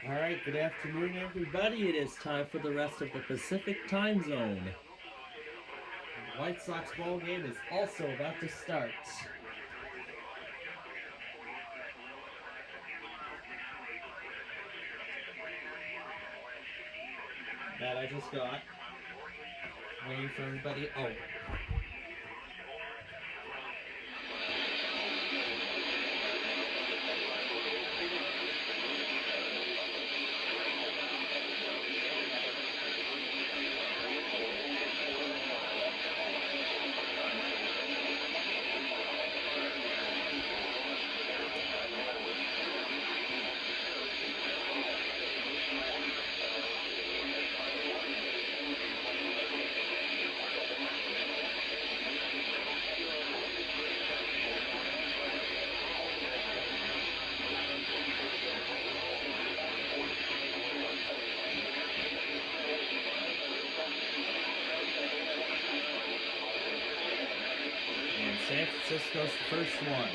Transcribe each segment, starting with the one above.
Alright, good afternoon everybody. It is time for the rest of the Pacific time zone. The White Sox ball game is also about to start. That I just got. Waiting for everybody. Oh. San Francisco's the first one.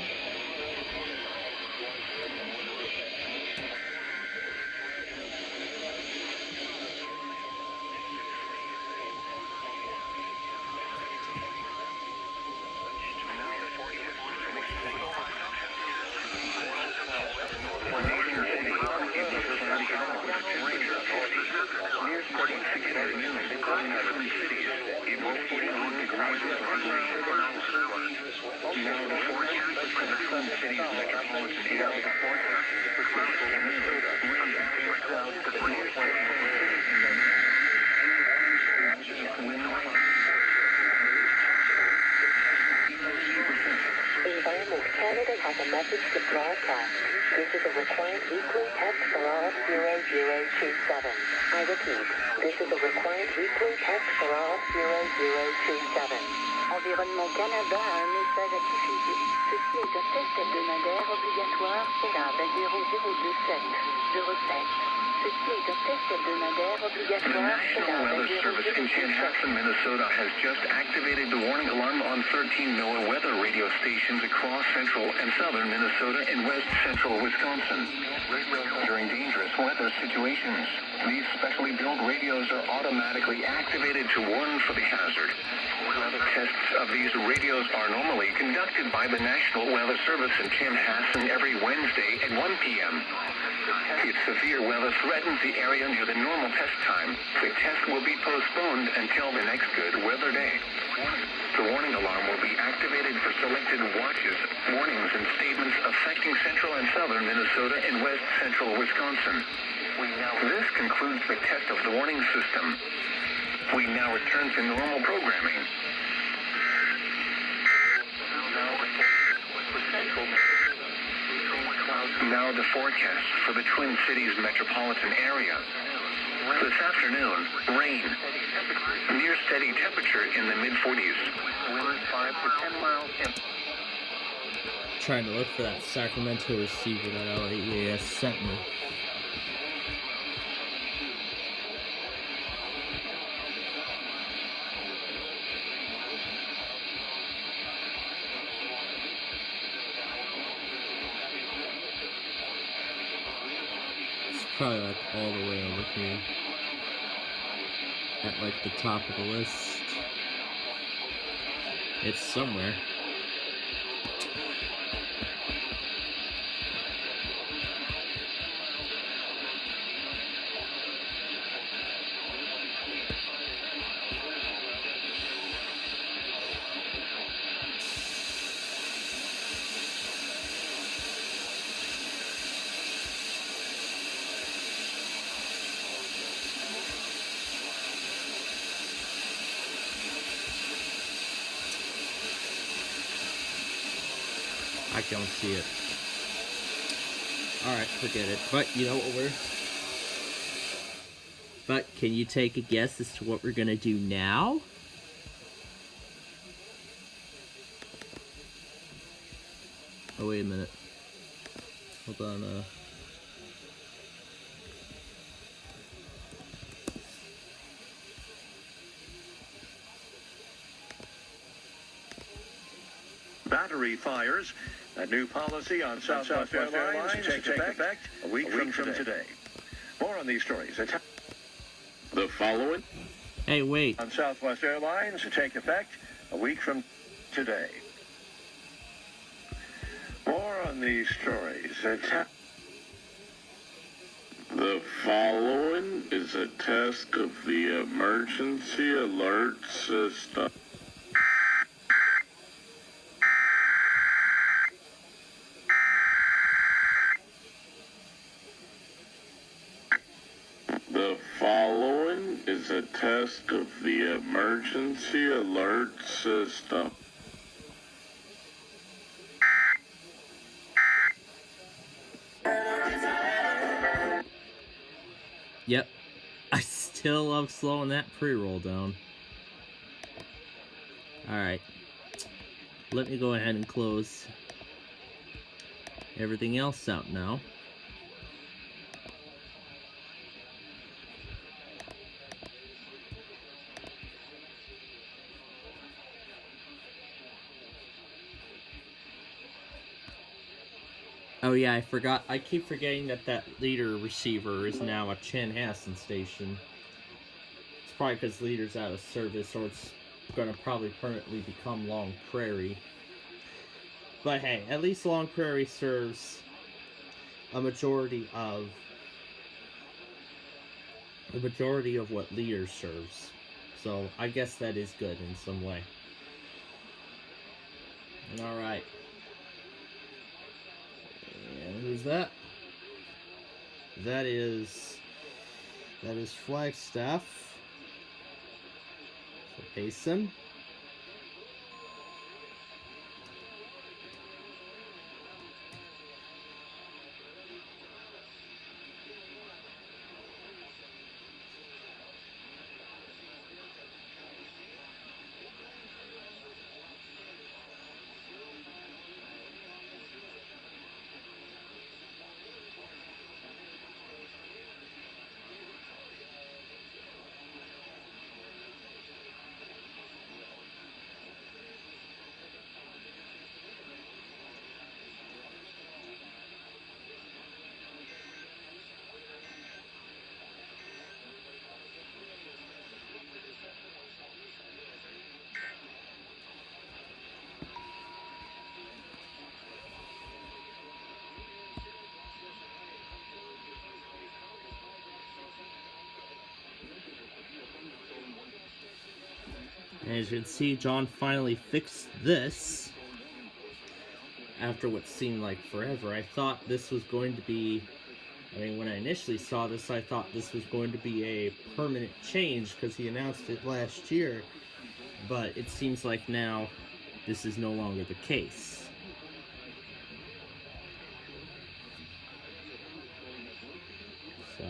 Environment Canada has a message to broadcast. This is a required weekly test for all 0027. I repeat, this is a required weekly test for all 0027. Environnement Canada a un message à diffuser. Ceci est un test hebdomadaire obligatoire stable à 0027. Je répète. Ceci est un test hebdomadaire obligatoire. The National Weather Service in Chanhassen, Minnesota has just activated the warning alarm on 13 NOAA weather radio stations across central and southern Minnesota and west central Wisconsin. During dangerous weather situations, these specially built radios are automatically activated to warn for the hazard. Weather tests of these radios are normally conducted by the National Weather Service in Chanhassen every Wednesday at 1 p.m. If severe weather threatens the area near the normal test time, the test will be postponed until the next good weather day. The warning alarm will be activated for selected watches, warnings, and statements affecting central and southern Minnesota and west central Wisconsin. This concludes the test of the warning system. We now return to normal programming. Now the forecast for the Twin Cities metropolitan area. This afternoon, rain. Near steady temperature in the mid-40s. Winds 5 to 10 miles in. Trying to look for that Sacramento receiver that LAEAS sent me. Probably like all the way over here at like the top of the list. It's somewhere. I don't see it. Alright, forget it. But you know what But can you take a guess as to what we're gonna do now? Oh, wait a minute. Hold on, Battery fires. A new policy on Southwest Airlines takes effect a week from today. on these stories. The following Hey, wait. on Southwest Airlines to take effect a week from today. More on these stories. The following is a test of the emergency alert system. The following is a test of the emergency alert system. Yep. I still love slowing that pre-roll down. Alright. Let me go ahead and close everything else out now. Oh yeah, I forgot. I keep forgetting that leader receiver is now a Chanhassen station. It's probably because leader's out of service, or it's gonna probably permanently become Long Prairie. But hey, at least Long Prairie serves a majority of what leader serves. So I guess that is good in some way. All right. And who's that? That is Flagstaff. So Payson. As you can see, John finally fixed this after what seemed like forever. I thought this was going to be, when I initially saw this, I thought this was going to be a permanent change because he announced it last year, but it seems like now this is no longer the case. So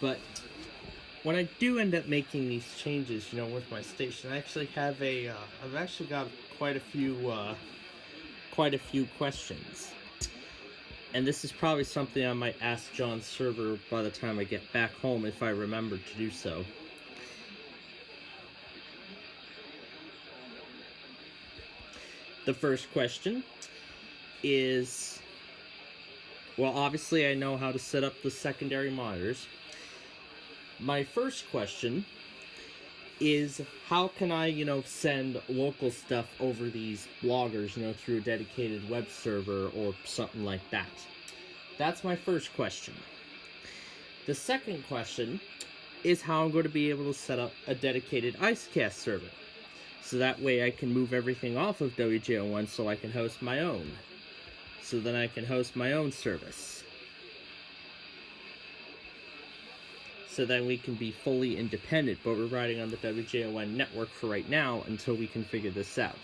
but when I do end up making these changes, with my station, I actually have I've actually got quite a few questions. And this is probably something I might ask John's server by the time I get back home, if I remember to do so. The first question is, well, obviously I know how to set up the secondary monitors. My first question is, how can I, send local stuff over these bloggers, through a dedicated web server or something like that? That's my first question. The second question is how I'm going to be able to set up a dedicated IceCast server. So that way I can move everything off of WJ01 so I can host my own. So then I can host my own service. So then we can be fully independent, but we're riding on the WJ01 network for right now until we can figure this out.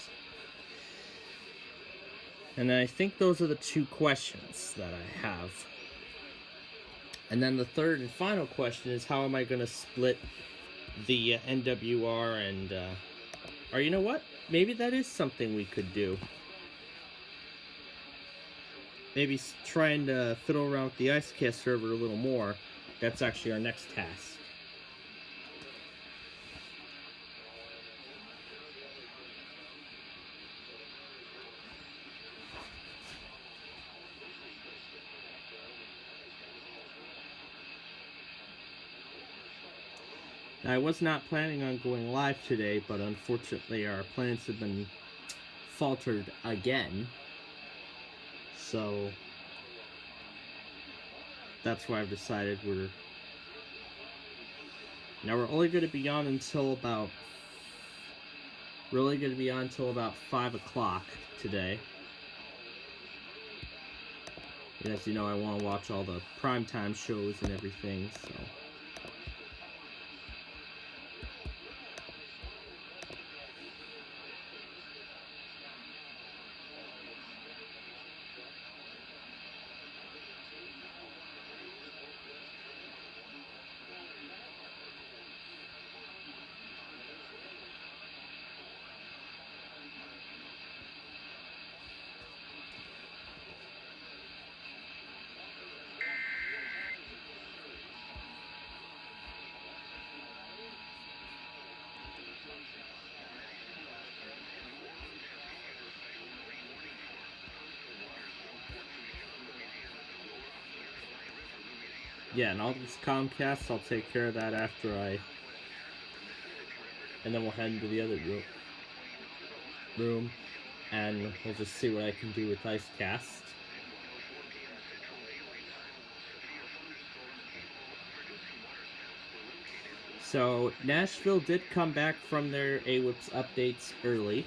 And then I think those are the two questions that I have. And then the third and final question is, how am I going to split the NWR and, or you know what? Maybe that is something we could do. Maybe trying to fiddle around with the IceCast server a little more. That's actually our next task. Now, I was not planning on going live today, but unfortunately our plans have been faltered again. So that's why I've decided we're only going to be on until about 5 o'clock today. And as you know, I want to watch all the primetime shows and everything, so. Yeah, and all these Comcasts, I'll take care of that after and then we'll head into the other room, and we'll just see what I can do with IceCast. So, Nashville did come back from their AWIPS updates early,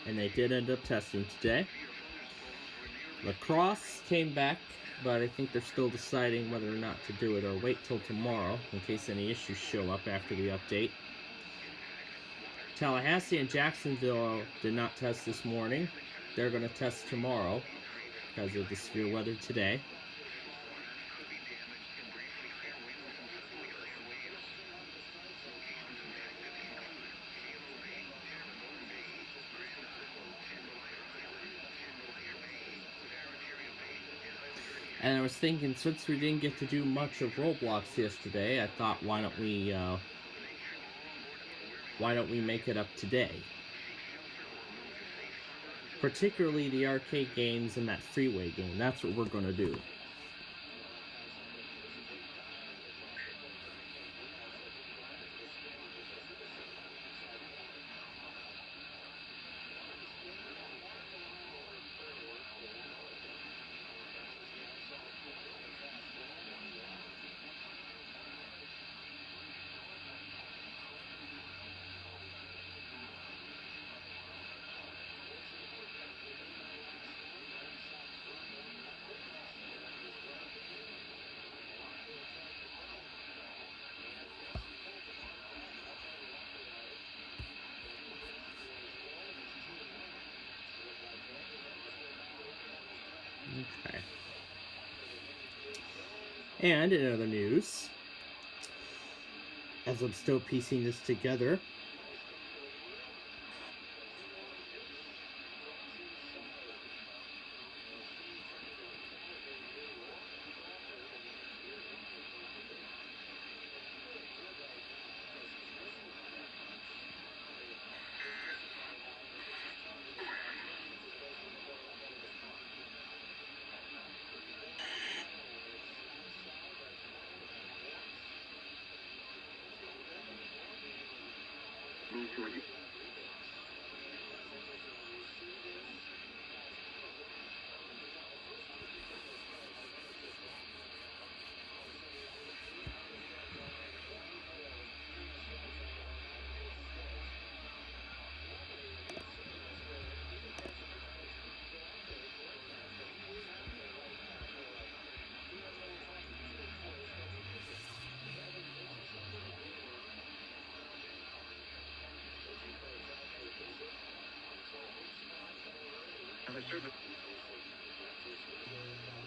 and they did end up testing today. La Crosse came back, but I think they're still deciding whether or not to do it or wait till tomorrow in case any issues show up after the update. Tallahassee and Jacksonville did not test this morning. They're going to test tomorrow because of the severe weather today. And I was thinking, since we didn't get to do much of Roblox yesterday, I thought, why don't we make it up today? Particularly the arcade games and that freeway game. That's what we're going to do. Okay. And in other news, as I'm still piecing this together,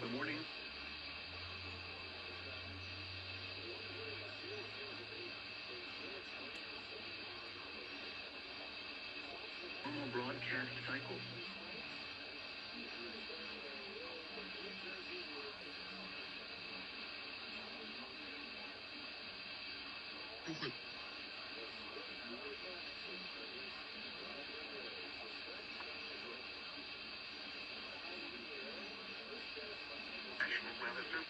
Good morning. Normal broadcast cycle. National weather service.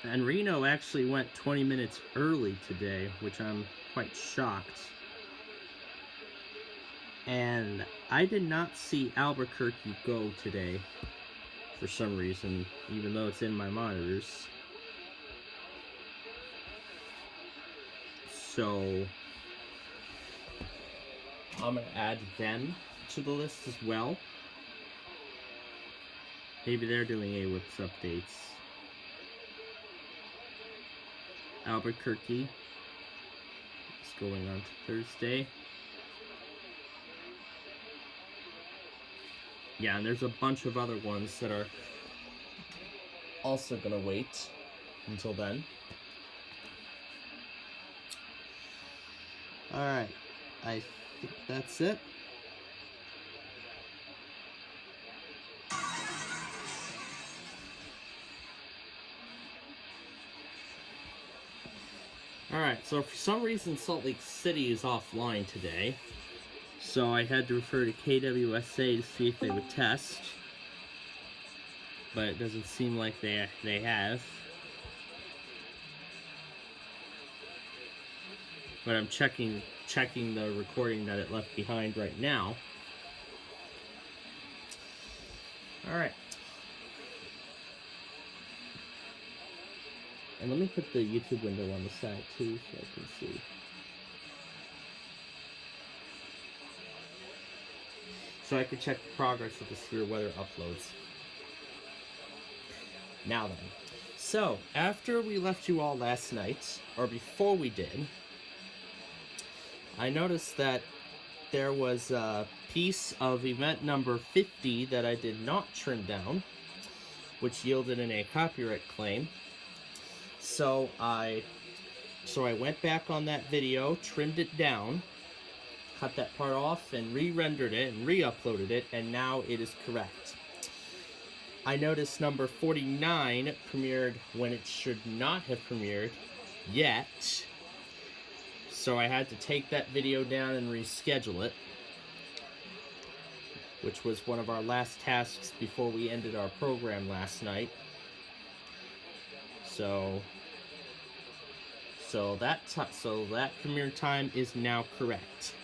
And Reno actually went 20 minutes early today, which I'm quite shocked. And I did not see Albuquerque go today for some reason, even though it's in my monitors. So I'm going to add them to the list as well. Maybe they're doing AWIPS updates. Albuquerque is going on to Thursday. Yeah, and there's a bunch of other ones that are also gonna wait until then. Alright, I think that's it. Alright, so for some reason Salt Lake City is offline today. So I had to refer to KWSA to see if they would test. But it doesn't seem like they have. But I'm checking the recording that it left behind right now. Alright. And let me put the YouTube window on the side too so I can see. So I can check the progress of the severe weather uploads. Now then. So, after we left you all last night, or before we did, I noticed that there was a piece of event number 50 that I did not trim down, which yielded in a copyright claim. So I went back on that video, trimmed it down, cut that part off, and re-rendered it and re-uploaded it, and now it is correct. I noticed number 49 premiered when it should not have premiered yet, so I had to take that video down and reschedule it, which was one of our last tasks before we ended our program last night. So that premiere time is now correct.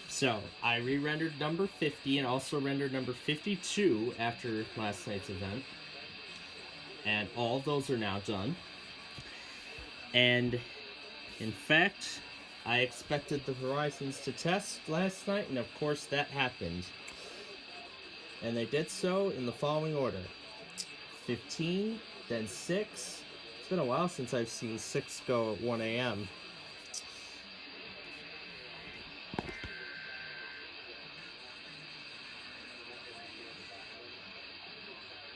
So I re-rendered number 50 and also rendered number 52 after last night's event, and all of those are now done. And in fact, I expected the Verizons to test last night, and of course that happened. And they did so in the following order: 15, then 6. It's been a while since I've seen 6 go at 1 a.m.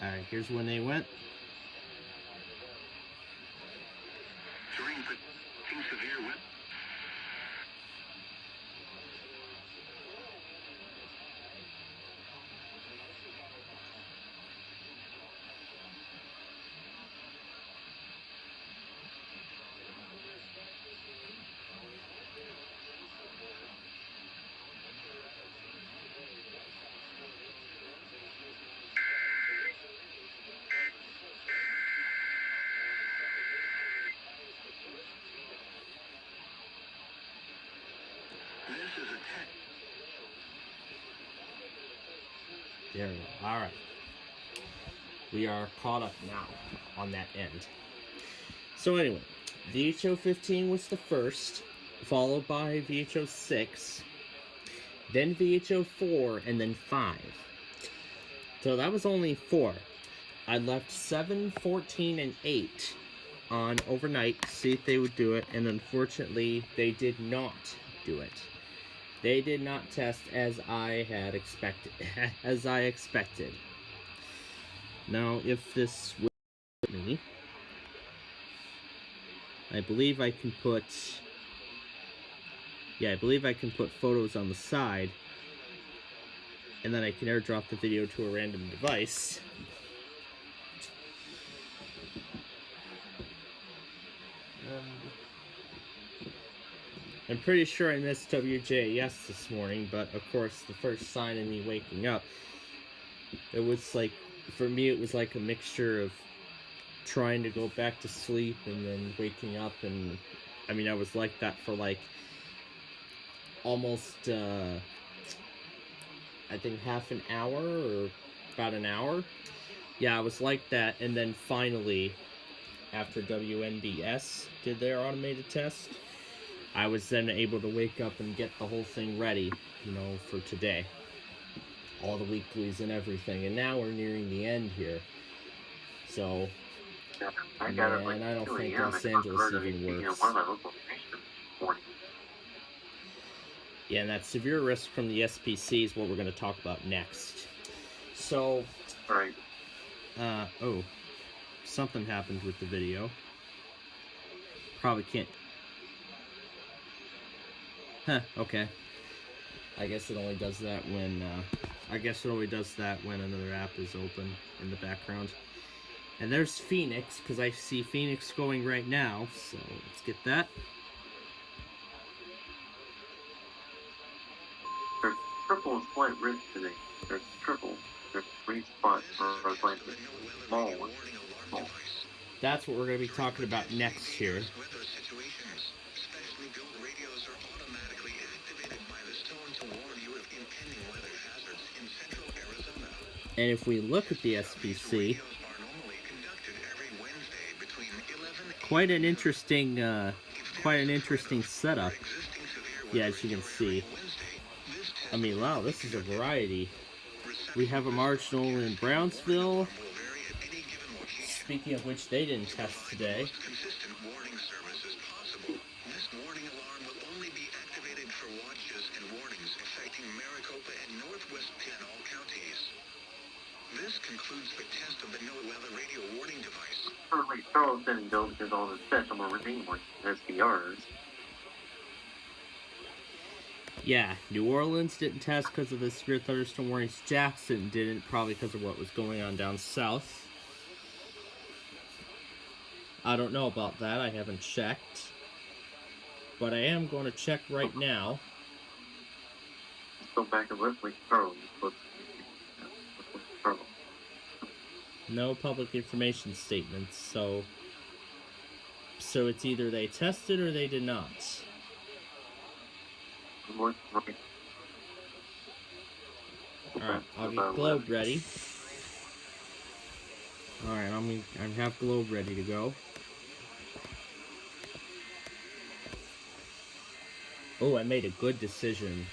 Alright, here's when they went. Severe weather. This is a test. There we go. Alright. We are caught up now on that end. So anyway, VHO 15 was the first, followed by VHO 6, then VHO 4, and then 5. So that was only 4. I left 7, 14, and 8 on overnight to see if they would do it, and unfortunately, they did not do it. They did not test as I had expected. As I expected. Now, if this will me, I believe I can put. Yeah, I believe I can put photos on the side, and then I can airdrop the video to a random device. I'm pretty sure I missed WJS this morning, but of course the first sign of me waking up, it was like, for me it was like a mixture of trying to go back to sleep and then waking up, and I mean I was like that for like almost I think half an hour or about an hour. Yeah, I was like that, and then finally after WNBS did their automated test, I was then able to wake up and get the whole thing ready, you know, for today. All the weeklies and everything. And now we're nearing the end here. So, I don't think Los Angeles even works. Yeah, and that severe risk from the SPC is what we're going to talk about next. So, right. Oh, something happened with the video. Probably can't. Huh, okay. I guess it only does that when, another app is open in the background. And there's Phoenix, because I see Phoenix going right now, so let's get that. There's triple and slight risk today. There's triple. There's 3 spots for slight risk. Small one. Small. That's what we're going to be talking about next here. And if we look at the SPC, quite an interesting setup. Yeah, as you can see. I mean, wow, this is a variety. We have a marginal in Brownsville. Speaking of which, they didn't test today. This concludes the test of the no weather radio warning device. Like Charles didn't go because all the special marine SPRs. Yeah, New Orleans didn't test because of the severe thunderstorm warnings. Jackson didn't, probably because of what was going on down south. I don't know about that, I haven't checked. But I am going to check right now. Let's go back and look like Charles. No public information statements, so it's either they tested or they did not. Alright, I'll get Globe ready. Alright, I have Globe ready to go. Oh, I made a good decision.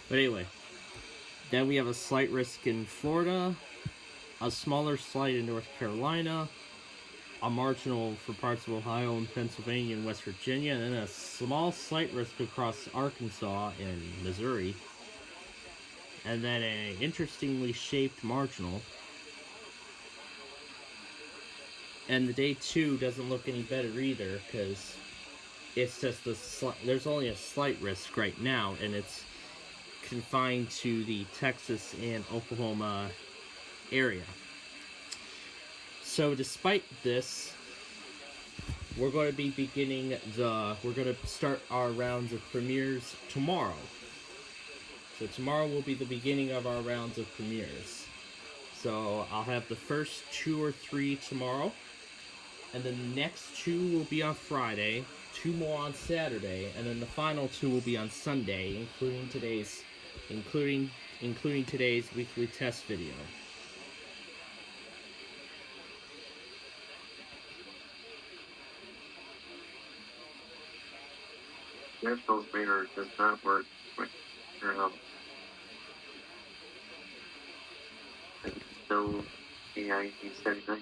But anyway, then we have a slight risk in Florida, a smaller slight in North Carolina, a marginal for parts of Ohio and Pennsylvania and West Virginia, and then a small slight risk across Arkansas and Missouri, and then an interestingly shaped marginal. And the day 2 doesn't look any better either, because it's just there's only a slight risk right now, and it's confined to the Texas and Oklahoma area. So despite this, we're going to be we're going to start our rounds of premieres tomorrow. So tomorrow will be the beginning of our rounds of premieres. So I'll have the first 2 or 3 tomorrow, and then the next 2 will be on Friday, 2 more on Saturday, and then the final 2 will be on Sunday, including today's weekly test video. National Radar does not work with no AI 79.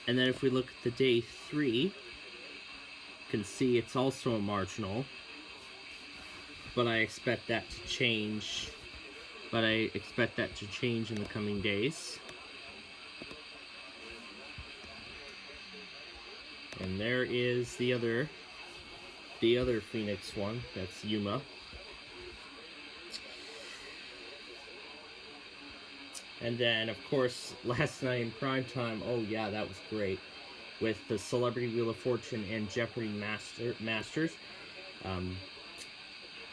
And then if we look at the day 3, can see, it's also a marginal. But I expect that to change. In the coming days. And there is the other Phoenix one. That's Yuma. And then, of course, last night in primetime, oh yeah, that was great. With the Celebrity Wheel of Fortune and Jeopardy Masters.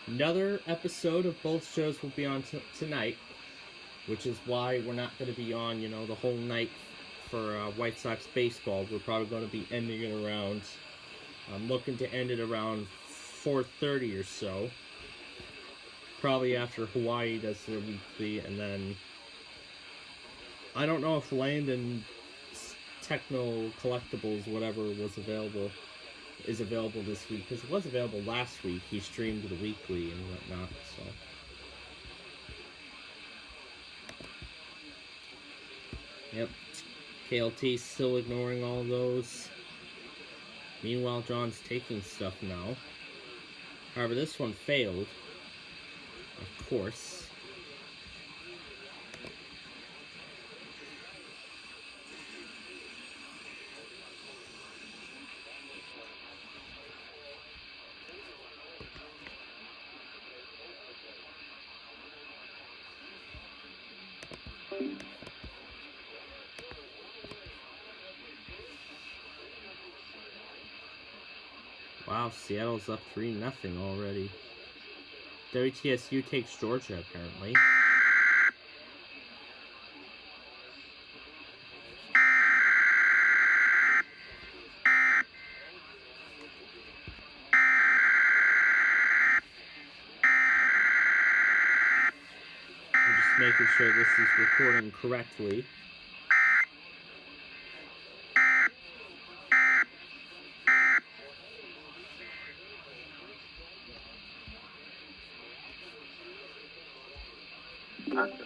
Another episode of both shows will be on tonight, which is why we're not going to be on, the whole night for White Sox baseball. We're probably going to be ending it around, I'm looking to end it around 4:30 or so. Probably after Hawaii does their weekly, and then I don't know if Landon Techno Collectibles, whatever is available this week, because it was available last week. He streamed the weekly and whatnot, so. Yep. KLT's still ignoring all those. Meanwhile, John's taking stuff now. However, this one failed. Of course. Wow, Seattle's up 3-0 already. WTSU takes Georgia, apparently. I'm just making sure this is recording correctly. Gotcha.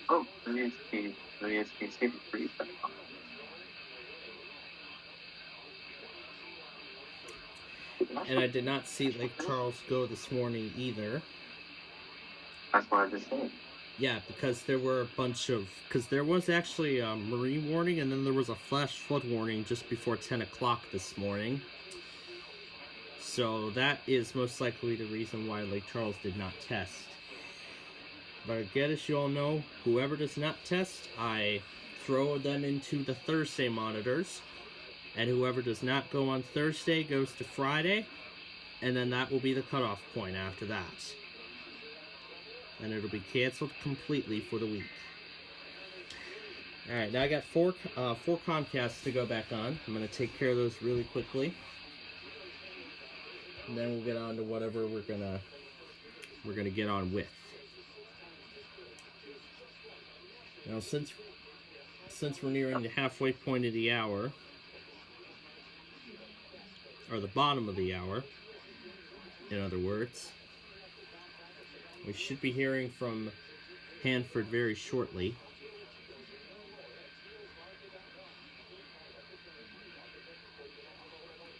Oh, the ESP Stable Freeze. And I did not see Lake Charles go this morning either. That's what I just said. Yeah, because there were a bunch of... Because there was actually a marine warning, and then there was a flash flood warning just before 10 o'clock this morning. So that is most likely the reason why Lake Charles did not test. But again, as you all know, whoever does not test, I throw them into the Thursday monitors. And whoever does not go on Thursday goes to Friday. And then that will be the cutoff point after that. And it'll be canceled completely for the week. Alright, now I got four Comcasts to go back on. I'm going to take care of those really quickly. And then we'll get on to whatever we're gonna get on with. Now, since we're nearing the halfway point of the hour, or the bottom of the hour, in other words, we should be hearing from Hanford very shortly.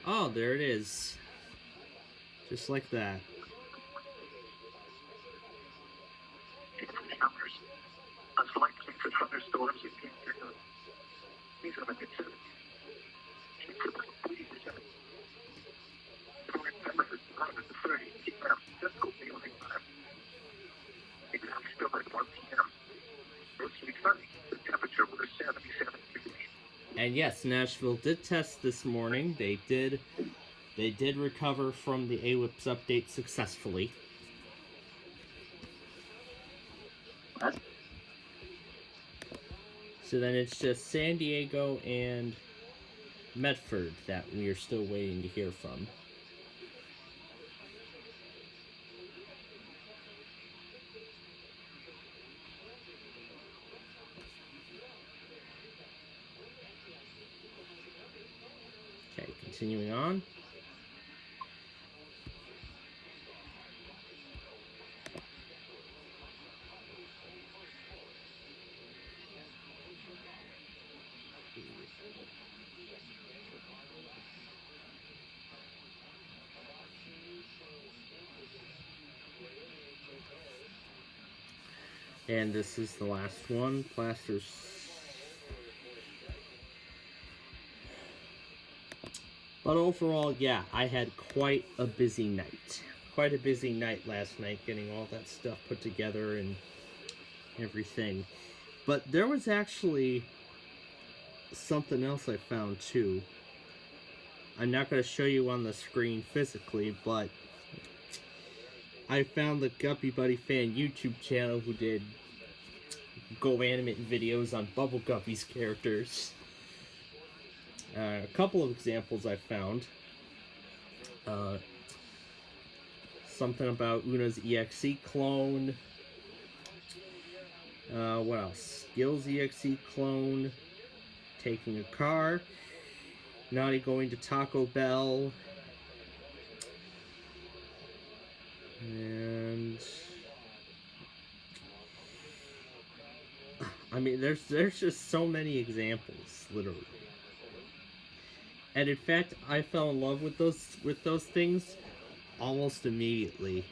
Oh, there it is. Just like that. Thunderstorms and these are the considered. Remember, 30. And yes, Nashville did test this morning. They did recover from the AWIPS update successfully. So then it's just San Diego and Medford that we are still waiting to hear from. Okay, continuing on. And this is the last one, Plasters. But overall, yeah, I had quite a busy night. Quite a busy night last night, getting all that stuff put together and everything. But there was actually something else I found too. I'm not going to show you on the screen physically, but I found the Guppy Buddy Fan YouTube channel who did Go Animate videos on Bubble Guppy's characters. A couple of examples I found. Something about Una's EXE clone. What else? Gil's EXE clone. Taking a car. Naughty going to Taco Bell. And I mean, there's just so many examples, literally. And in fact, I fell in love with those things almost immediately.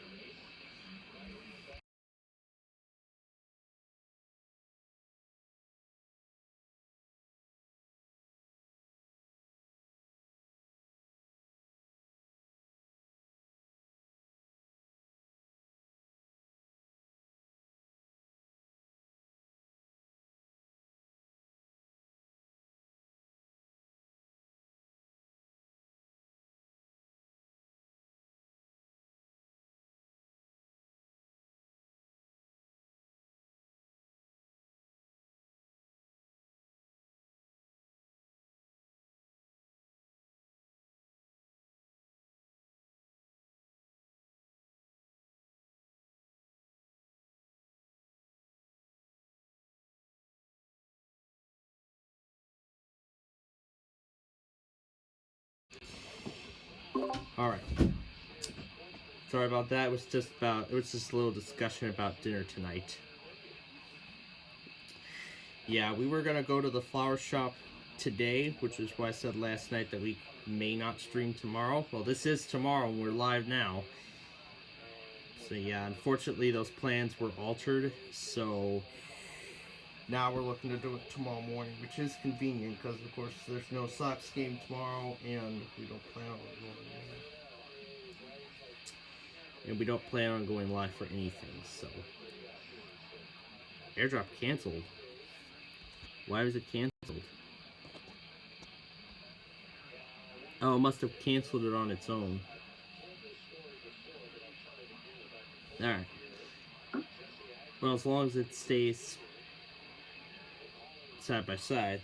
All right. Sorry about that. It was just a little discussion about dinner tonight. Yeah, we were gonna go to the flower shop today, which is why I said last night that we may not stream tomorrow. Well, this is tomorrow and we're live now. So yeah, unfortunately those plans were altered, so now we're looking to do it tomorrow morning, which is convenient because of course there's no Sox game tomorrow and we don't plan on going live for anything, so. Airdrop canceled. Why was it canceled? Oh, it must have canceled it on its own. Alright. Well, as long as it stays side by side,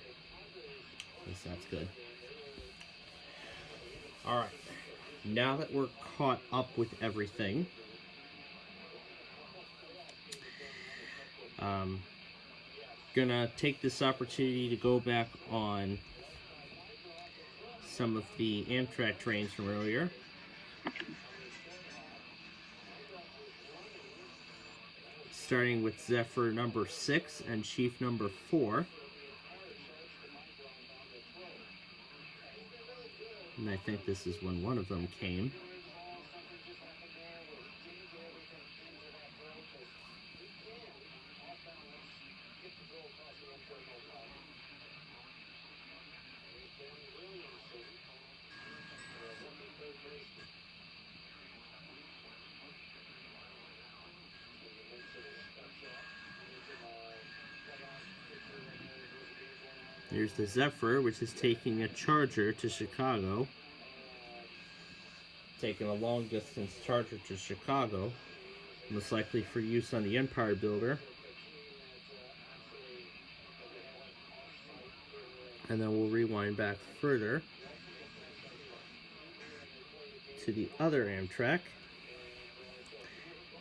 I guess that's good. Alright. Now that we're caught up with everything, gonna take this opportunity to go back on some of the Amtrak trains from earlier. Starting with Zephyr number 6 and Chief number 4. And I think this is when one of them came. Here's the Zephyr, which is taking a charger to Chicago. Taking a long-distance charger to Chicago. Most likely for use on the Empire Builder. And then we'll rewind back further to the other Amtrak.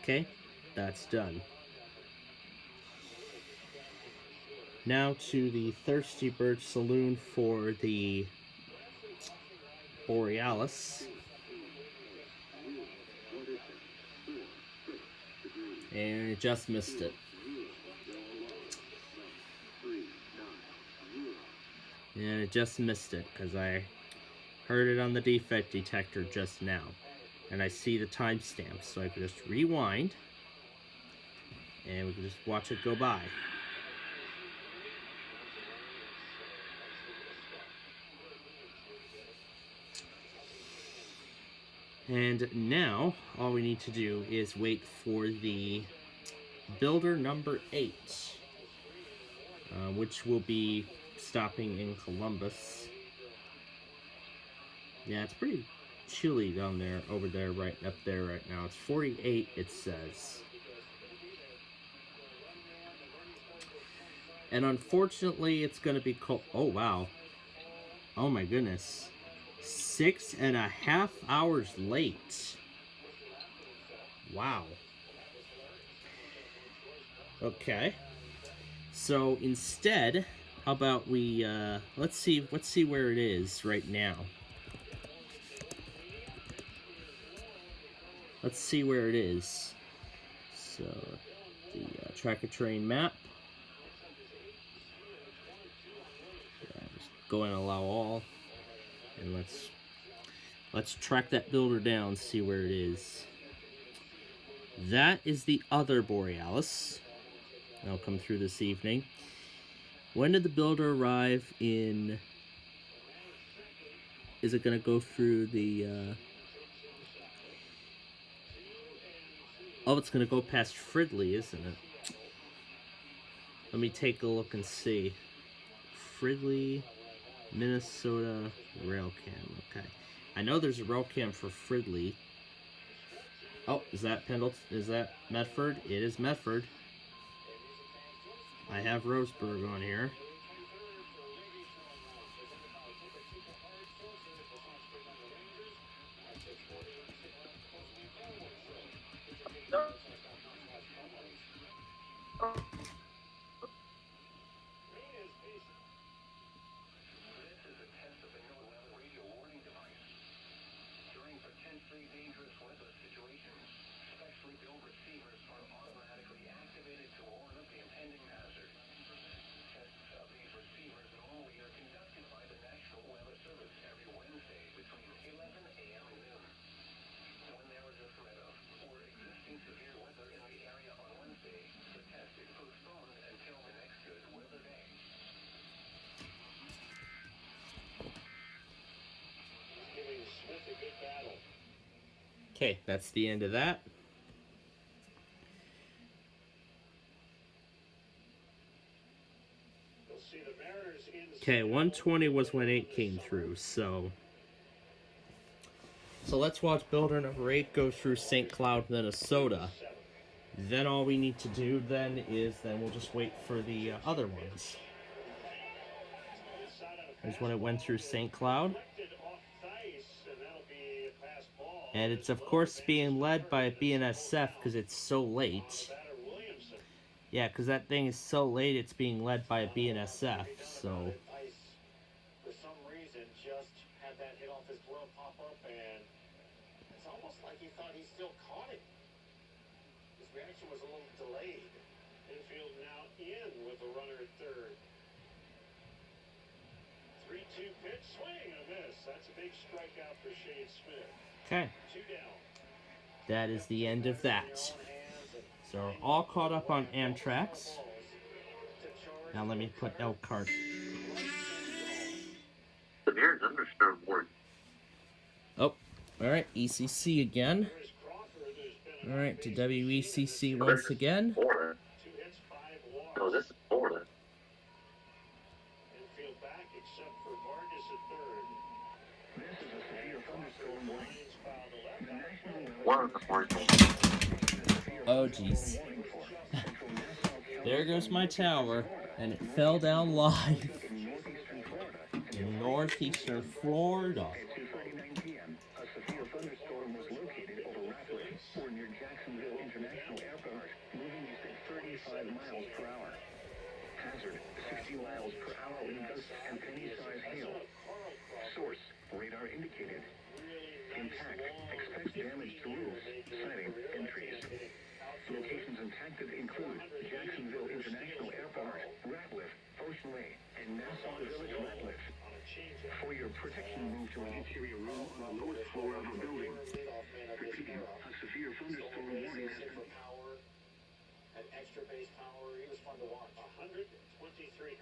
Okay, that's done. Now to the Thirsty Bird Saloon for the Borealis. And it just missed it. And it just missed it because I heard it on the defect detector just now. And I see the timestamp, so I can just rewind and we can just watch it go by. And now, all we need to do is wait for the builder number 8, which will be stopping in Columbus. Yeah, it's pretty chilly down there, over there, right up there right now. It's 48, it says. And unfortunately, it's going to be cold. Oh, wow. Oh, my goodness. 6.5 hours late. Wow. Okay. So instead, how about we let's see where it is right now. Let's see where it is. So the track a train map. Yeah, just go and allow all, and let's track that builder down, see where it is. That is the other Borealis. That'll come through this evening. When did the builder arrive in... Is it going to go through the... Oh, it's going to go past Fridley, isn't it? Let me take a look and see. Fridley, Minnesota, rail cam. Okay. I know there's a rail cam for Fridley. Oh, is that Pendleton? Is that Medford? It is Medford. I have Roseburg on here. Okay, that's the end of that. Okay, 120 was when 8 came through, so let's watch builder number 8 go through St. Cloud, Minnesota. Then all we need to do then is we'll just wait for the other ones. Here's when it went through St. Cloud. And it's, of course, being led by BNSF because it's so late. Yeah, because that thing is so late, it's being led by a BNSF, so... For some reason, just had that hit off his glove pop up, and it's almost like he thought he still caught it. His reaction was a little delayed. Infield now in with the runner at third. 3-2 pitch, swing and a miss. That's a big strikeout for Shane Smith. Okay. That is the end of that. So we're all caught up on Amtrak's. Now let me put Elkhart. Severe thunderstorm warning. Oh, alright, ECC again. Alright, to WECC once again. Florida. No, this is Florida. one of the portals. Oh, jeez. There goes my tower, and it fell down live. In northeastern Florida. Hazard, 60 miles per hour wind gusts and penny-sized hail. Source, radar indicated. Impact, expect damage to roofs, siding, and trees. Locations impacted include Jacksonville International Airport, Ratliff, Ocean Way, and Nassau Village Ratliff. For your protection, move to an interior room on the lowest floor of the building. Repeating, a severe thunderstorm warning has been... Had extra base power. He was fun to watch. 123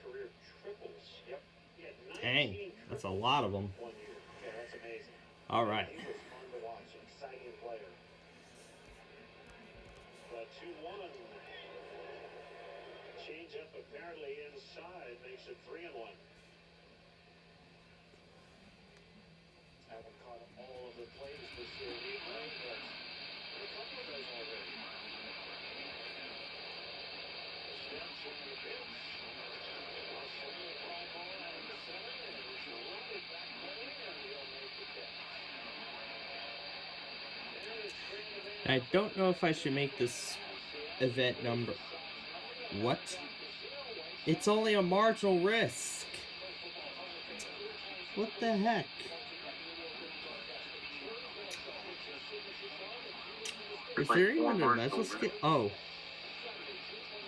career triples. Yep. He had 19 Dang, that's a lot of them. 1 year. Yeah, that's amazing. All right. He was fun to watch. Exciting player. But 2-1. Change up apparently inside makes it 3-1. Haven't caught all of the plays this year. He played, but a couple of those already. Steps on the pitch. Now swinging a fly ball out of the center, and he's running back home, and he'll make the catch. I don't know if I should make this event number. What? It's only a marginal risk. What the heck? Is there even a measure skill? Oh.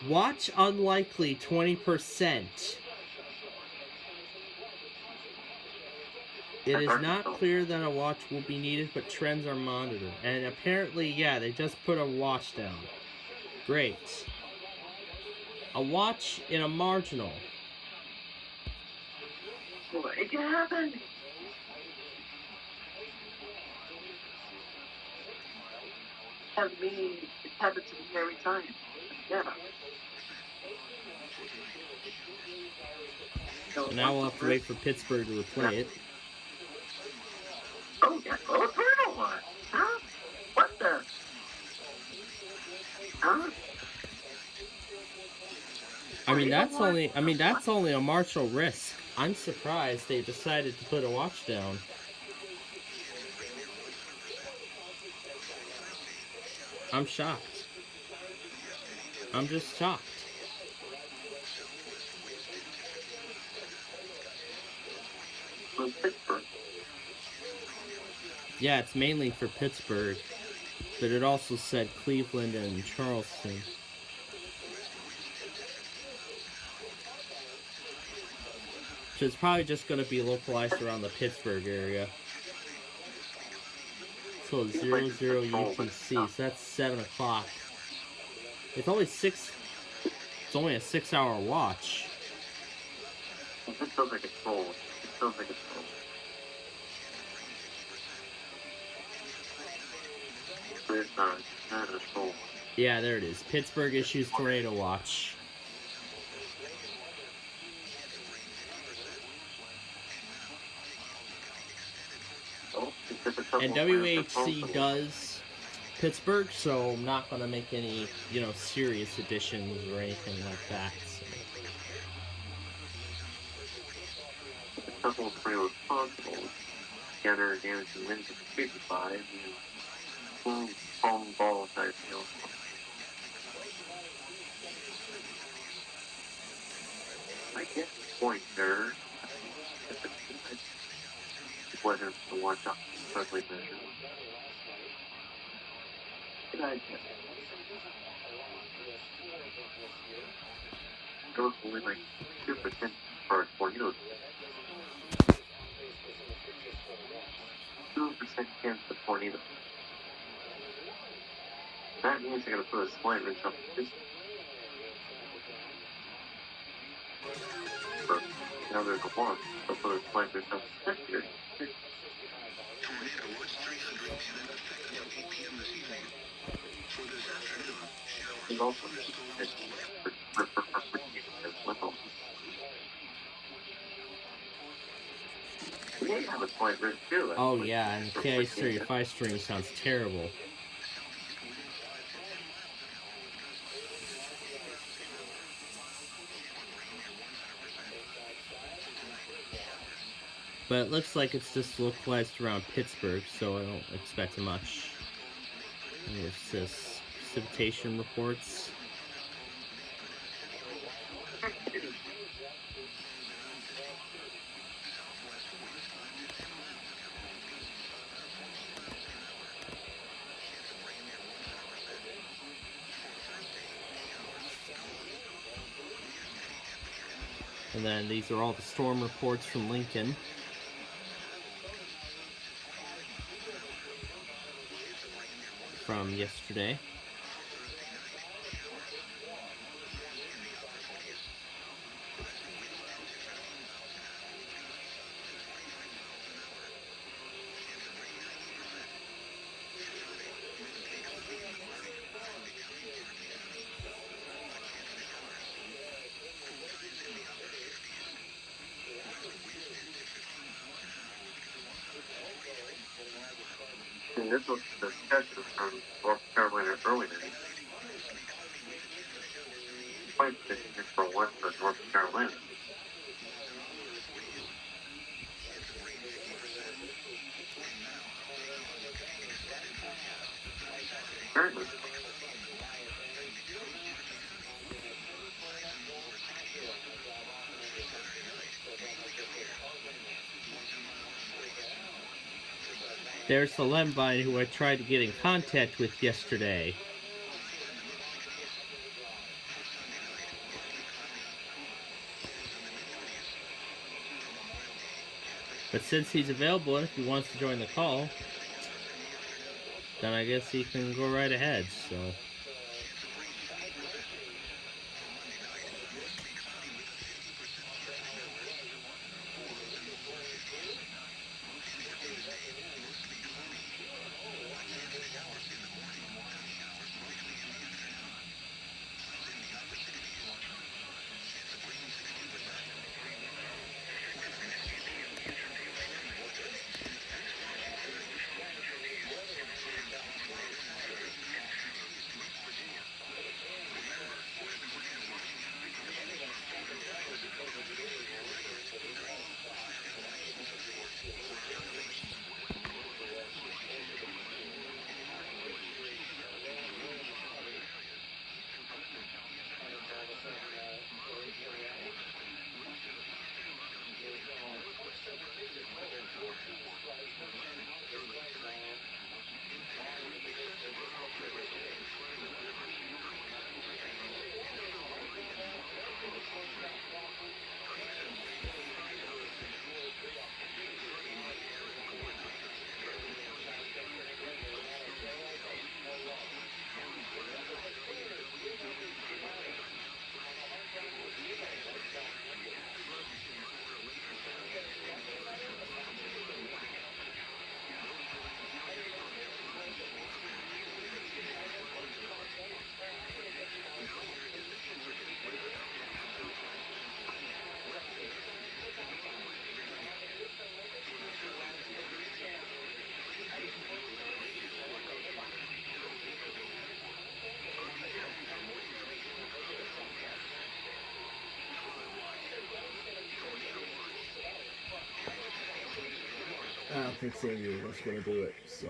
Watch unlikely 20%. It is not clear that a watch will be needed, but trends are monitored. And apparently, yeah, they just put a watch down. Great. A watch in a marginal. Well, it can happen. It happens to me every time. Yeah. So now we'll have to wait for Pittsburgh to replay it. Oh, yeah. Oh, a turnover. Huh? What the? Huh? that's only a marginal risk. I'm surprised they decided to put a watch down. I'm shocked. I'm just shocked. Pittsburgh. Yeah, it's mainly for Pittsburgh, but it also said Cleveland and Charleston. So it's probably just going to be localized around the Pittsburgh area. So 0-0 UTC, so that's 7 o'clock. It's only a 6-hour watch. It feels like it's full. It feels like it's full. But it's not. It's full. Yeah, there it is. Pittsburgh issues tornado watch. And WHC does Pittsburgh, so I'm not going to make any, serious additions or anything like that. A couple of pretty responsible. Together, damage and wins at 55, and full palm ball type deal. I get the point there. It wasn't to watch out perfectly measured. Good idea. There was only like 2% for tornadoes. 2% chance of tornado. That means I gotta put a slight wrench up this. But now there's a one, so put a slight wrench up this here. Tornado watch 300 in effect until 8 p.m. this evening. For this afternoon, showers. And also, we may have a slight wrench too. Oh yeah, and KI35 stream sounds terrible. But it looks like it's just localized around Pittsburgh, so I don't expect much. And it says precipitation reports. And then these are all the storm reports from Lincoln. From yesterday. And this was the sketches from North Carolina earlier. Quite significant for western North Carolina. Apparently. There's the Lembine who I tried to get in contact with yesterday. But since he's available and if he wants to join the call, then I guess he can go right ahead, so... I don't think San Diego's going to do it, so...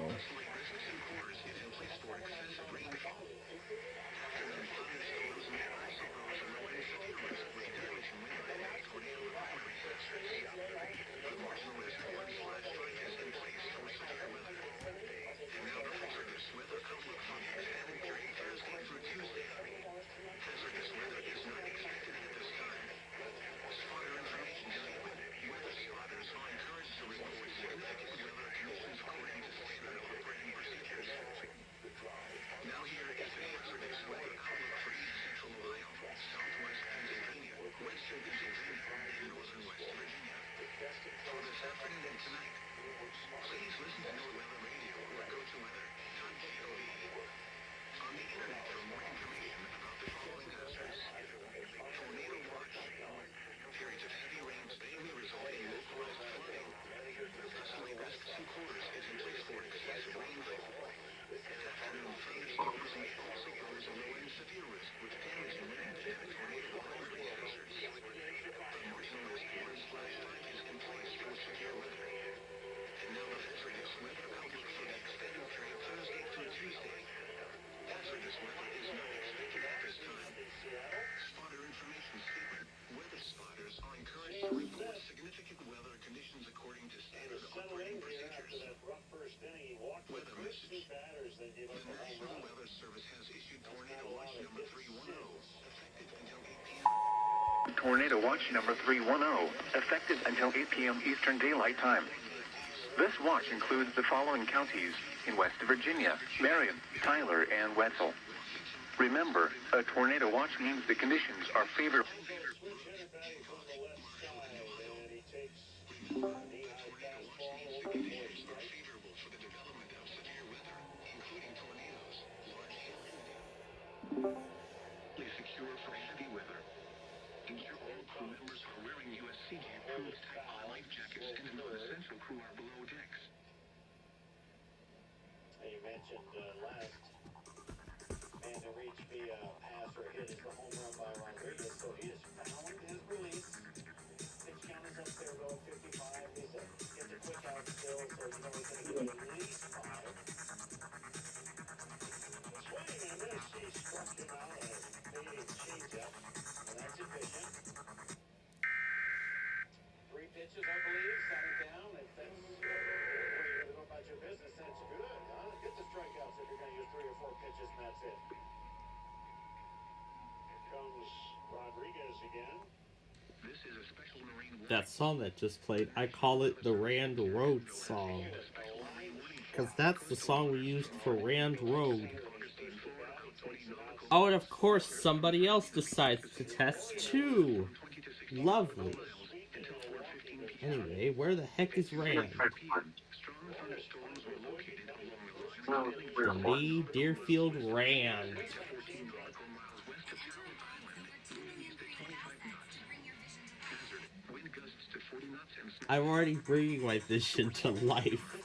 Tornado watch number 310, effective until 8 p.m. Eastern Daylight Time. This watch includes the following counties in West Virginia: Marion, Tyler, and Wetzel. Remember, a tornado watch means the conditions are favorable. Secure for heavy weather. Ensure all crew members are wearing USCG-approved Type I life jackets and non-essential crew are below decks. You mentioned last man to reach via pass or hit is the home run by Rodriguez, so he has found his release. Pitch count is up there, going 55. He's gets a quick out still, so he's only going to get at least 5. Swing and miss. He struck him out a fading changeup, and that's efficient. 3 pitches, I believe, sat him down. If that's the way you're going to go about your business, that's good, huh? Get the strikeouts if you're going to use 3 or 4 pitches, and that's it. Here comes Rodriguez again. This is a special Marine warning. That song that just played, I call it the Rand Road song. Because that's the song we used for Rand Road. Oh, and of course, somebody else decides to test too. Lovely. Anyway, where the heck is Rand? For me, Deerfield Rand. I'm already bringing my vision to life.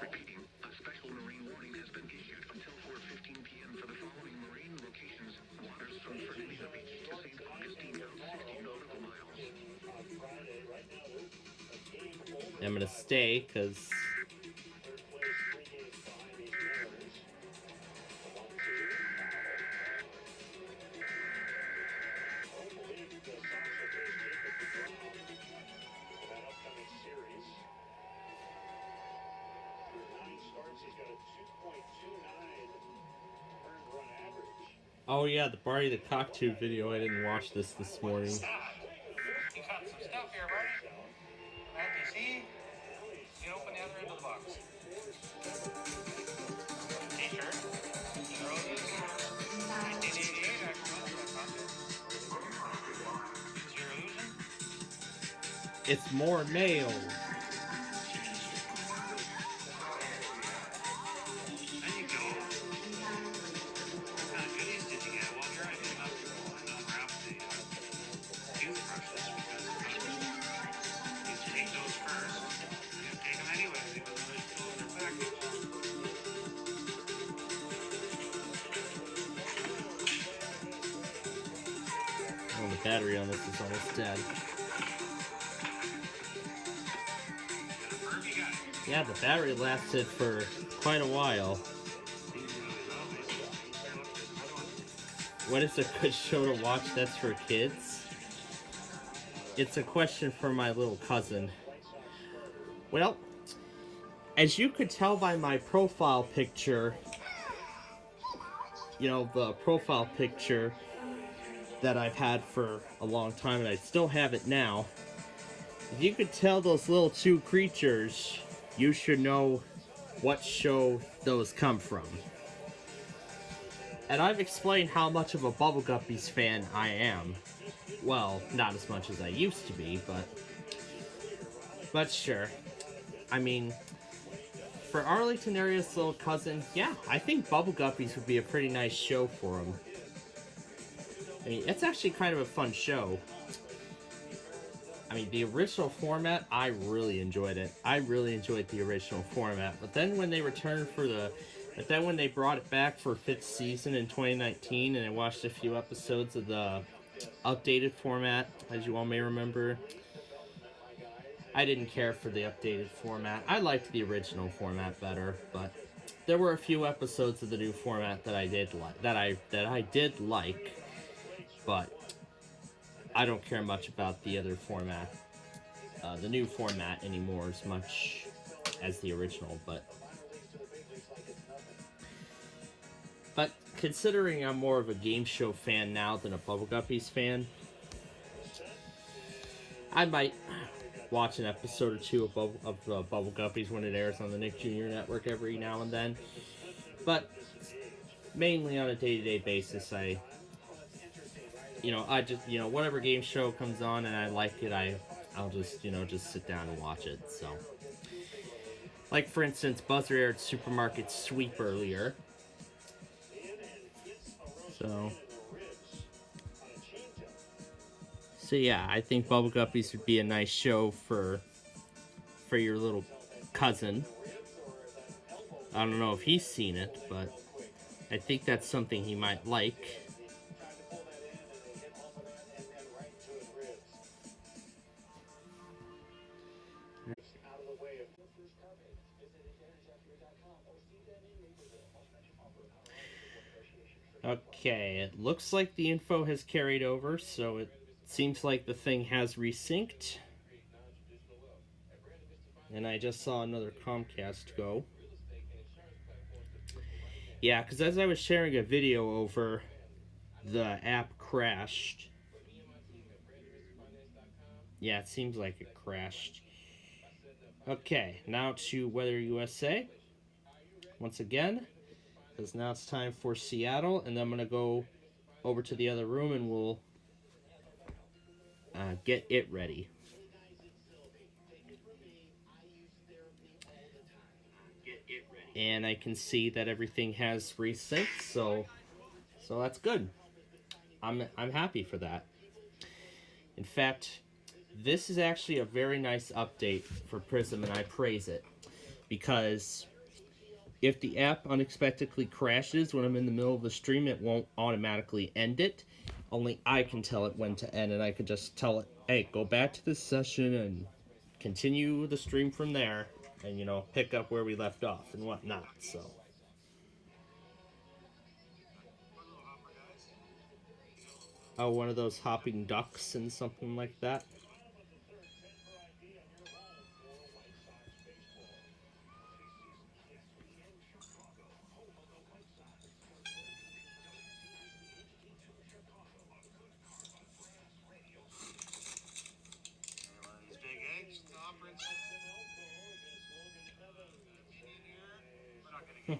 Repeating, a special Marine warning has been issued until 4:15 p.m. for the following marine locations. Waters from Fernandina Beach to St. Augustine down 60 nautical miles. I'm gonna stay, because oh yeah, the Barney the Cockatoo video, I didn't watch this morning. You caught some stuff here, buddy. Glad to see. Get open the other end of the box. T-shirt. Roses. 1988. I caught it. It's your illusion. It's more mail. There you go. What kind of goodies did you get? Well, here I did not unwrap the toothbrushes because you take those first. You take them anyways, even though they're still in their package. Oh, the battery on this is almost dead. Yeah, the battery lasted for quite a while. What is a good show to watch that's for kids? It's a question for my little cousin. Well, as you could tell by my profile picture, you know, the profile picture that I've had for a long time, and I still have it now. If you could tell those little 2 creatures, you should know what show those come from. And I've explained how much of a Bubble Guppies fan I am. Well, not as much as I used to be, but sure. I mean, for Arlington area's little cousin, yeah, I think Bubble Guppies would be a pretty nice show for him. I mean, it's actually kind of a fun show. I mean, the original format, I really enjoyed it. I really enjoyed the original format. But then when they returned for the... But then when they brought it back for 5th season in 2019, and I watched a few episodes of the updated format, as you all may remember, I didn't care for the updated format. I liked the original format better, but there were a few episodes of the new format that I did like. That I did like, but I don't care much about the other format, the new format anymore as much as the original. But considering I'm more of a game show fan now than a Bubble Guppies fan, I might watch an episode or two of Bubble Guppies when it airs on the Nick Jr. Network every now and then. But mainly on a day-to-day basis, I just, whatever game show comes on and I like it, I'll just, just sit down and watch it. So, like for instance, Buzzer aired Supermarket Sweep earlier. So yeah, I think Bubble Guppies would be a nice show for your little cousin. I don't know if he's seen it, but I think that's something he might like. Okay, it looks like the info has carried over, so it seems like the thing has resynced. And I just saw another Comcast go. Yeah, because as I was sharing a video over, the app crashed. Yeah, it seems like it crashed. Okay, now to Weather USA. Once again, because now it's time for Seattle, and then I'm going to go over to the other room and we'll get it ready. And I can see that everything has resynced, so that's good. I'm happy for that. In fact, this is actually a very nice update for Prism, and I praise it, because if the app unexpectedly crashes when I'm in the middle of the stream, it won't automatically end it. Only I can tell it when to end, and I can just tell it, hey, go back to this session and continue the stream from there, and pick up where we left off and whatnot. So one of those hopping ducks and something like that.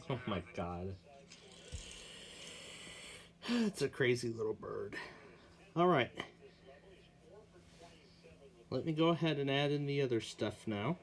Oh my god. It's a crazy little bird. Alright. Let me go ahead and add in the other stuff now.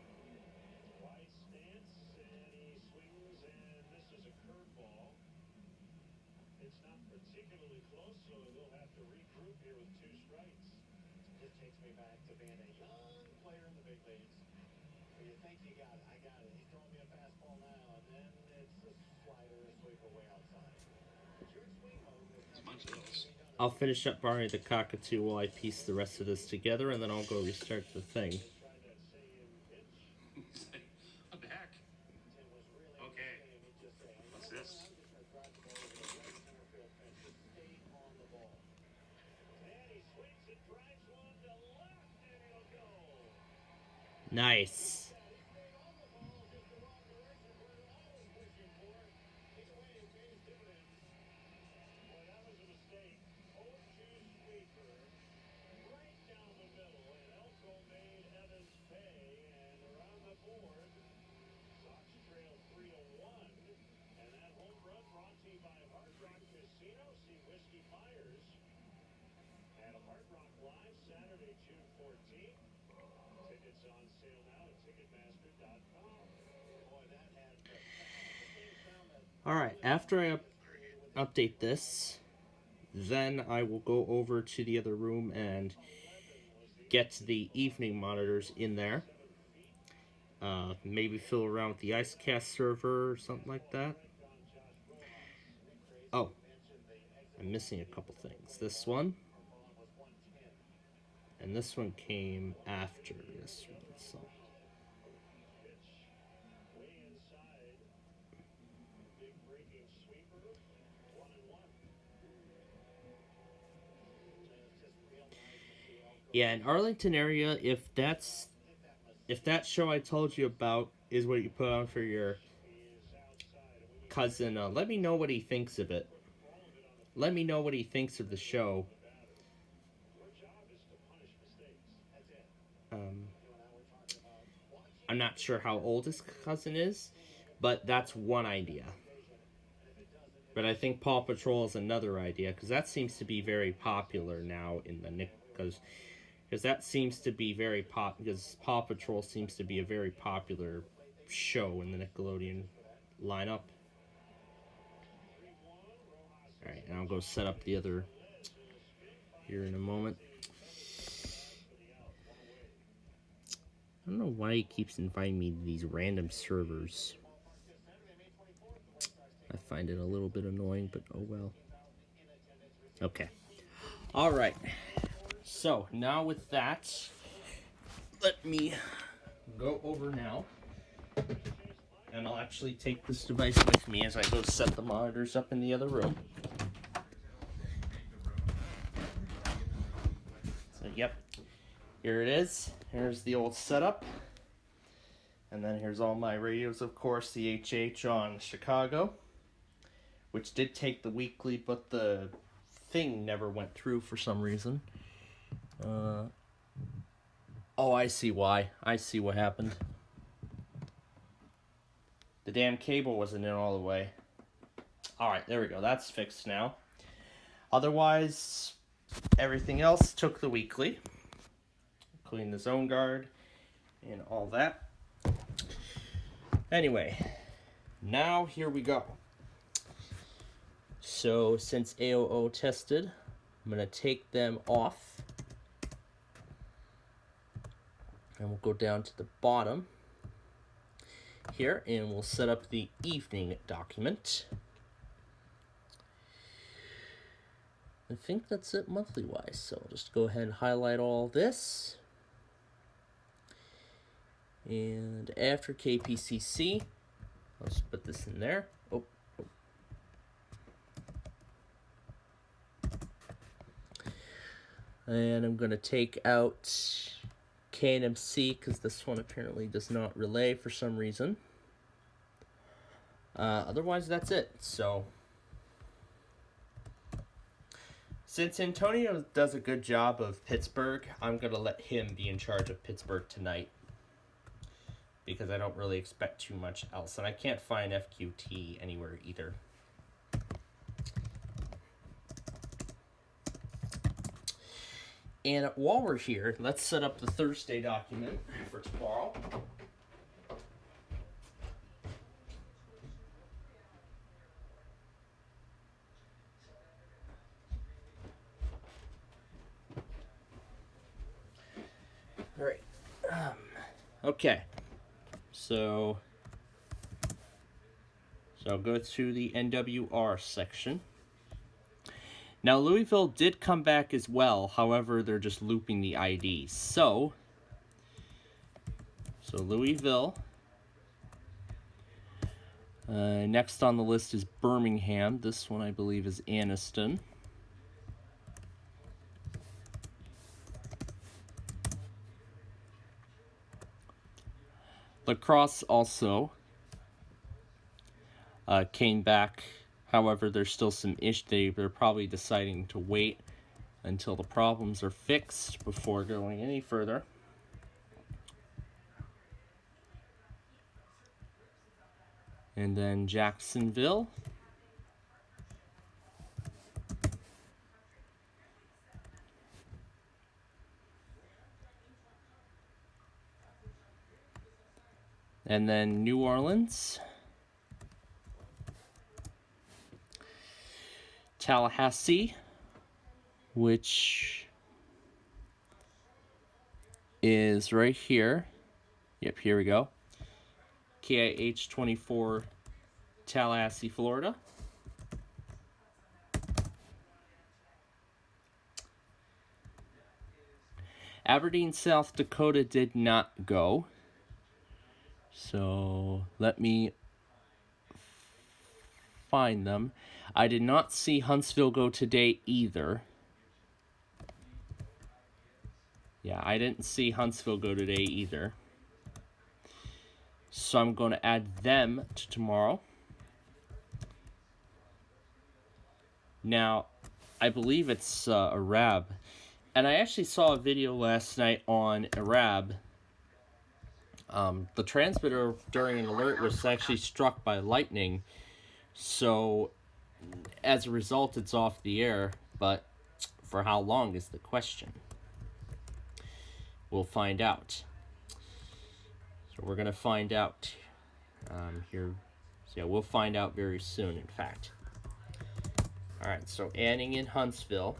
I'll finish up Barney the Cockatoo while I piece the rest of this together, and then I'll go restart the thing. What the heck? Okay. What's this? Nice. Alright, after I update this, then I will go over to the other room and get the evening monitors in there. Maybe fill around with the IceCast server or something like that. Oh, I'm missing a couple things. This one. And this one came after this one, so. Yeah, in Arlington area, if that show I told you about is what you put on for your cousin, let me know what he thinks of it. Let me know what he thinks of the show. I'm not sure how old his cousin is, but that's one idea. But I think Paw Patrol is another idea, because that seems to be very popular now in the Nick. Because that seems to be very because Paw Patrol seems to be a very popular show in the Nickelodeon lineup. Alright, and I'll go set up the other here in a moment. I don't know why he keeps inviting me to these random servers. I find it a little bit annoying, but oh well. Okay. Alright. So, now with that, let me go over now. And I'll actually take this device with me as I go set the monitors up in the other room. So, yep. Here it is. Here's the old setup. And then here's all my radios, of course, the HH on Chicago, which did take the weekly, but the thing never went through for some reason. Oh, I see why. I see what happened. The damn cable wasn't in all the way. Alright, there we go. That's fixed now. Otherwise, everything else took the weekly, including the zone guard and all that. Anyway, now here we go. So, since AOO tested, I'm going to take them off. And we'll go down to the bottom here, and we'll set up the evening document. I think that's it monthly-wise, so I'll just go ahead and highlight all this. And after KPCC, I'll just put this in there. And I'm going to take out KNMC because this one apparently does not relay for some reason. Otherwise, that's it. So, since Antonio does a good job of Pittsburgh, I'm going to let him be in charge of Pittsburgh tonight, because I don't really expect too much else. And I can't find FQT anywhere either. And while we're here, let's set up the Thursday document for tomorrow. All right. Okay. So I'll go to the NWR section. Now, Louisville did come back as well. However, they're just looping the ID. So Louisville. Next on the list is Birmingham. This one, I believe, is Anniston. Lacrosse also came back. However, there's still some issues. They're probably deciding to wait until the problems are fixed before going any further. And then Jacksonville. And then New Orleans. Tallahassee, which is right here. Yep, here we go. KIH 24, Tallahassee, Florida. Aberdeen, South Dakota did not go. So let me find them. I did not see Huntsville go today either. Yeah, I didn't see Huntsville go today either. So I'm going to add them to tomorrow. Now, I believe it's Arab. And I actually saw a video last night on Arab. The transmitter during an alert was actually struck by lightning. So, as a result, it's off the air. But for how long is the question? We'll find out. So we're going to find out here. So yeah, we'll find out very soon, in fact. All right, so adding in Huntsville.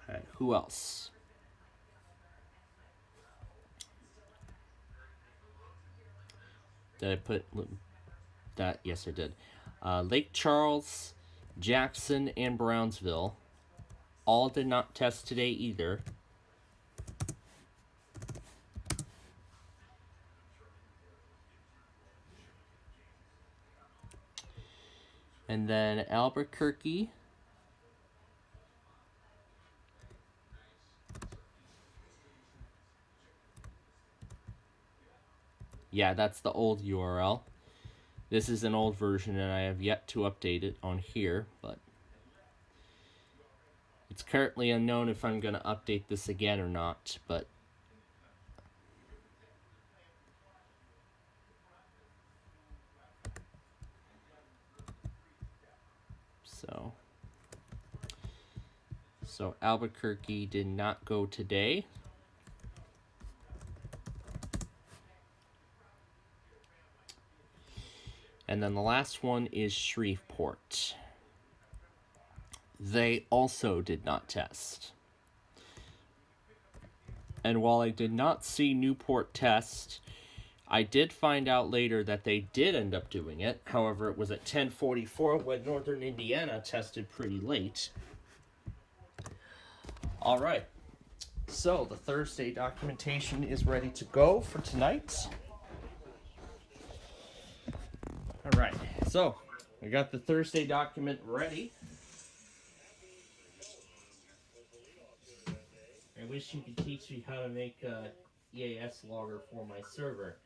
Okay, who else? Did I put that? Yes, I did. Lake Charles, Jackson, and Brownsville all did not test today either. And then Albuquerque. Yeah, that's the old URL. This is an old version and I have yet to update it on here, but it's currently unknown if I'm going to update this again or not, but so Albuquerque did not go today. And then the last one is Shreveport. They also did not test. And while I did not see Newport test, I did find out later that they did end up doing it. However, it was at 10:44 when Northern Indiana tested pretty late. All right. So the Thursday documentation is ready to go for tonight. All right, so I got the Thursday document ready. I wish you could teach me how to make a EAS logger for my server.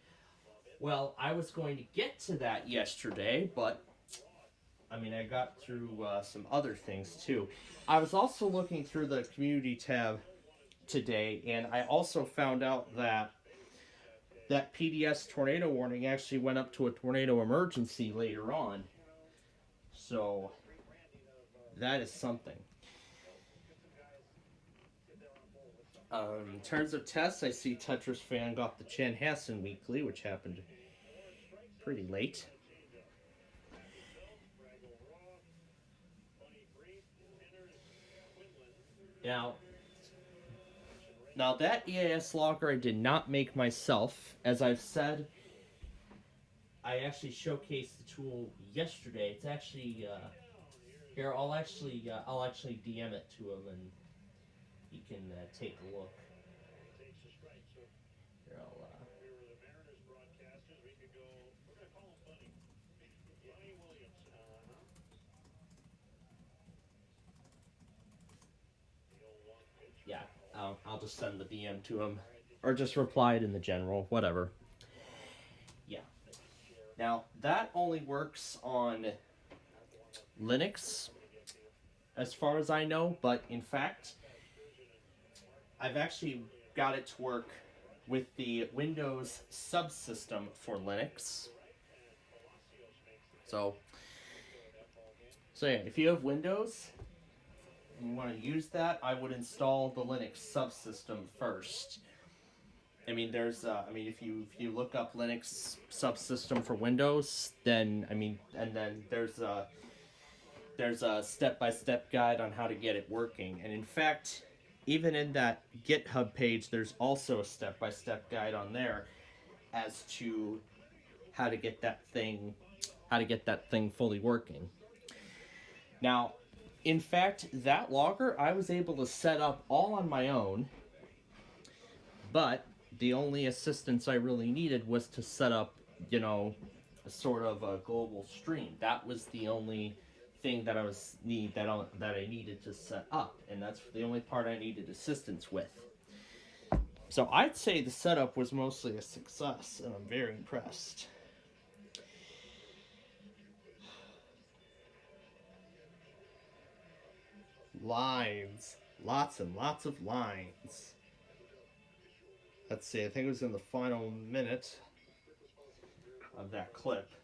Well, I was going to get to that yesterday, but I mean, I got through some other things too. I was also looking through the community tab today, and I also found out that PDS tornado warning actually went up to a tornado emergency later on. So that is something. In terms of tests, I see Tetris Fan got the Chanhassen Weekly, which happened pretty late. Now that EAS logger I did not make myself. As I've said, I actually showcased the tool yesterday. It's actually here. I'll actually DM it to him and he can take a look. Here, yeah, I'll just send the DM to him, or just reply it in the general, whatever. Yeah. Now that only works on Linux, as far as I know, but in fact, I've actually got it to work with the Windows subsystem for Linux. So yeah, if you have Windows and you want to use that, I would install the Linux subsystem first. I mean, if you look up Linux subsystem for Windows, then and then there's a step-by-step guide on how to get it working. And in fact, even in that GitHub page, there's also a step-by-step guide on there as to how to get that thing fully working. Now, in fact, that logger I was able to set up all on my own, but the only assistance I really needed was to set up, a sort of a global stream. That was the only thing that I needed to set up, and that's the only part I needed assistance with. So I'd say the setup was mostly a success, and I'm very impressed. Lines. Lots and lots of lines. Let's see, I think it was in the final minute of that clip.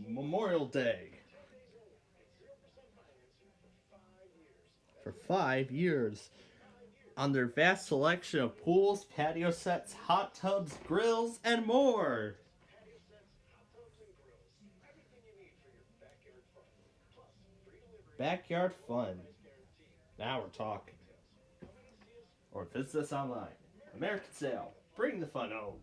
Memorial Day. For 5 years. On their vast selection of pools, patio sets, hot tubs, grills, and more. Backyard fun. Now we're talking. Or visit us online. American Sale. Bring the fun home.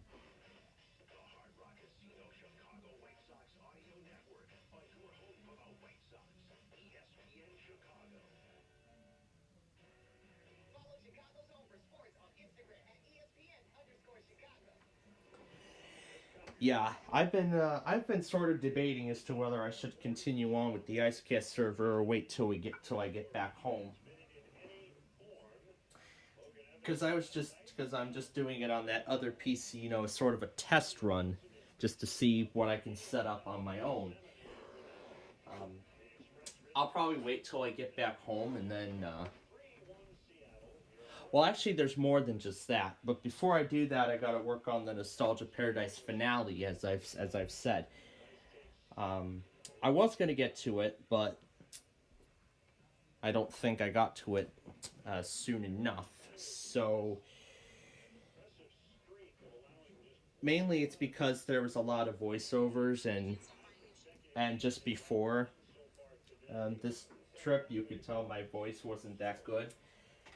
Yeah, I've been sort of debating as to whether I should continue on with the IceCast server or wait till I get back home. Because I'm just doing it on that other PC, sort of a test run, just to see what I can set up on my own. I'll probably wait till I get back home and then. Well, actually, there's more than just that. But before I do that, I gotta work on the Nostalgia Paradise finale, as I've said. I was gonna get to it, but I don't think I got to it soon enough. So mainly, it's because there was a lot of voiceovers, and just before this trip, you could tell my voice wasn't that good.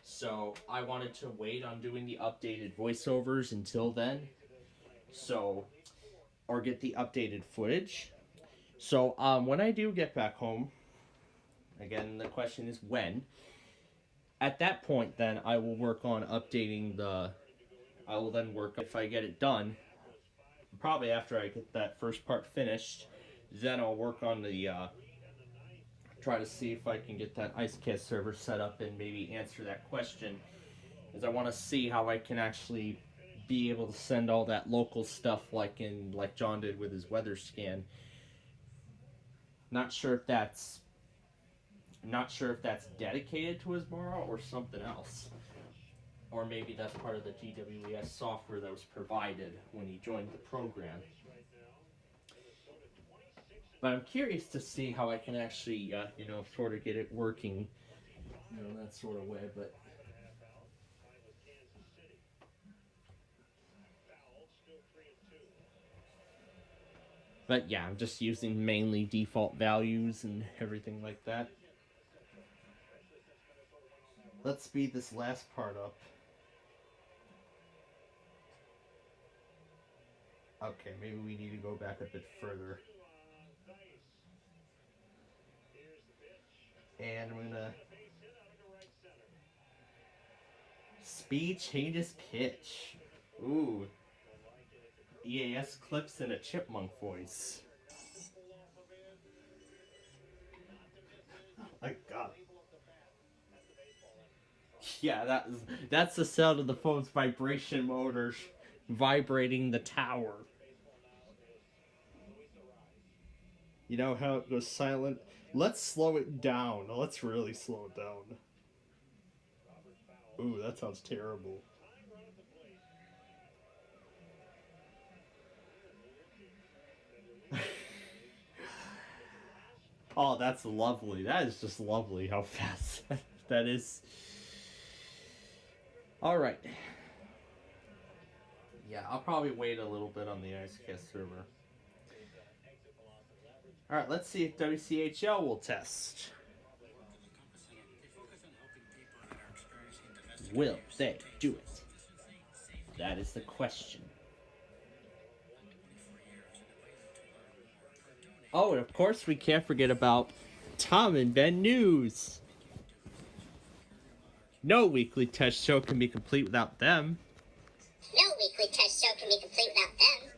So I wanted to wait on doing the updated voiceovers until then. Or get the updated footage. So when I do get back home, again, the question is when. At that point, then, I will work on updating I will then work, if I get it done, probably after I get that first part finished, then I'll work on try to see if I can get that IceCast server set up and maybe answer that question, as I want to see how I can actually be able to send all that local stuff like John did with his weather scan. Not sure if that's dedicated to his borrow or something else. Or maybe that's part of the GWES software that was provided when he joined the program. But I'm curious to see how I can actually, sort of get it working, that sort of way. But yeah, I'm just using mainly default values and everything like that. Let's speed this last part up. Okay, maybe we need to go back a bit further. And I'm gonna... Speed changes pitch. Ooh. EAS clips in a chipmunk voice. Oh my god. Yeah, that's the sound of the phone's vibration motors vibrating the tower. You know how it goes silent? Let's slow it down. Let's really slow it down. Ooh, that sounds terrible. Oh, that's lovely. That is just lovely how fast That is. Alright. Yeah, I'll probably wait a little bit on the IceCast server. Alright, let's see if WCHL will test. Will they do it? That is the question. Oh, and of course we can't forget about Tom and Ben News. No weekly test show can be complete without them. No weekly test show can be complete without them.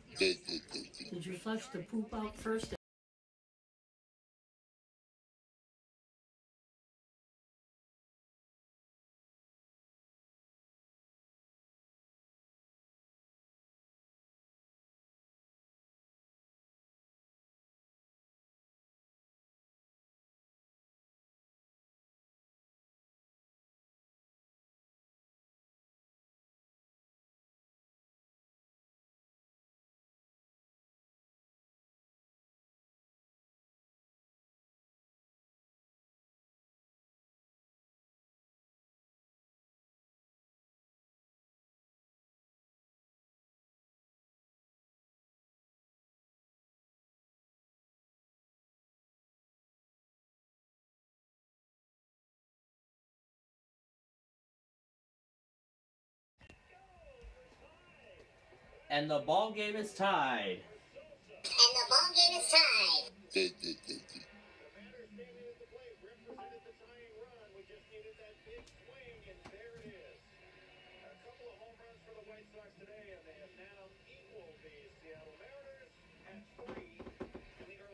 Did you flush the poop out first? And the ball game is tied. And the ball game is tied.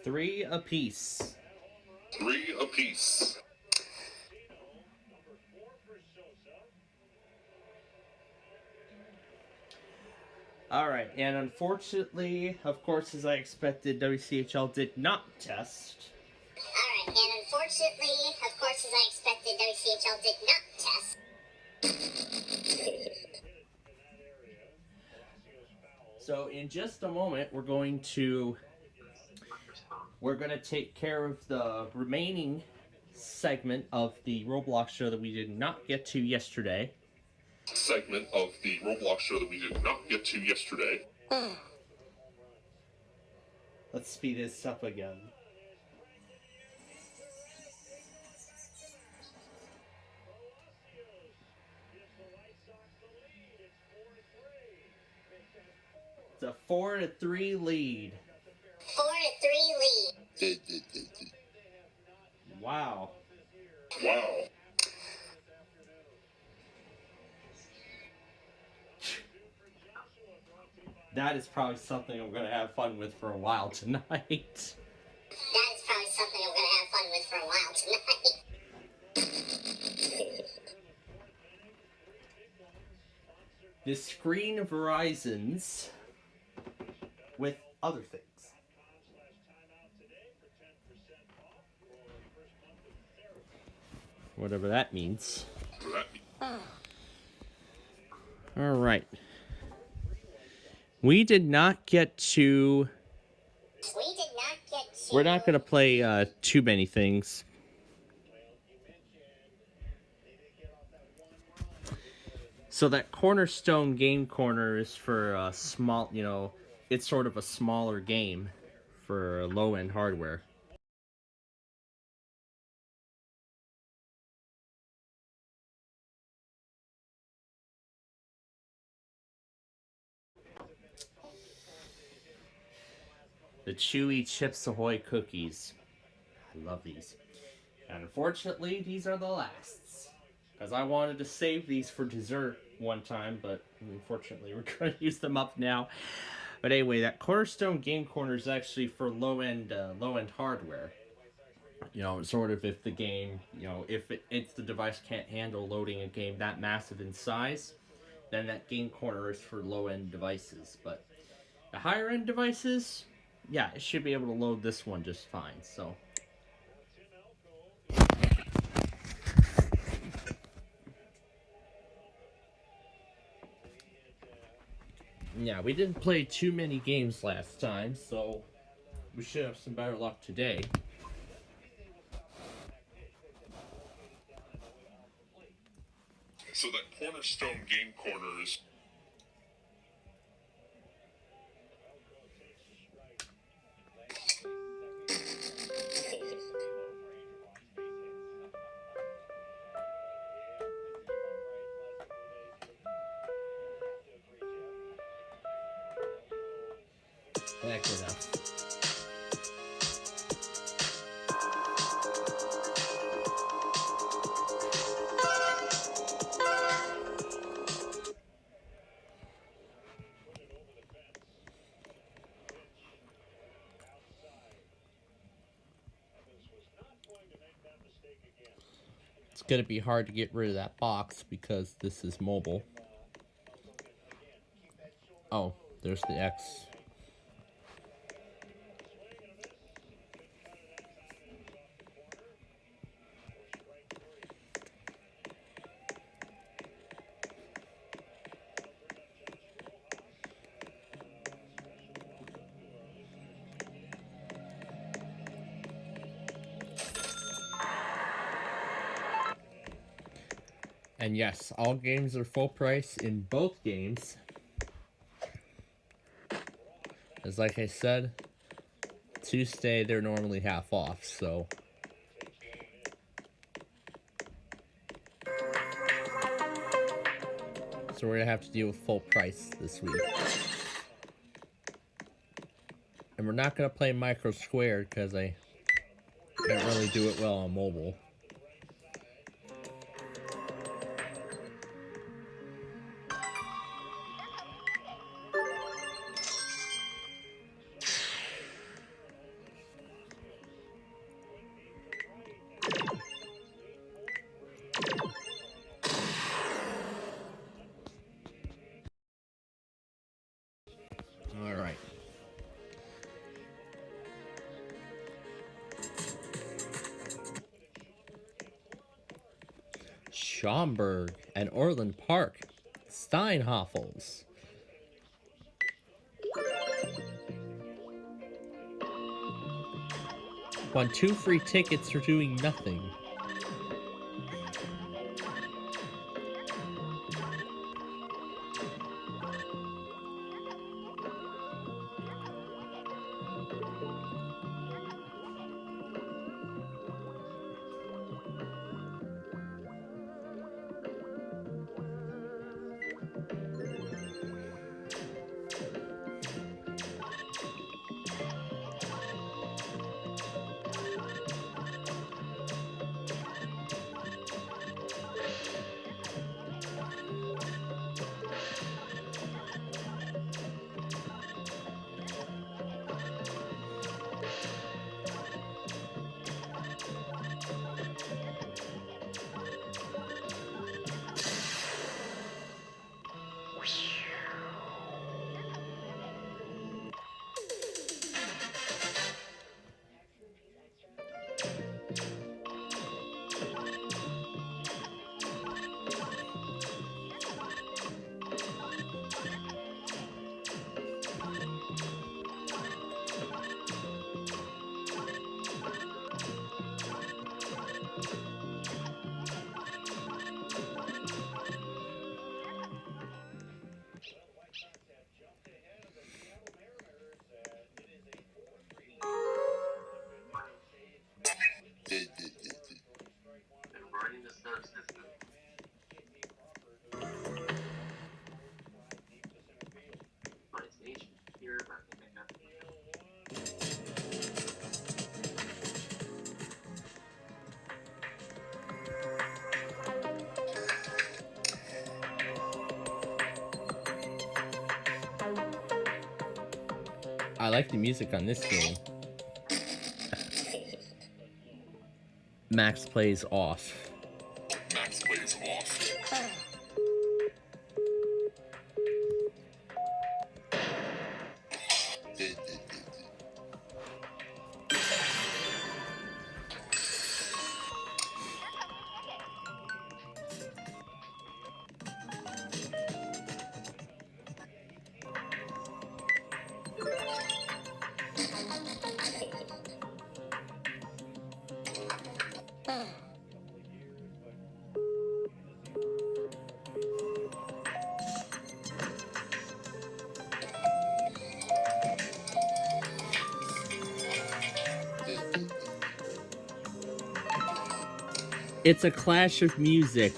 Three apiece. Three apiece. Alright, and unfortunately, of course, as I expected, WCHL did not test. Alright, and unfortunately, of course, as I expected, WCHL did not test. So in just a moment, we're going to take care of the remaining segment of the Roblox show that we did not get to yesterday. Let's speed this up again. It's a 4-3 lead. 4-3 lead. Wow. Wow. That is probably something I'm going to have fun with for a while tonight. That is probably something I'm going to have fun with for a while tonight. The screen Verizons with other things. Whatever that means. All right. We did not get to... We're not going to play too many things. So that Cornerstone Game Corner is for a small, it's sort of a smaller game for low-end hardware. The Chewy Chips Ahoy cookies. I love these. And unfortunately, these are the lasts. Because I wanted to save these for dessert one time, but unfortunately we're going to use them up now. But anyway, that Cornerstone Game Corner is actually for low-end hardware. Sort of if the game, if the device can't handle loading a game that massive in size, then that Game Corner is for low-end devices. But the higher-end devices, yeah, it should be able to load this one just fine, so... Yeah, we didn't play too many games last time, so we should have some better luck today. So that Cornerstone Game Corner is... Heck enough. It's gonna be hard to get rid of that box because this is mobile. Oh, there's the X. And yes, all games are full price in both games. As like I said, Tuesday they're normally half off, so we're gonna have to deal with full price this week. And we're not gonna play Micro Squared because I can't really do it well on mobile. All right. Schaumburg and Orland Park. Steinhoffels. Won 2 free tickets for doing nothing. I like the music on this game. Max plays off. Max plays off. It's a clash of music.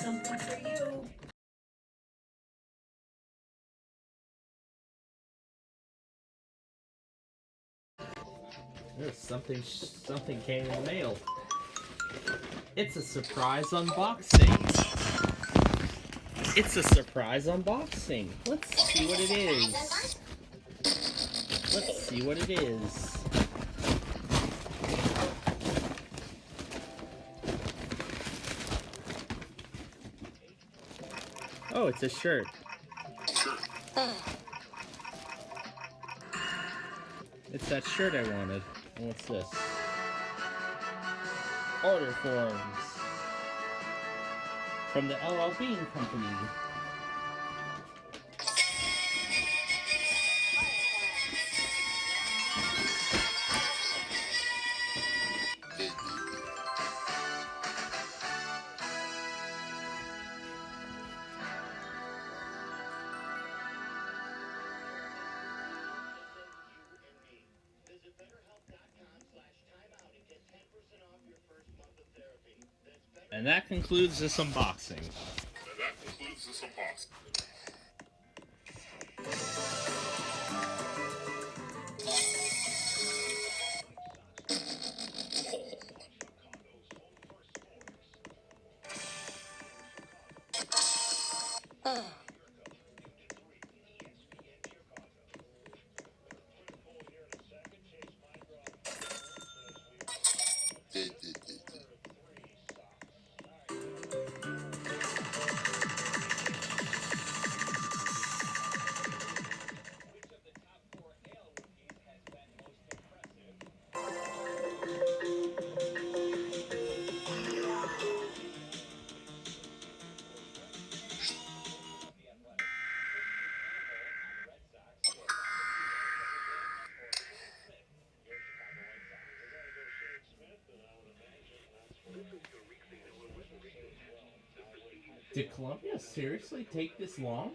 Something for you. There's something came in the mail. It's a surprise unboxing. It's a surprise unboxing. Let's see what it is. Let's see what it is. Oh, it's a shirt. It's that shirt I wanted. And what's this? Order forms from the LL Bean Company. And that concludes this unboxing. Did Columbia seriously take this long?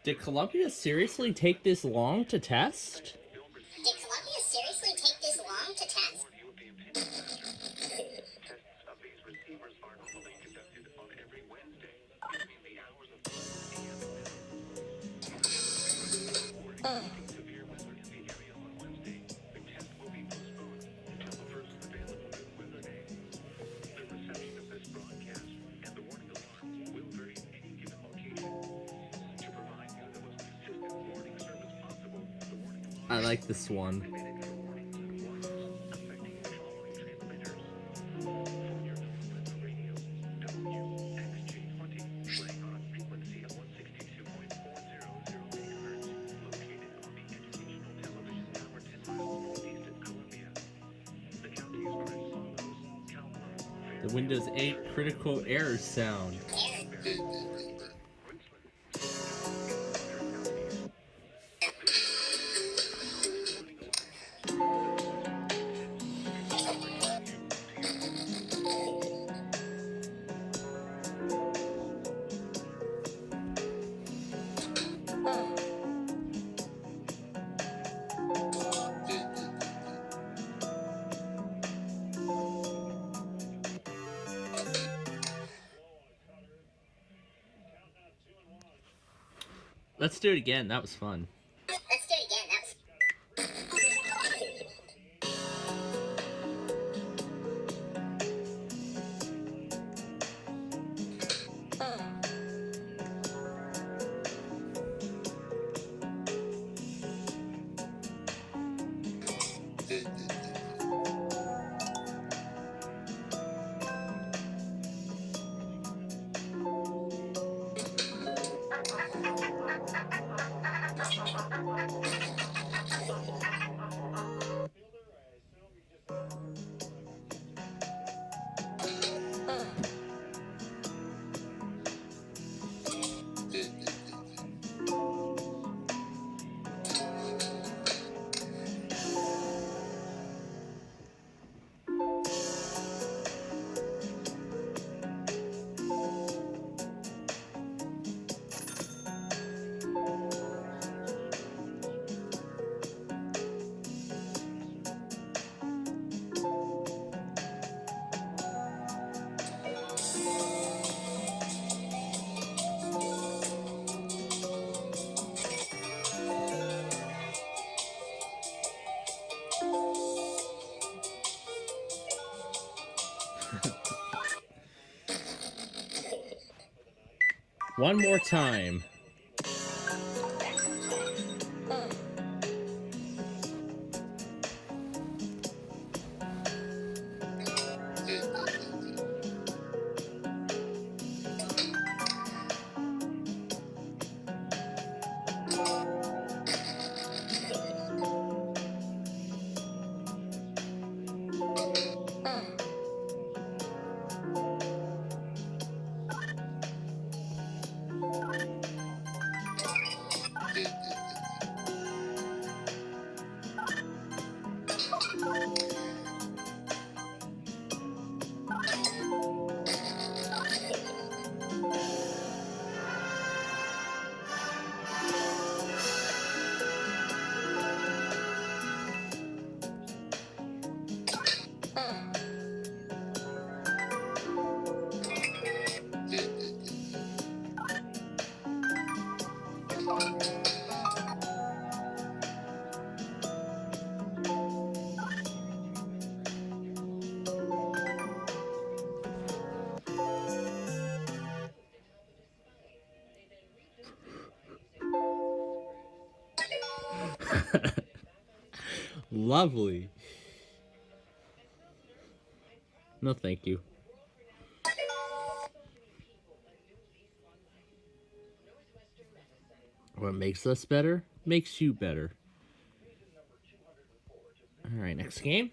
Did Columbia seriously take this long to test? Did Columbia seriously take this long to test? I like this one. The Windows 8 critical error sound. Let's do it again. That was fun. Let's do it again. That was. One more time. Lovely. No, thank you. What makes us better makes you better. All right, next game.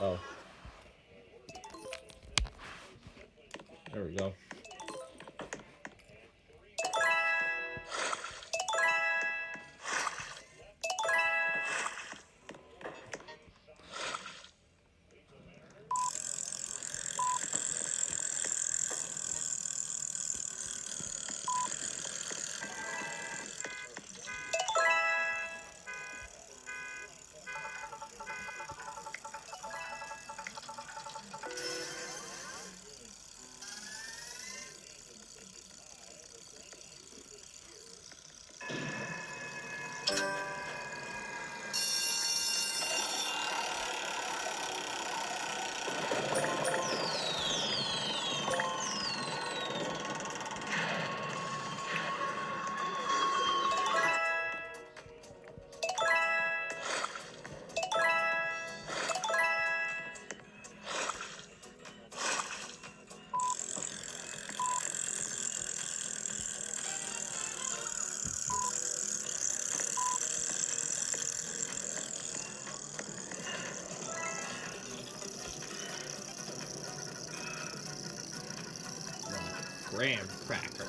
Oh. There we go. graham cracker.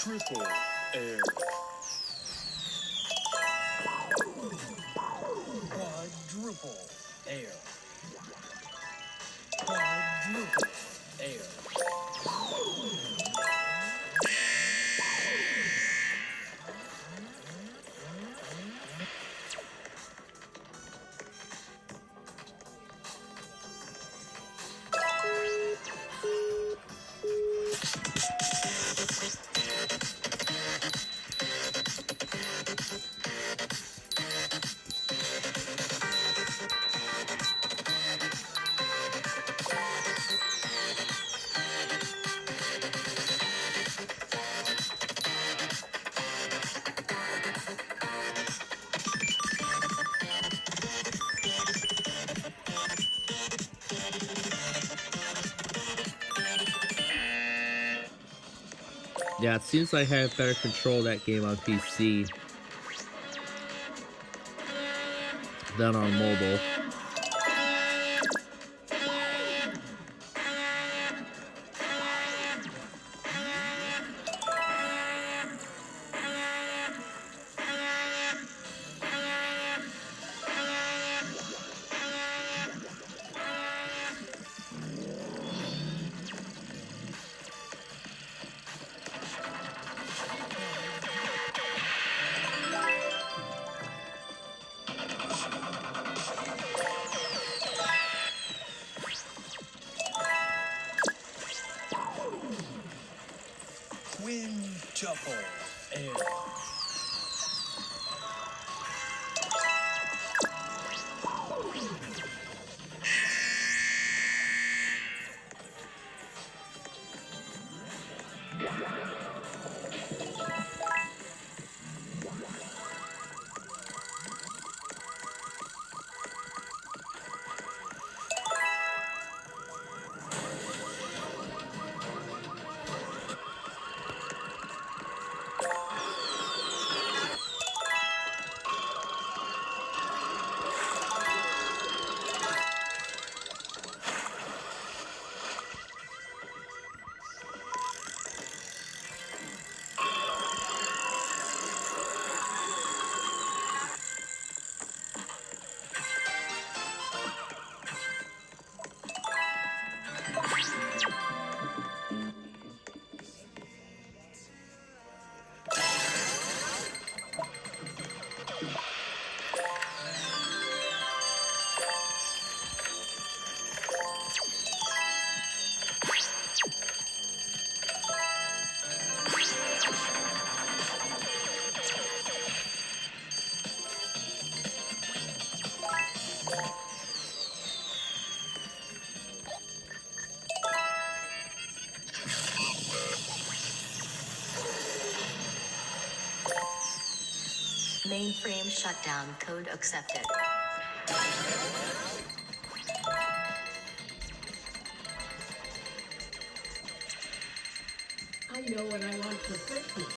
Triple air. Quadruple air. Quadruple air. Yeah, it seems like I have better control of that game on PC than on mobile. Quintuple air. Mainframe shutdown code accepted. I know what I want for Christmas.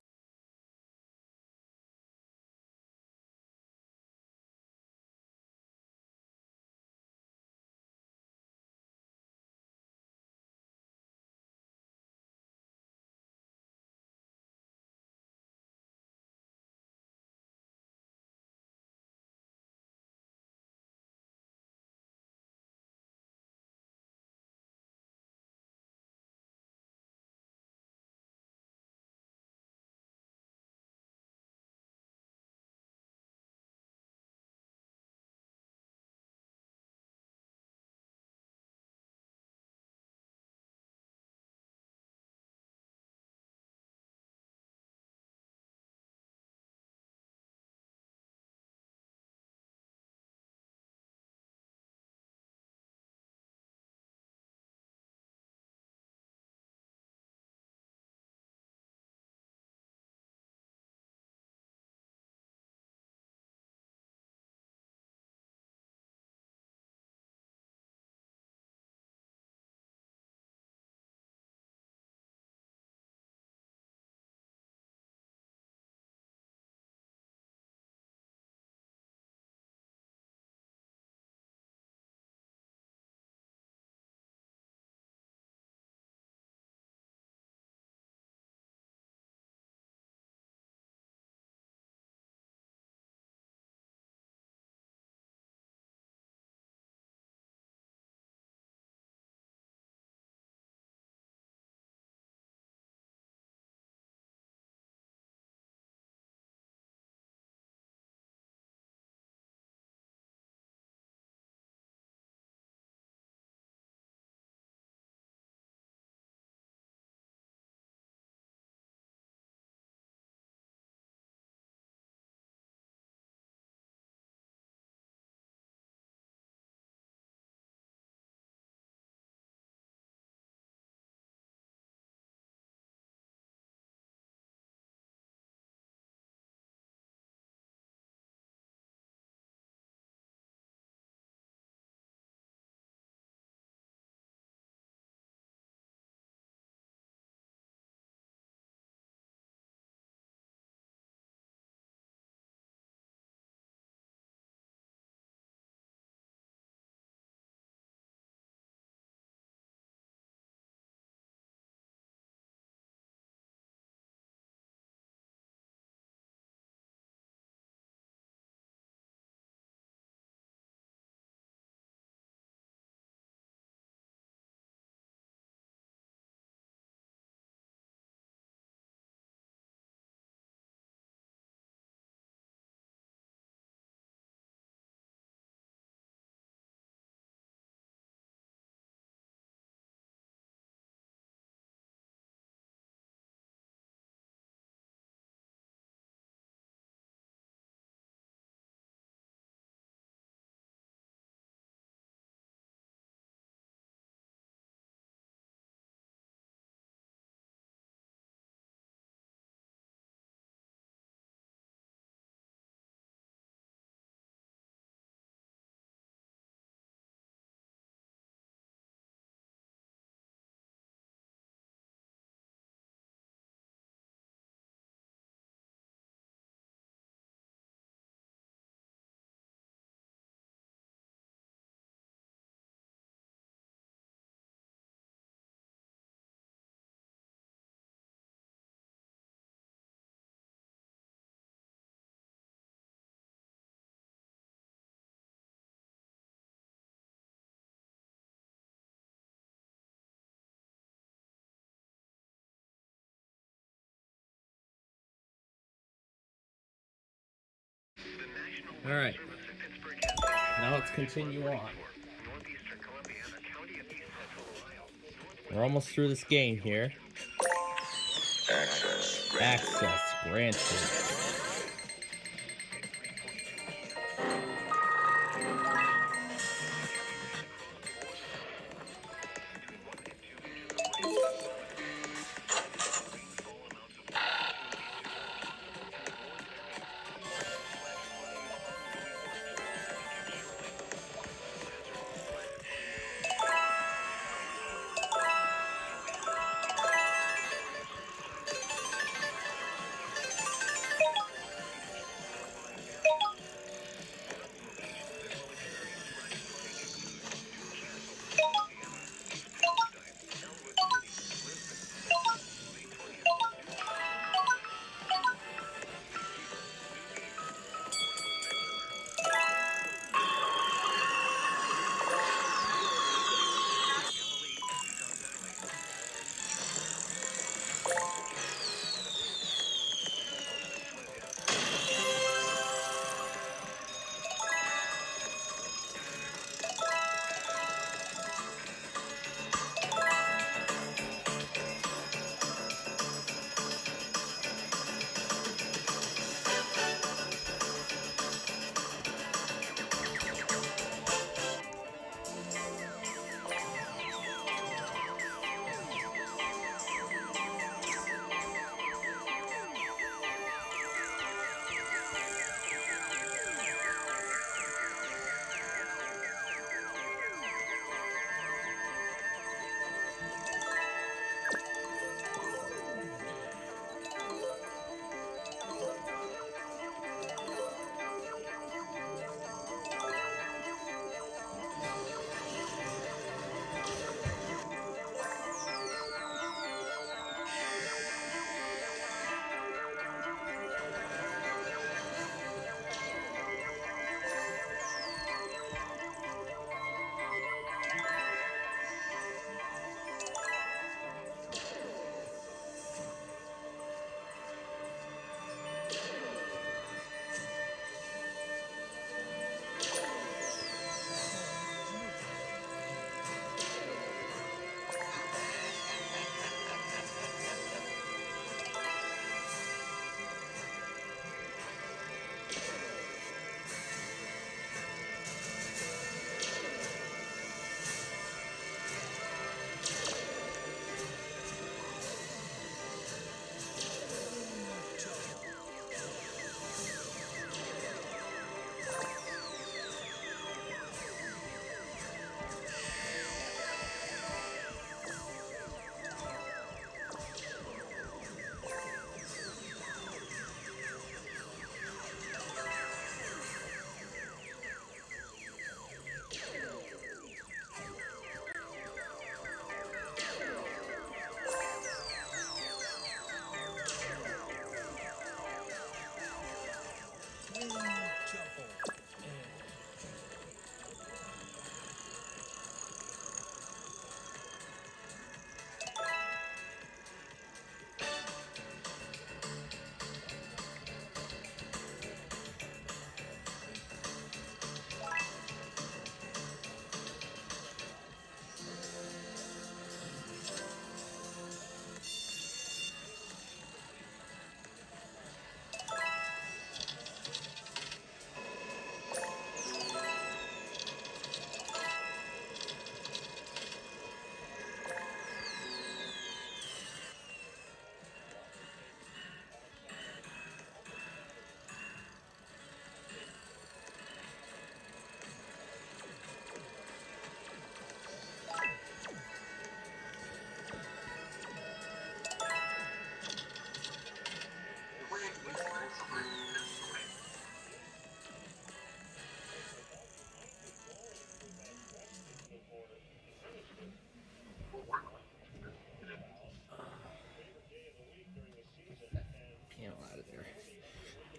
Alright. Now let's continue on. We're almost through this game here. Access granted.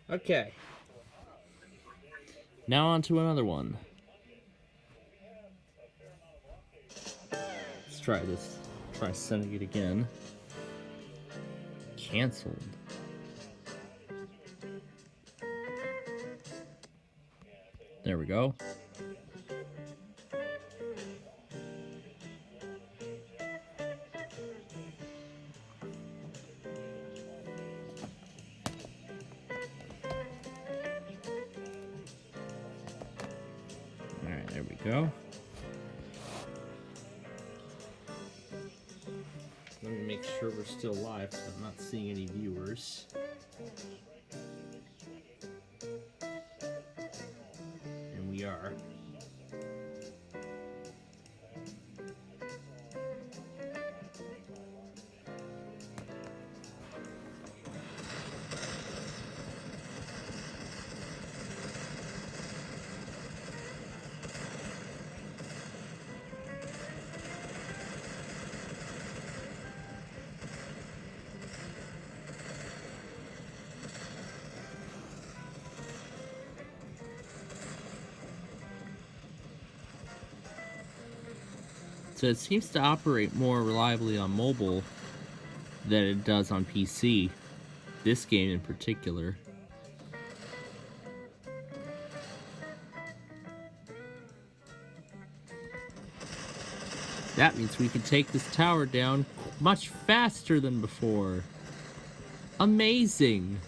Okay. Now on to another one. Let's try this. Try sending it again. Cancelled. There we go. Alright, there we go. Let me make sure we're still live because I'm not seeing any viewers. And we are. So it seems to operate more reliably on mobile than it does on PC. This game in particular. That means we can take this tower down much faster than before. Amazing!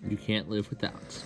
You can't live without.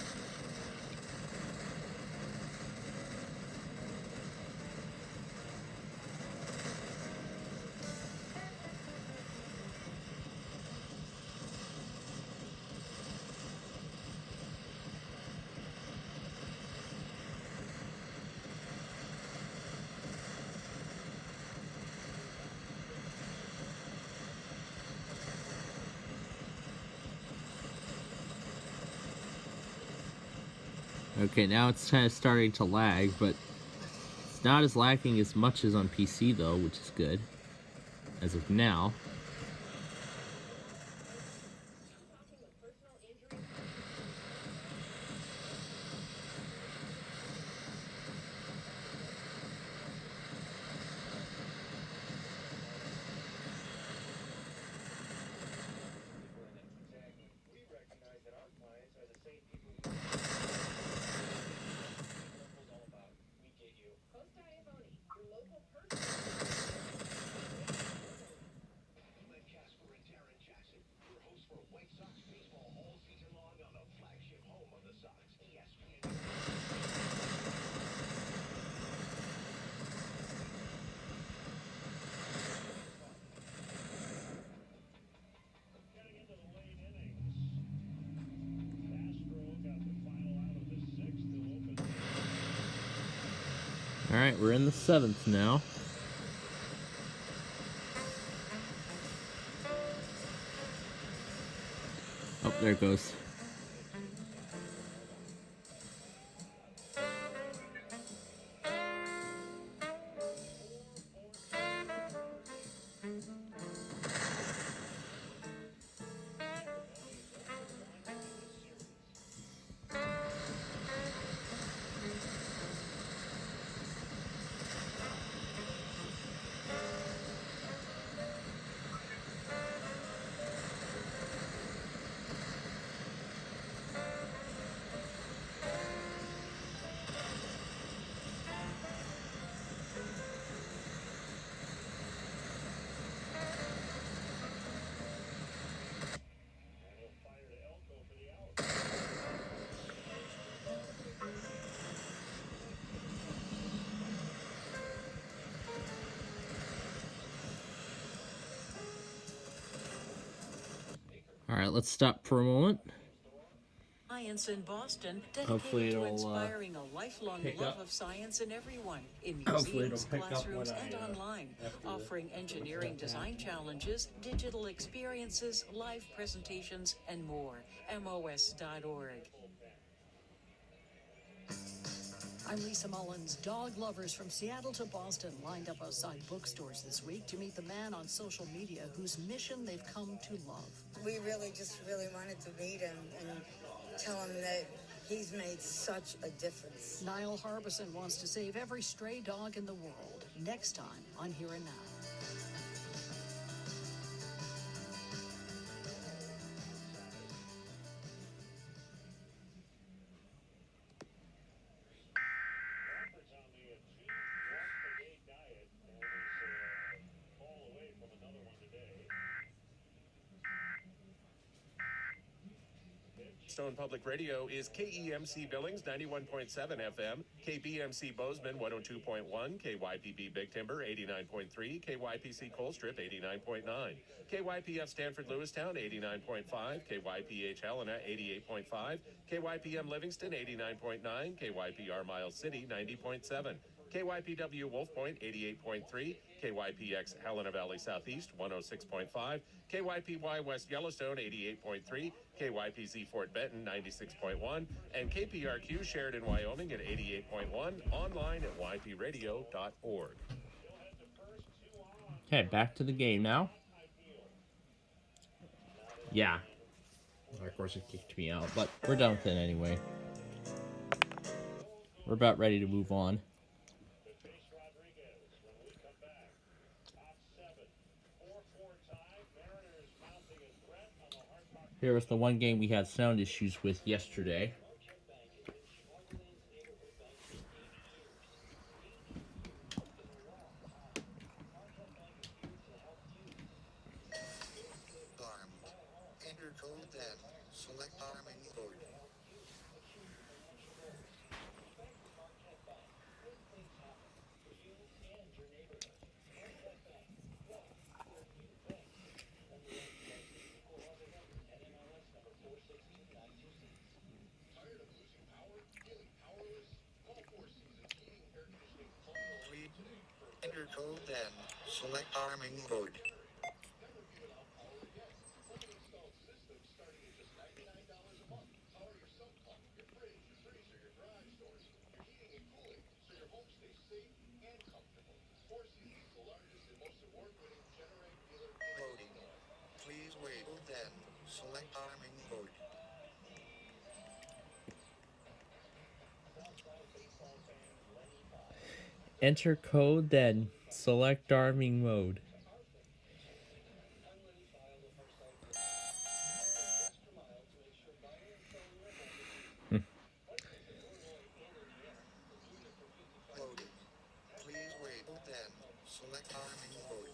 Okay, now it's kind of starting to lag, but it's not as lagging as much as on PC though, which is good. As of now. Alright, we're in the 7th now. Oh, there it goes. All right, let's stop for a moment. Science in Boston, Hopefully dedicated to it'll inspiring a lifelong pick love up. of science in everyone, in Hopefully museums, it'll pick up classrooms, when and online, offering engineering design challenges, digital experiences, live presentations, and more. MOS.org. I'm Lisa Mullins. Dog lovers from Seattle to Boston lined up outside bookstores this week to meet the man on social media whose mission they've come to love. We really wanted to meet him and tell him that he's made such a difference. Niall Harbison wants to save every stray dog in the world. Next time on Here and Now. Stone Public Radio is KEMC Billings 91.7 FM, KBMC Bozeman 102.1, KYPB Big Timber 89.3, KYPC Colstrip 89.9, KYPF Stanford Lewistown 89.5, KYPH Helena 88.5, KYPM Livingston 89.9, KYPR Miles City 90.7, KYPW Wolf Point 88.3, KYPX Helena Valley Southeast 106.5, KYPY West Yellowstone 88.3, KYPZ Fort Benton 96.1, and KPRQ Sheridan, Wyoming at 88.1, online at ypradio.org. Okay, back to the game now. Yeah. Of course it kicked me out, but we're done with it anyway. We're about ready to move on. Here was the one game we had sound issues with yesterday. Enter code then. Select arming code. Enter code then. Select arming code. Loading. Please wait then. Select arming code. Enter code, then select arming mode. Loading. Please wait then. Select arming code.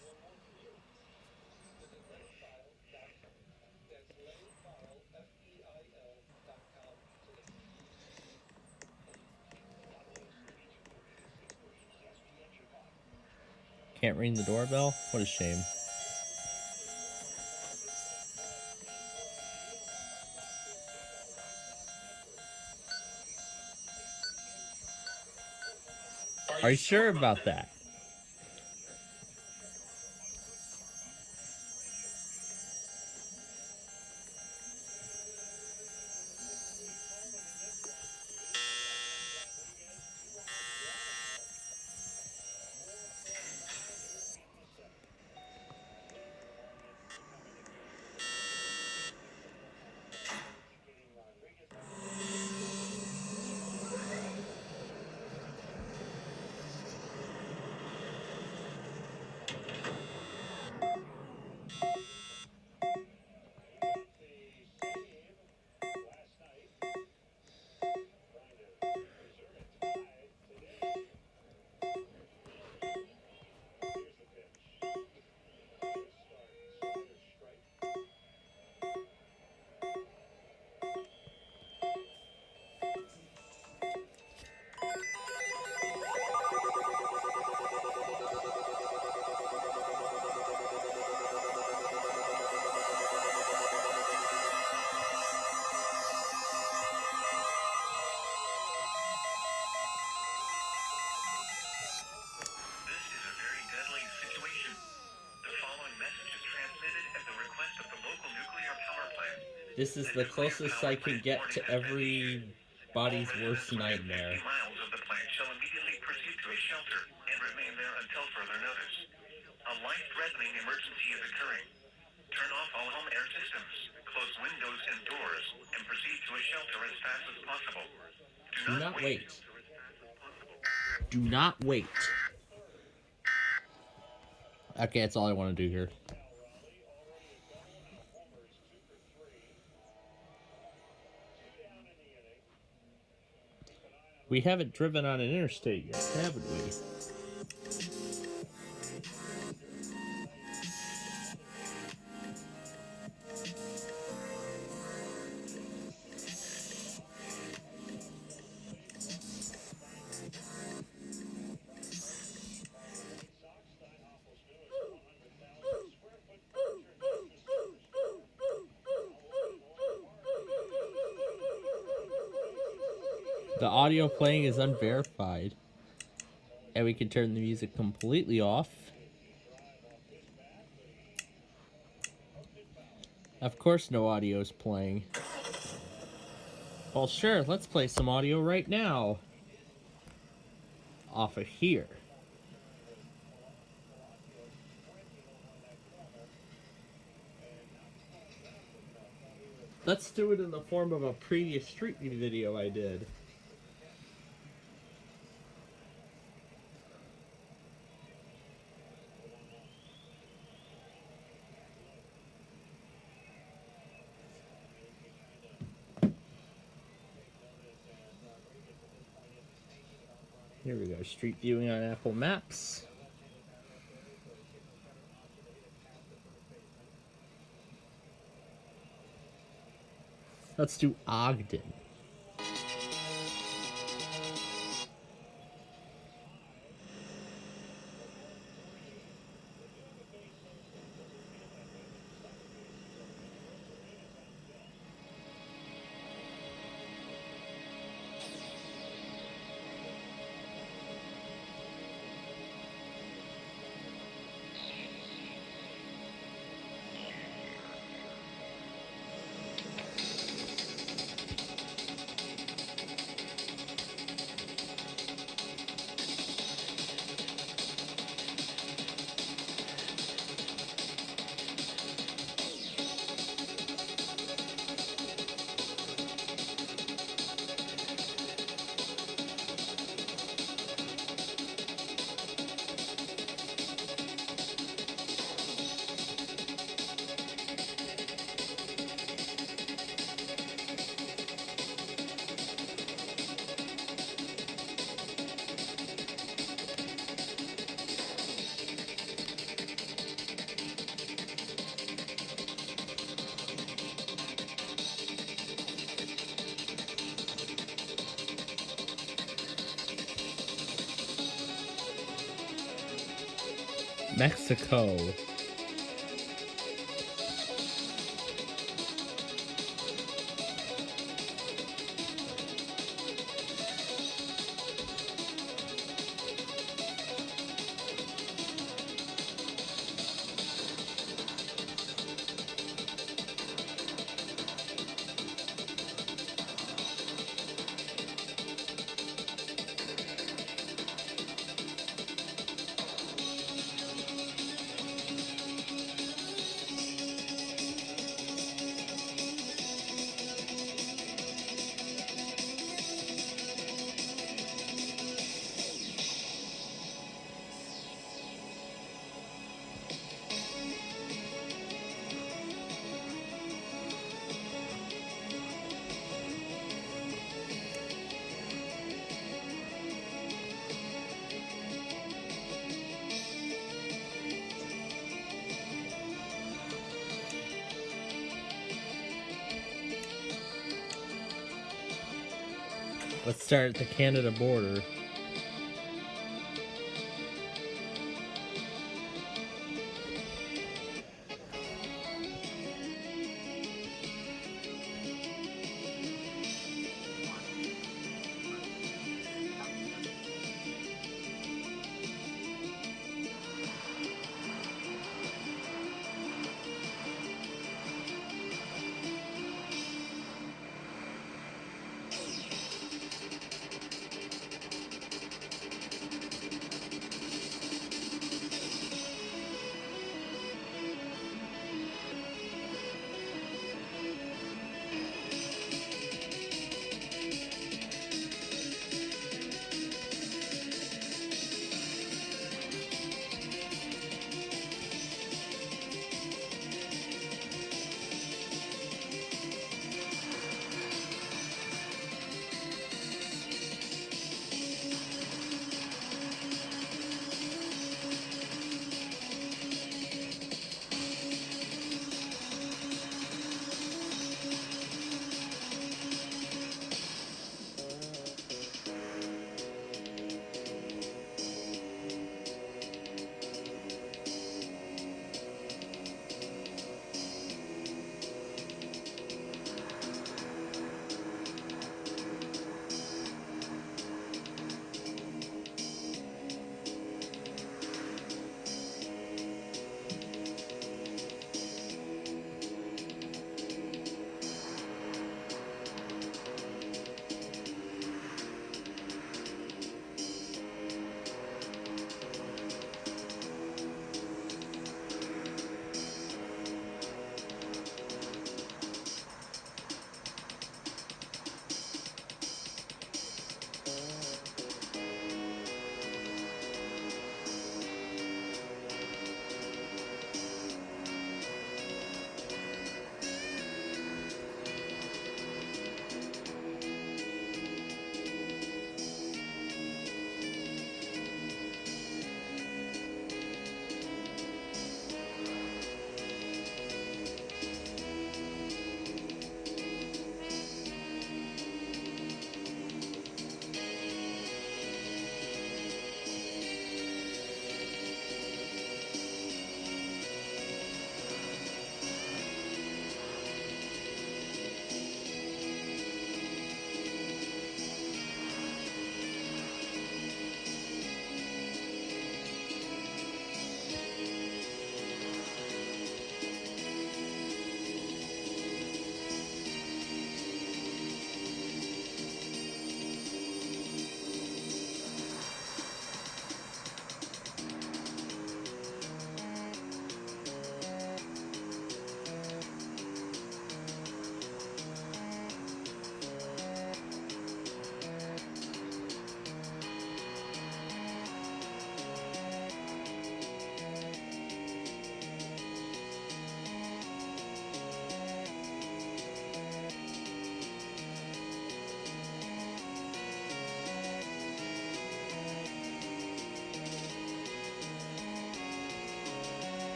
Can't ring the doorbell? What a shame. Are you sure about that? This is the closest I can get to everybody's worst nightmare. Miles of the plant shall immediately proceed to a shelter and remain there until further notice. A life-threatening emergency is occurring. Turn off all home air systems, close windows and doors, and proceed to a shelter as fast as possible. Do not wait. Do not wait. Okay, that's all I want to do here. We haven't driven on an interstate yet, haven't we? The audio playing is unverified. And we can turn the music completely off. Of course no audio is playing. Well, sure, let's play some audio right now. Off of here. Let's do it in the form of a previous Street View video I did. Here we go, street viewing on Apple Maps. Let's do Ogden. Mexico. Let's start at the Canada border.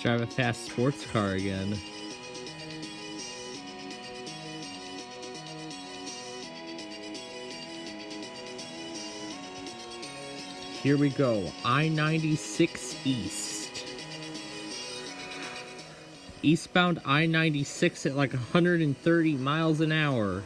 drive a fast sports car again. Here we go. I-96 East. Eastbound I-96 at like 130 miles an hour.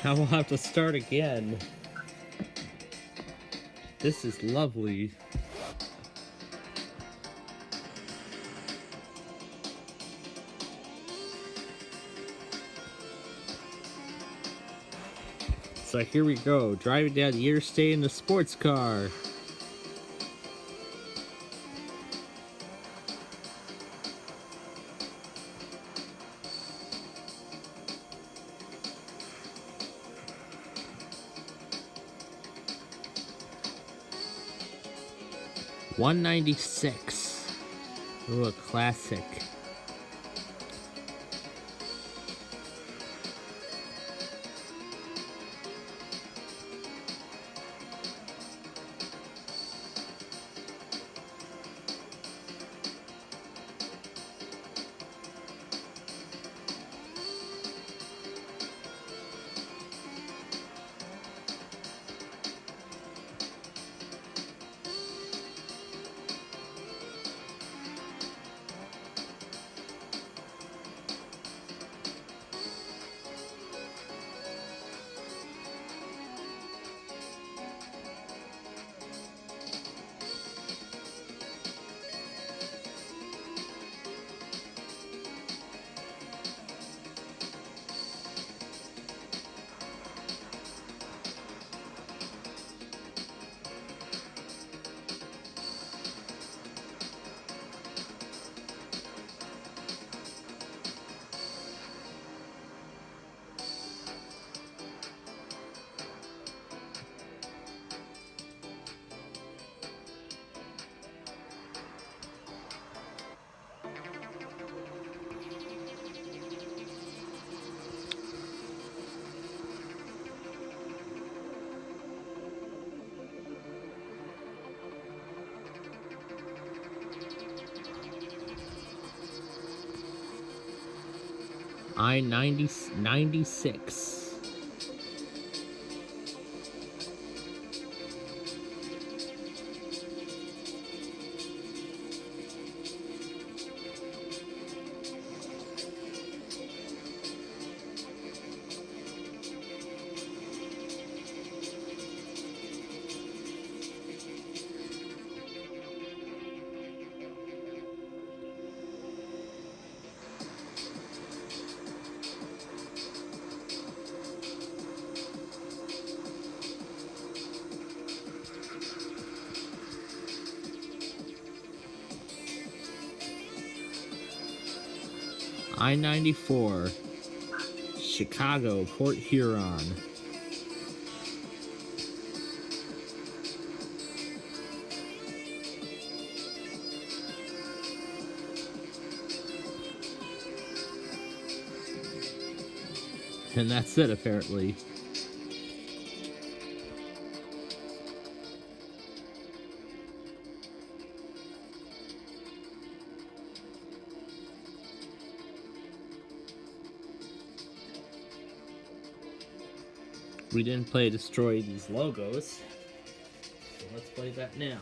I will have to start again. This is lovely. So here we go, driving down the interstate in a sports car. $196. Ooh, a classic. I-96. I-94, Chicago, Port Huron. And that's it, apparently. We didn't play Destroy These Logos, so let's play that now.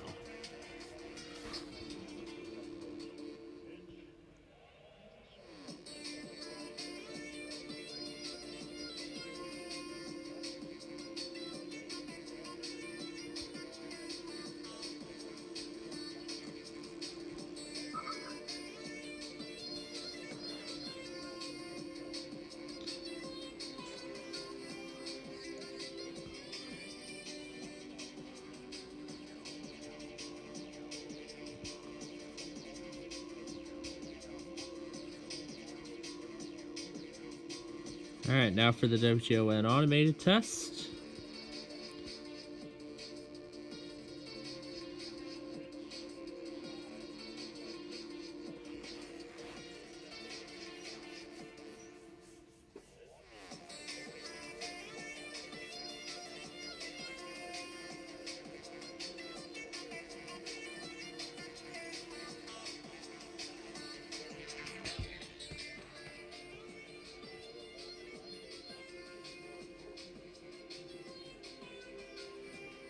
Alright, now for the WGON automated test.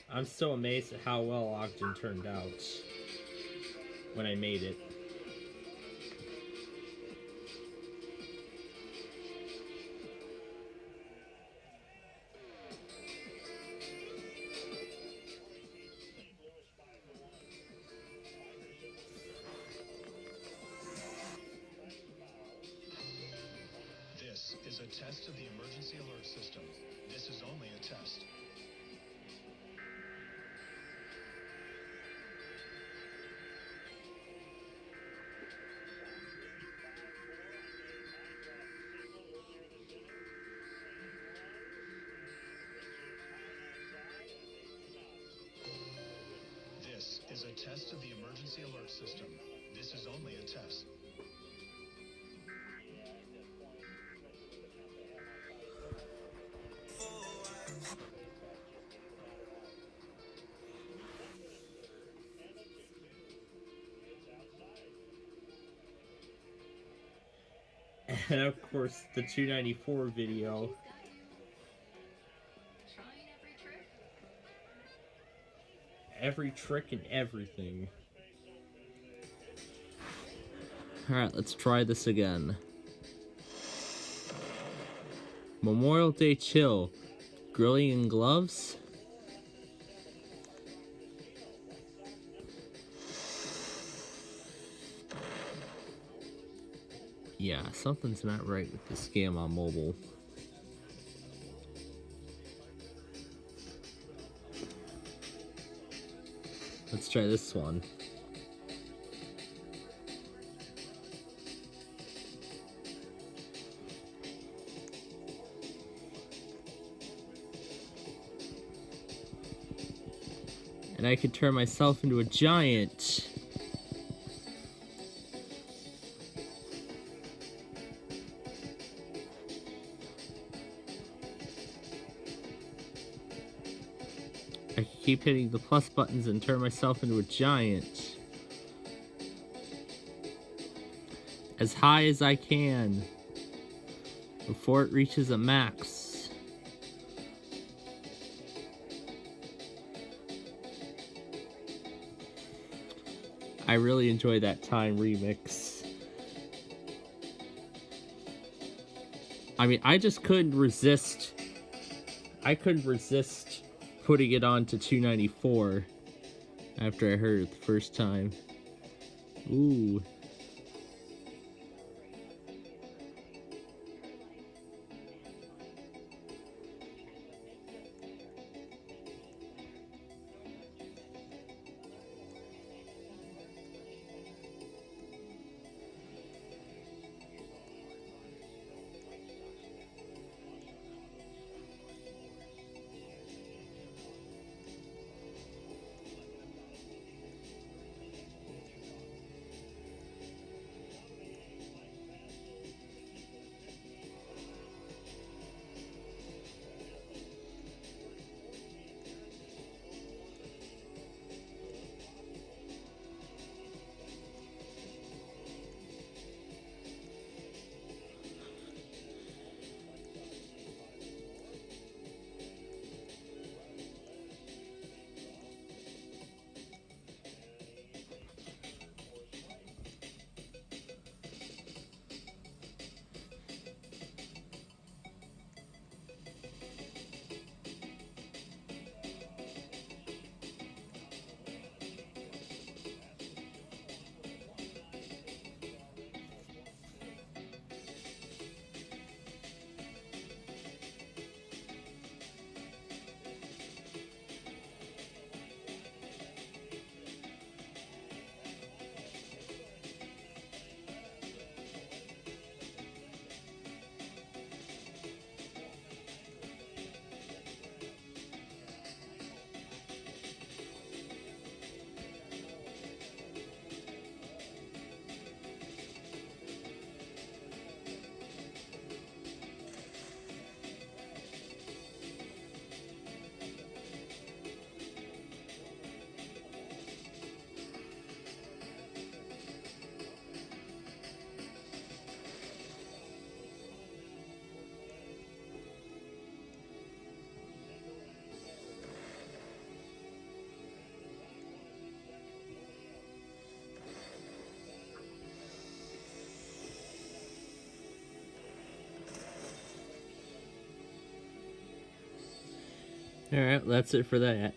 I'm still amazed at how well Ogden turned out when I made it. This is a test of the emergency alert system. This is only a test. This is a test of the emergency alert system. This is only a test. And of course, the 294 video. Every trick and everything. Alright, let's try this again. Memorial Day chill. Grilling and gloves? Yeah, something's not right with this game on mobile. Let's try this one. And I could turn myself into a giant. I could keep hitting the plus buttons and turn myself into a giant. As high as I can. Before it reaches a max. I really enjoy that Time remix. I mean, I just couldn't resist. I couldn't resist putting it on to 294 after I heard it the first time. Ooh. Alright, that's it for that.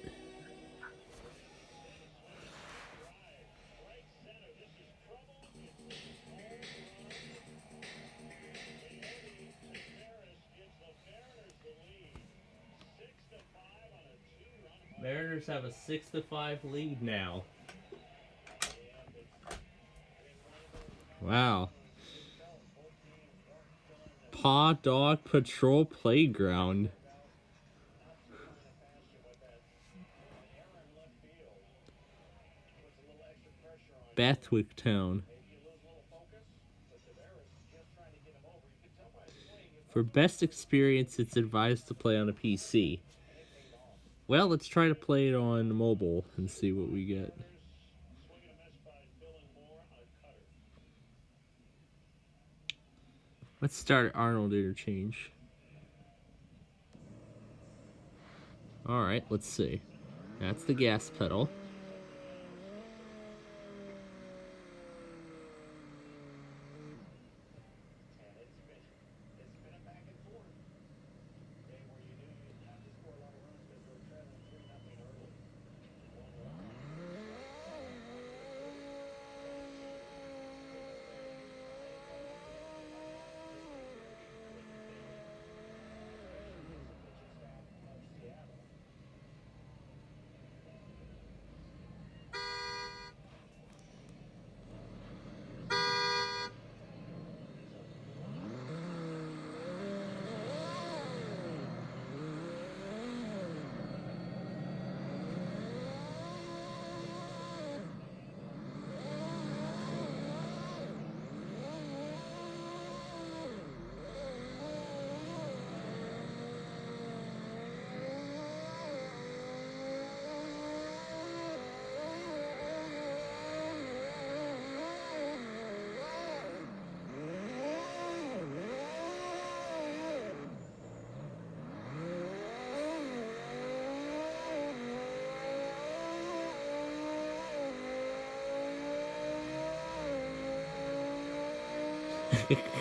Mariners have a 6-5 lead now. Wow. Paw Dog Patrol Playground. Bathwick Town. For best experience, it's advised to play on a PC. Well, let's try to play it on mobile and see what we get. Let's start at Arnold Interchange. Alright, let's see. That's the gas pedal.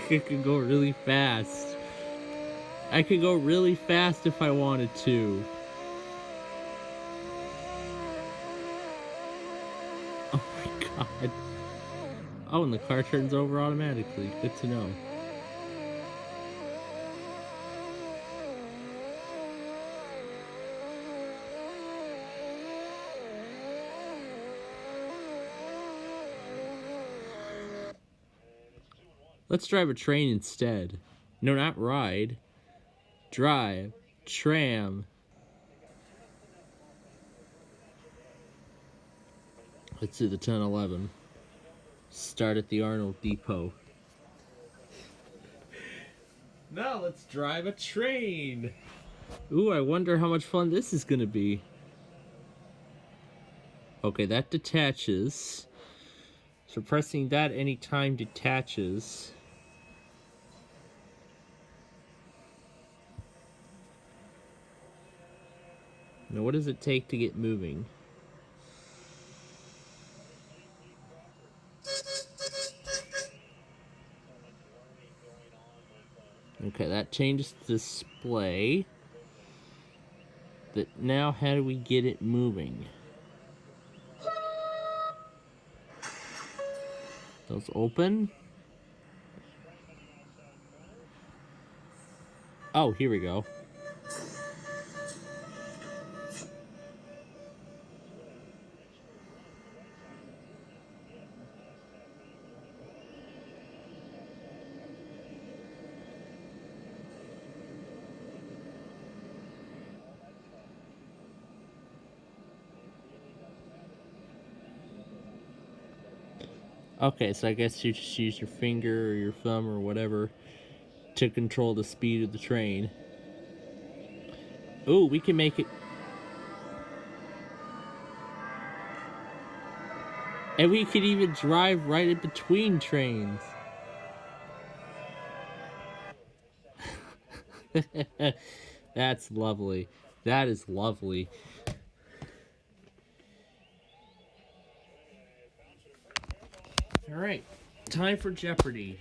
It could go really fast. I could go really fast if I wanted to. Oh my god. Oh, and the car turns over automatically. Good to know. Let's drive a train instead. No, not ride. Drive. Tram. Let's do the 1011. Start at the Arnold Depot. Now let's drive a train. Ooh, I wonder how much fun this is gonna be. Okay, that detaches. So pressing that anytime detaches. Now what does it take to get moving? Okay, that changes the display. But now how do we get it moving? Those open. Oh, here we go. Okay, so I guess you just use your finger or your thumb or whatever to control the speed of the train. Ooh, we can make it... And we could even drive right in between trains. That's lovely. That is lovely. Alright, time for Jeopardy!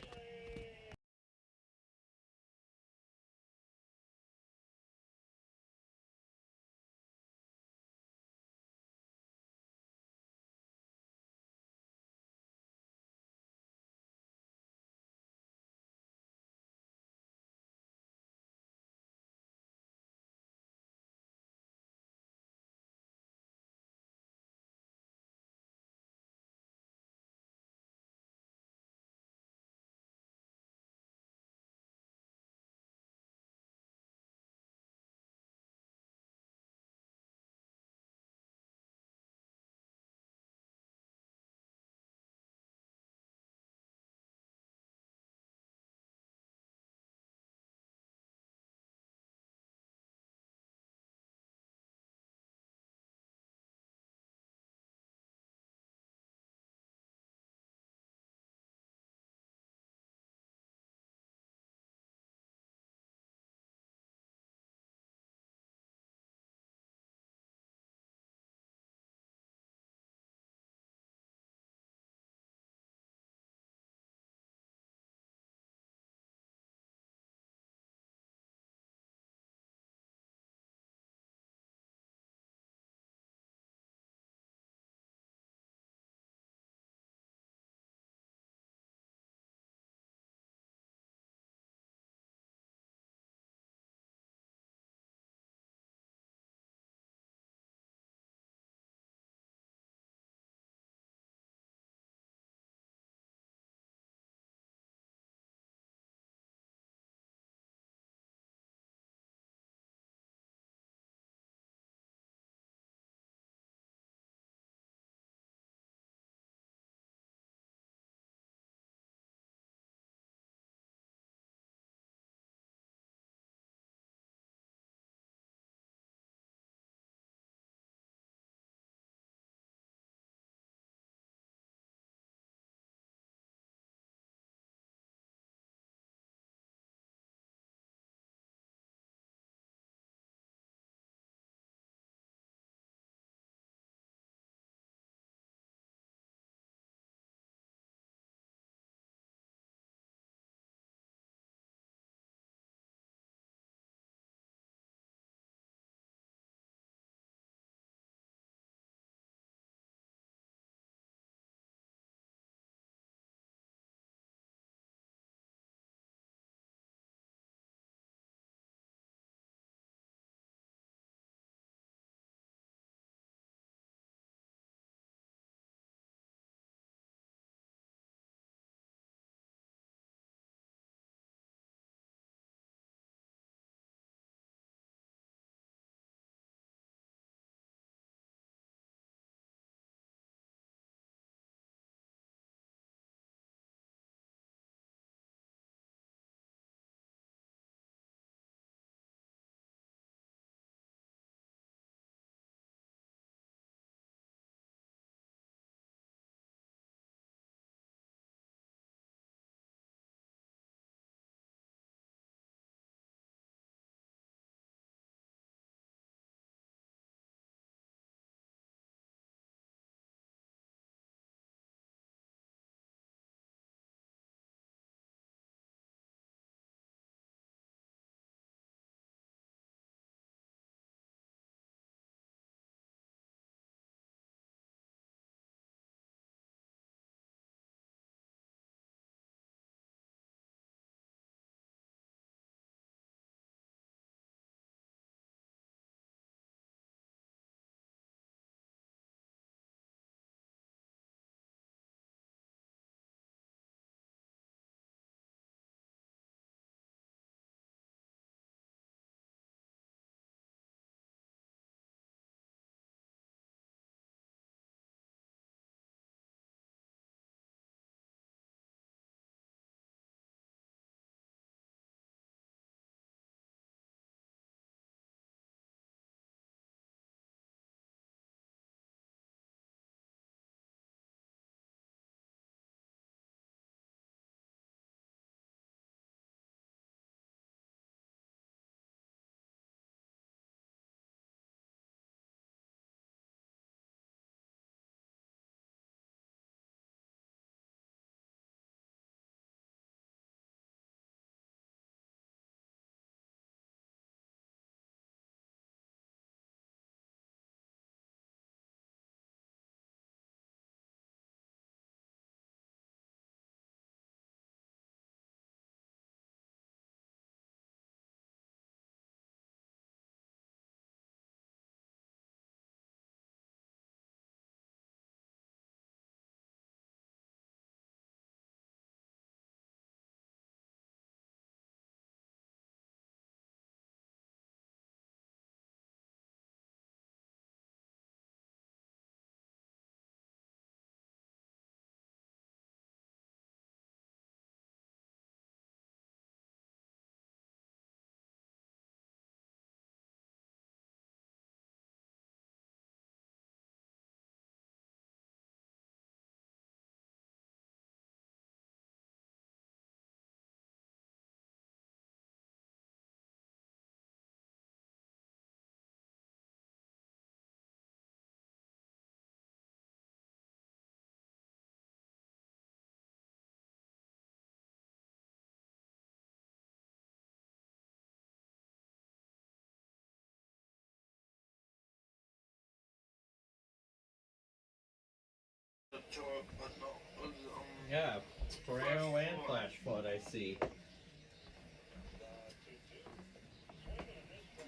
Yeah, tornado and flash flood, I see.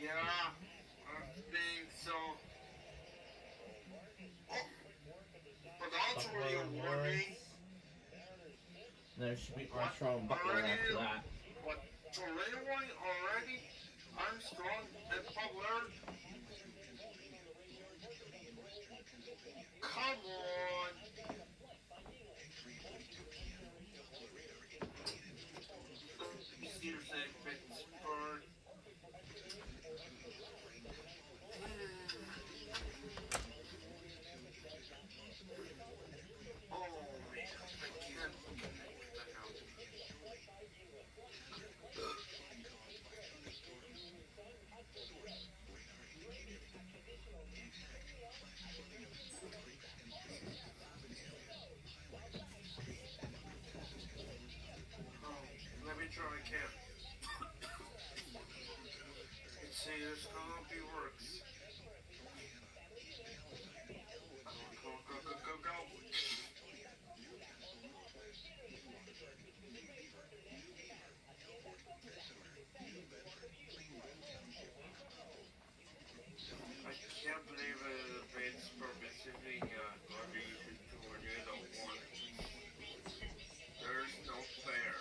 Yeah, I think so. Oh, but that's already a warning. There should be Armstrong and Butler Already, after that. what, tornado warning already? Armstrong and Butler? Come on! Steelers and Pittsburgh. Oh man, I can't. What the hell? Let me try again. Let's see, this copy works. Go, go, go, go, go. I can't believe Pittsburgh receiving a tornado warning. There's no fair.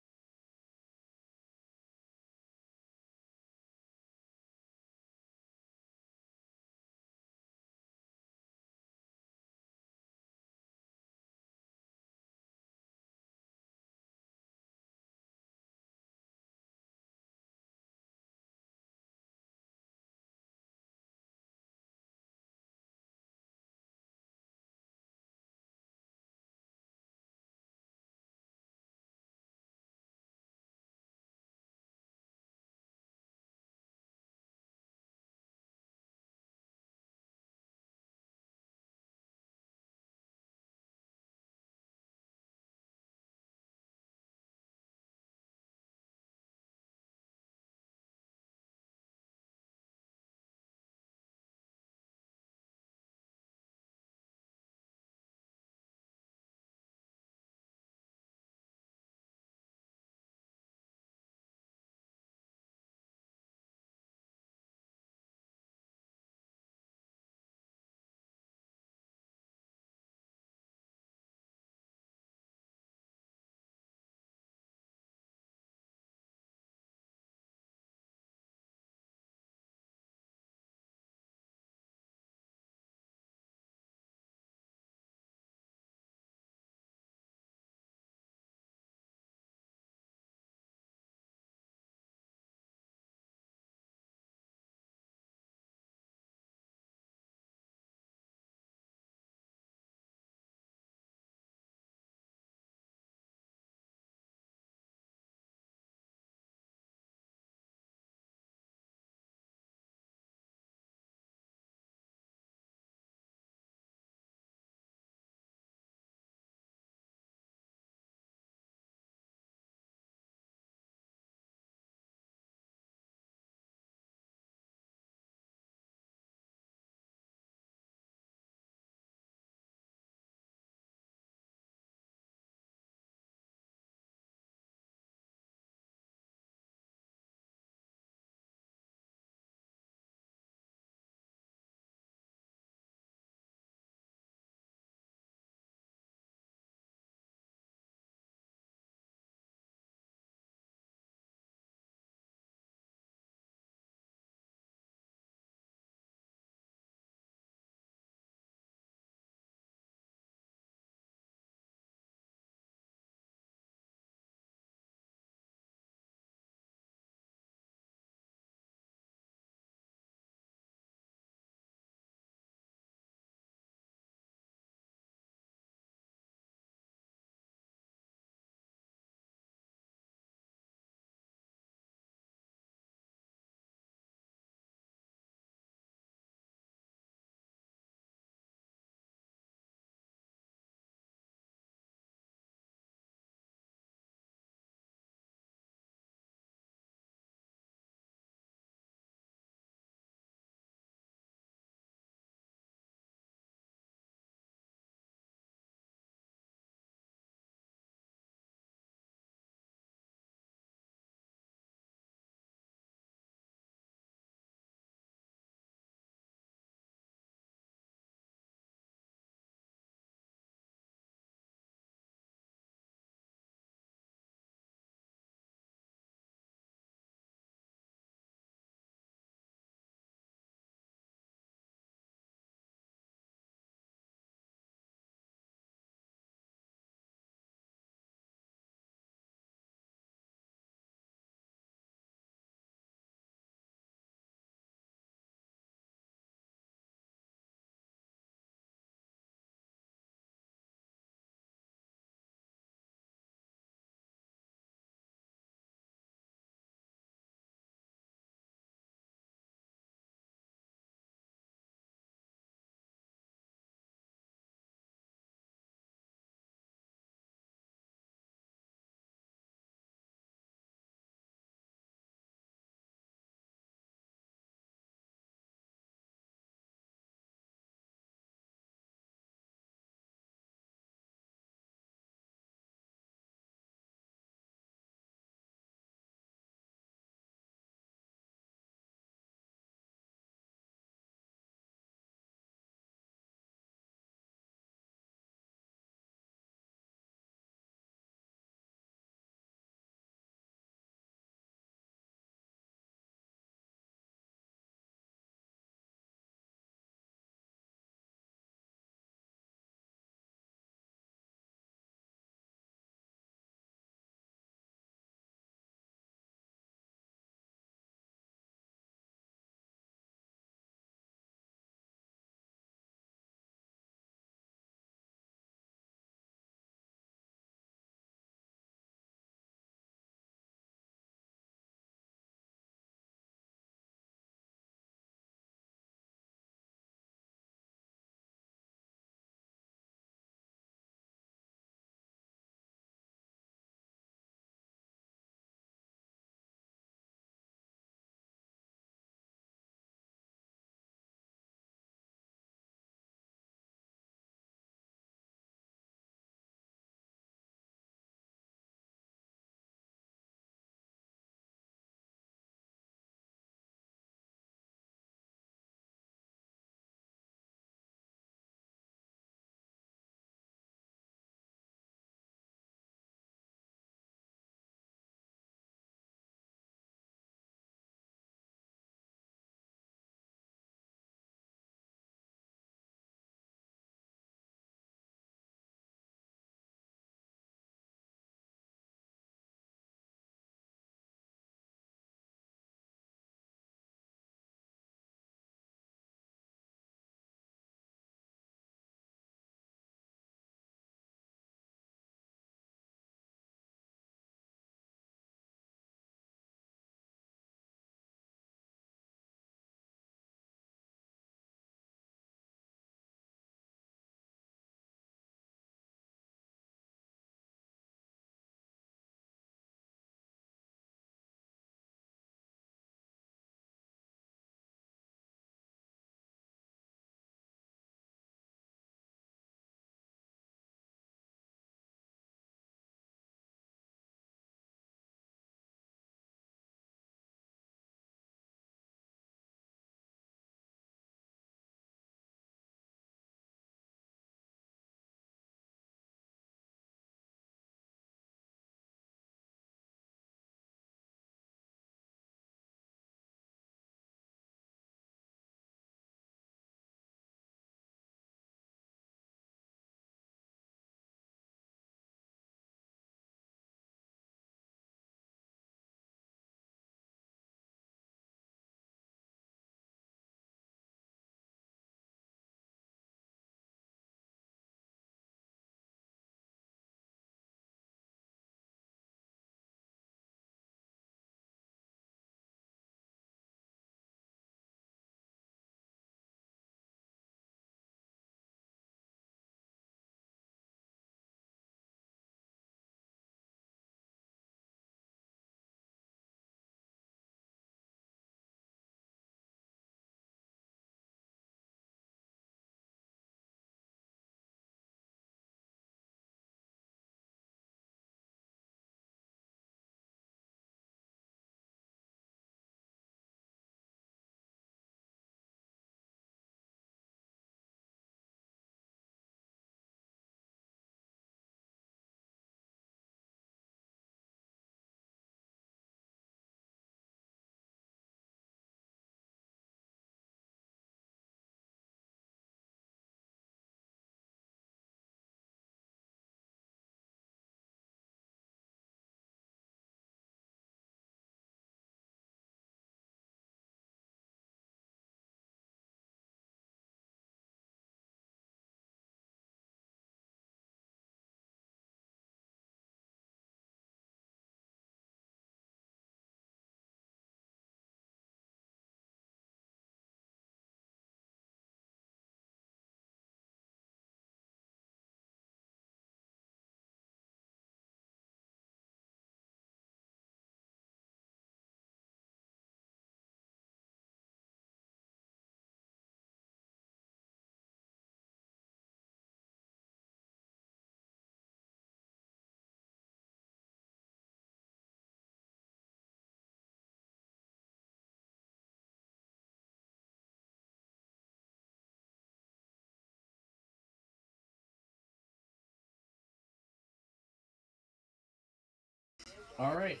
All right.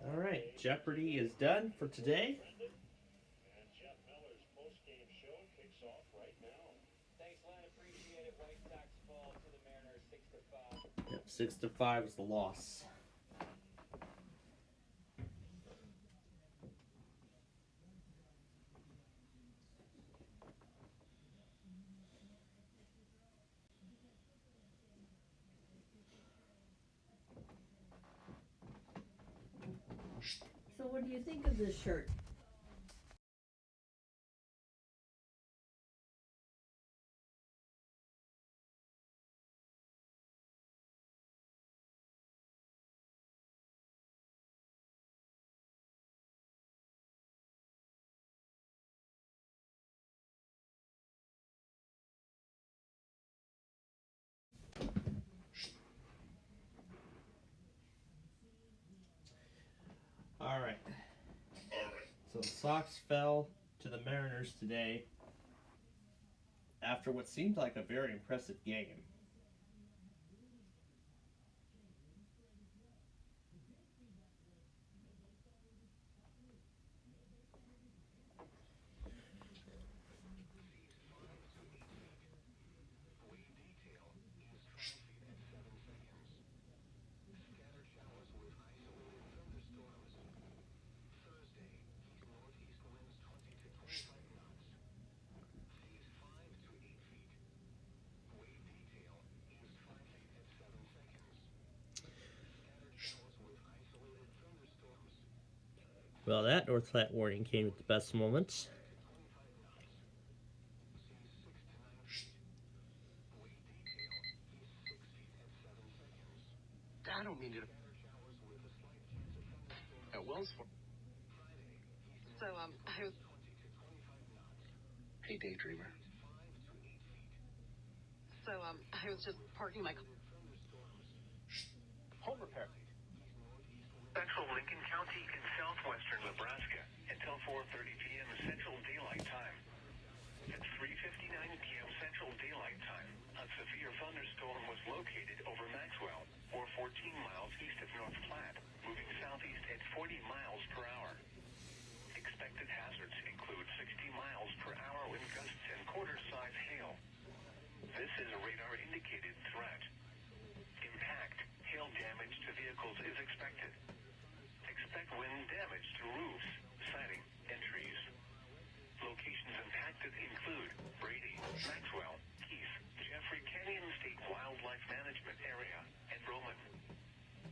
All right, Jeopardy is done for today. Yep, 6-5 is the loss. So what do you think of this shirt? All right. So the Sox fell to the Mariners today after what seemed like a very impressive game. Well, that North Flat warning came at the best moments. I don't mean to. At Wells Fargo. So, I was. Hey, daydreamer. So, I was just parking my car. Home repair. Central Lincoln County in southwestern Nebraska until 4:30 p.m. Central Daylight Time. At 3:59 p.m. Central Daylight Time, a severe thunderstorm was located over Maxwell, or 14 miles east of North Platte, moving southeast at 40 miles per hour. Expected hazards include 60 miles per hour wind gusts and quarter-size hail. This is a radar-indicated threat. Impact, hail damage to vehicles is expected. Expect wind damage to roofs, siding, and trees. Locations impacted include Brady, Maxwell, Keith, Jeffrey Canyon State Wildlife Management Area, and Roman.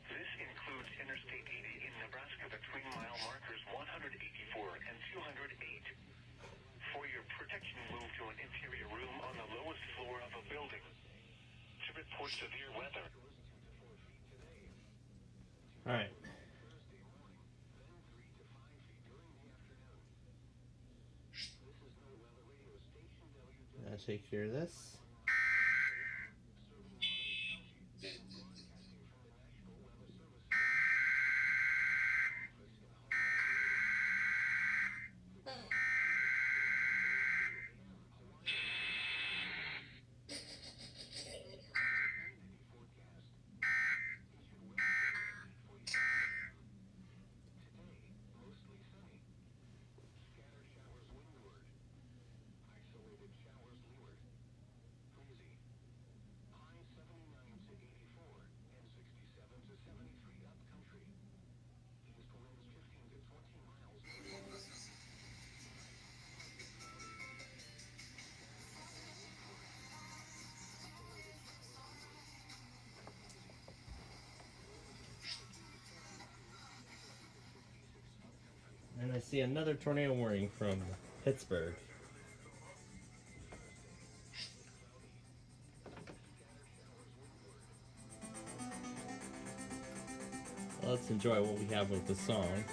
This includes Interstate 80 in Nebraska between mile markers 184 and 208. For your protection, move to an interior room on the lowest floor of a building. To report severe weather. All right. I'll take care of this. And I see another tornado warning from Pittsburgh. Well, let's enjoy what we have with the song.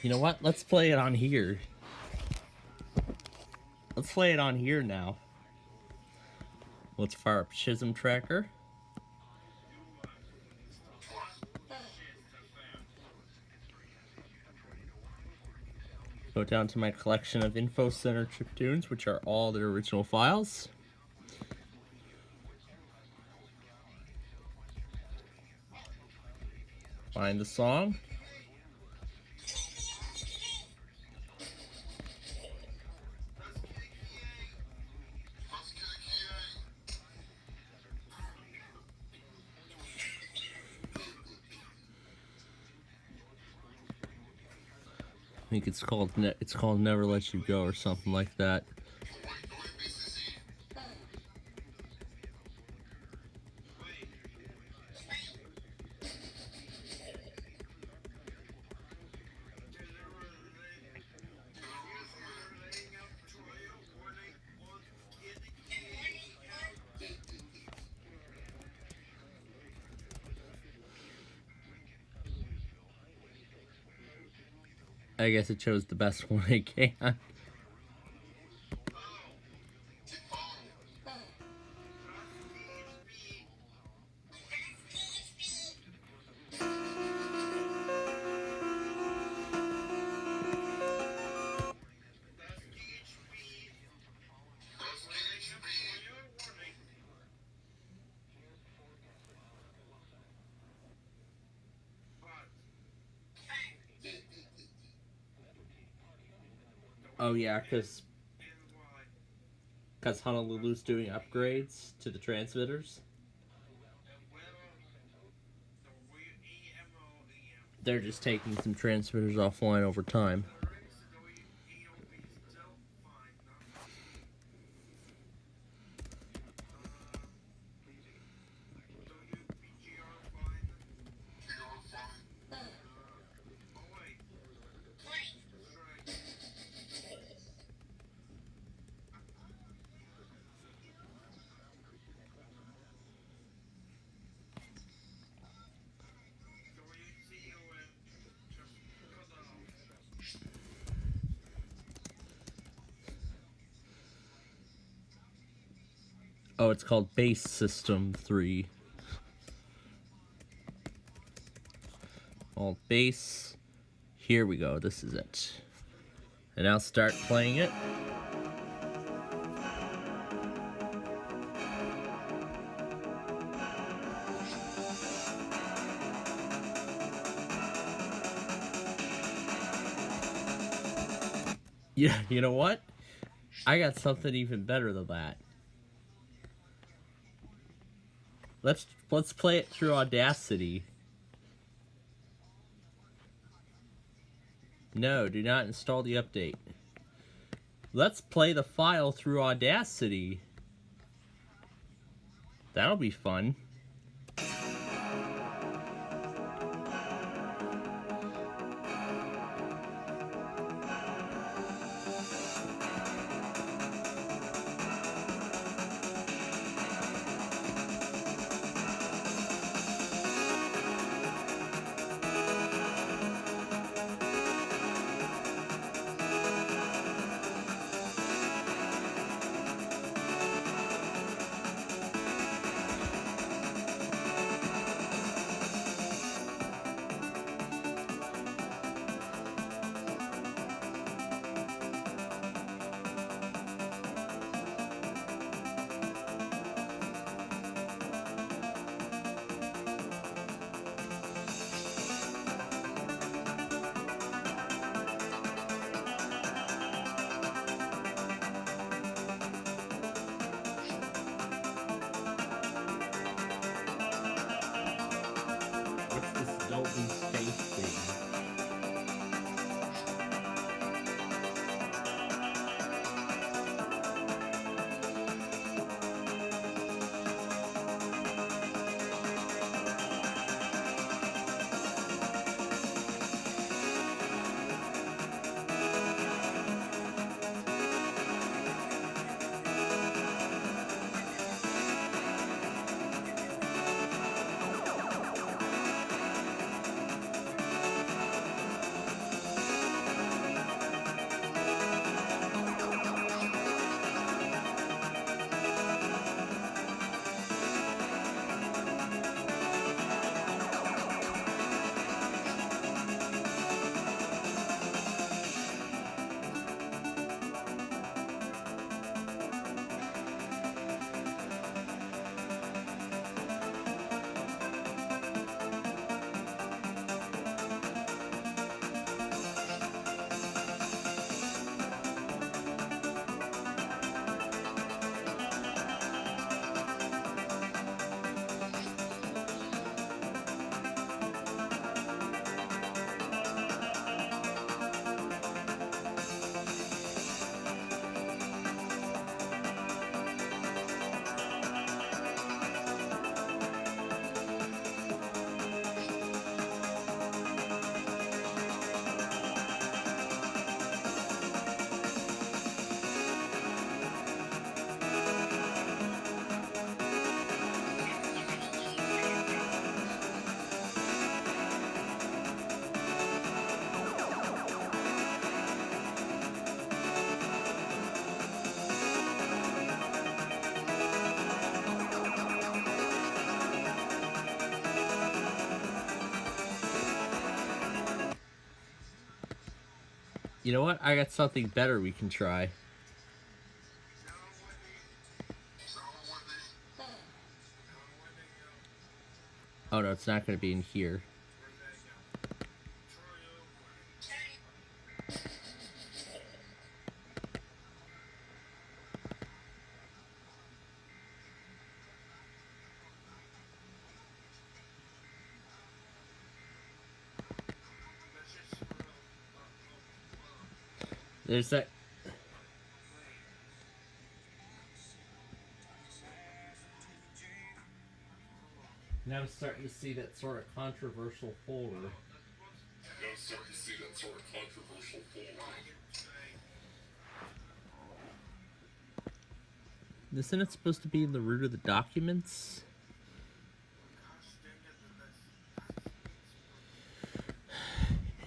You know what? Let's play it on here. Let's play it on here now. Let's fire up Chisholm Tracker. Go down to my collection of Info Center chiptunes, which are all their original files. Find the song. I think it's called Never Let You Go or something like that. I guess it chose the best one it can. Oh yeah, because Honolulu's doing upgrades to the transmitters. They're just taking some transmitters offline over time. Oh, it's called Base System 3. Alt base. Here we go. This is it. And I'll start playing it. Yeah, you know what? I got something even better than that. Let's play it through Audacity. No, do not install the update. Let's play the file through Audacity. That'll be fun. Dolby Space thing. You know what? I got something better we can try. Oh no, it's not going to be in here. There's that. Now I'm starting to see that sort of controversial folder. Isn't it supposed to be in the root of the documents?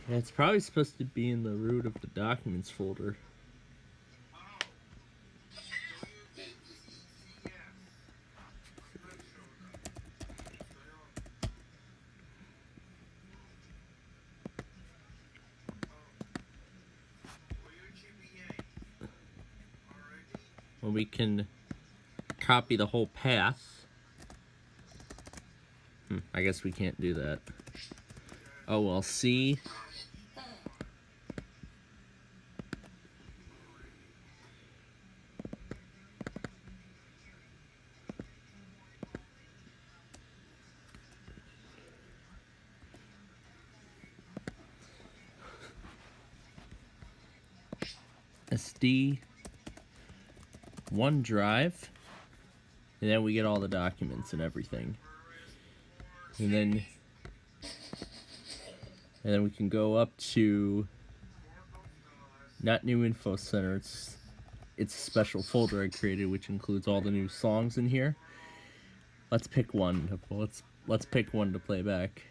Yeah, it's probably supposed to be in the root of the documents folder. Well, we can copy the whole path. I guess we can't do that. Oh well, C. SD. OneDrive. And then we get all the documents and everything. And then we can go up to not new info center. It's a special folder I created which includes all the new songs in here. Let's pick one. Let's pick one to play back.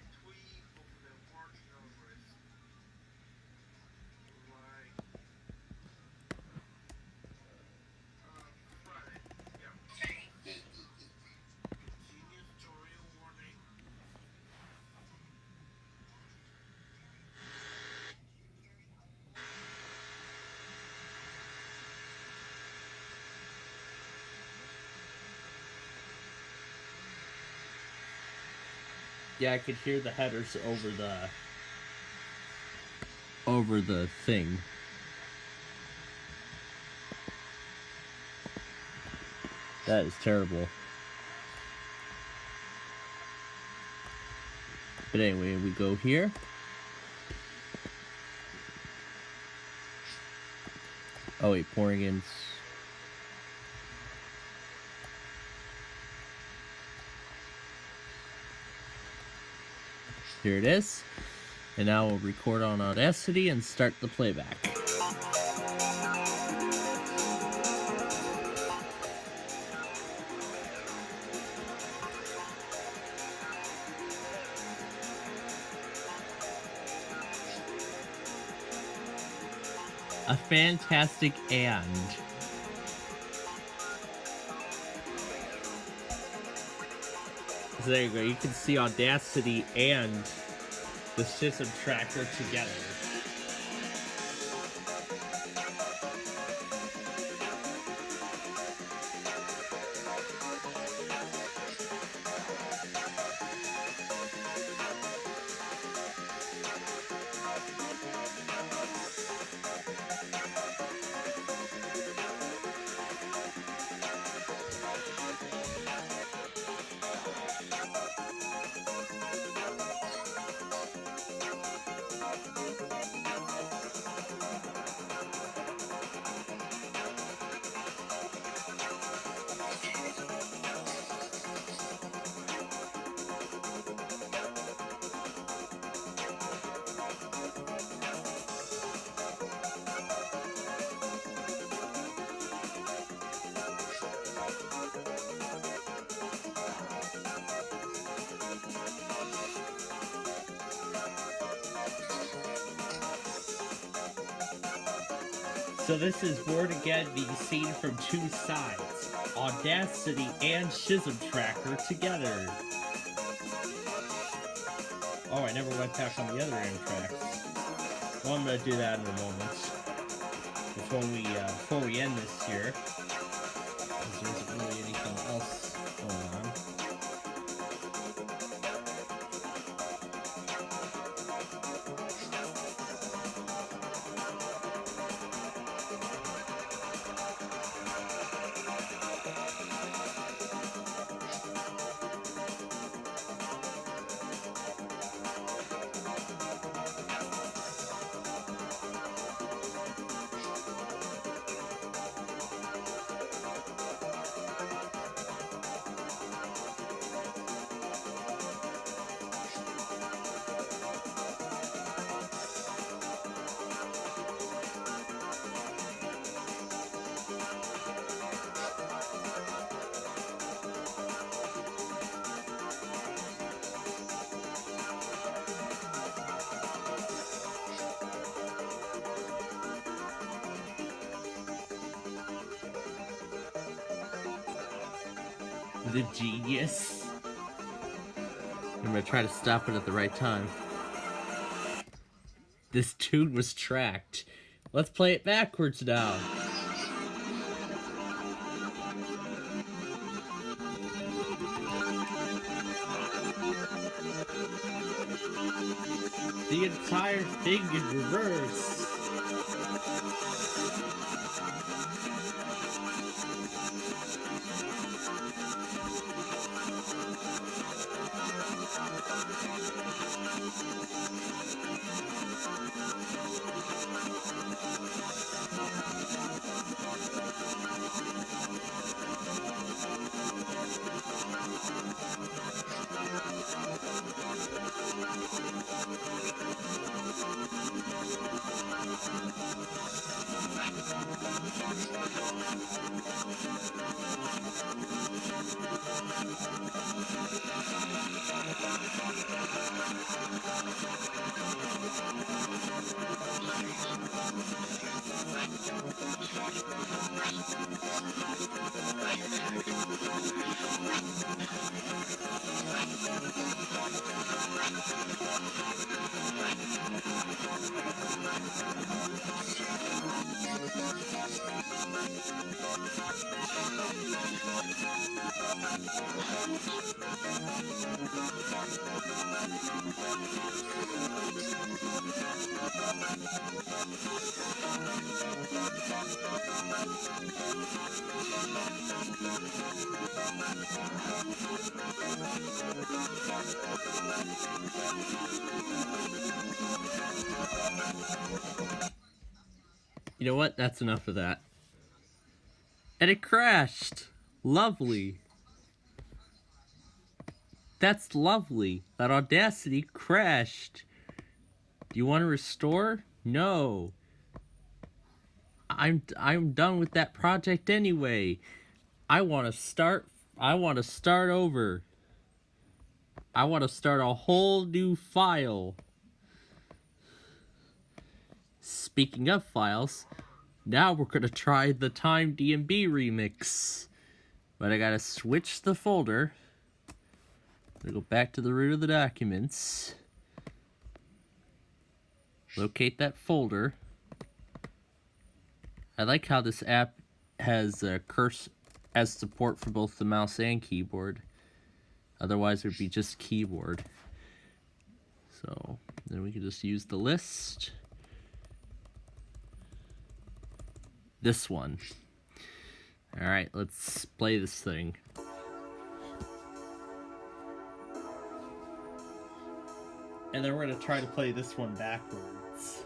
Yeah, I could hear the headers over the thing. That is terrible. But anyway, we go here. Oh wait, pouring in. Here it is. And now we'll record on Audacity and start the playback. A fantastic and. So there you go. You can see Audacity and the system tracker together. So this is Word Again being seen from two sides. Audacity and Schism Tracker together. Oh, I never went back on the other end tracks. Well, I'm going to do that in a moment. before we end this here, because there isn't really anything else going on. The genius. I'm gonna try to stop it at the right time. This tune was tracked. Let's play it backwards now. The entire thing in reverse. You know what? That's enough of that. And it crashed. Lovely. That's lovely. That Audacity crashed. Do you want to restore? No. I'm done with that project anyway. I want to start over. I want to start a whole new file. Speaking of files, now we're going to try the Time DMB remix. But I got to switch the folder. I'm going to go back to the root of the documents. Locate that folder. I like how this app has support for both the mouse and keyboard. Otherwise, it would be just keyboard. So then we can just use the list. This one. All right, let's play this thing. And then we're going to try to play this one backwards.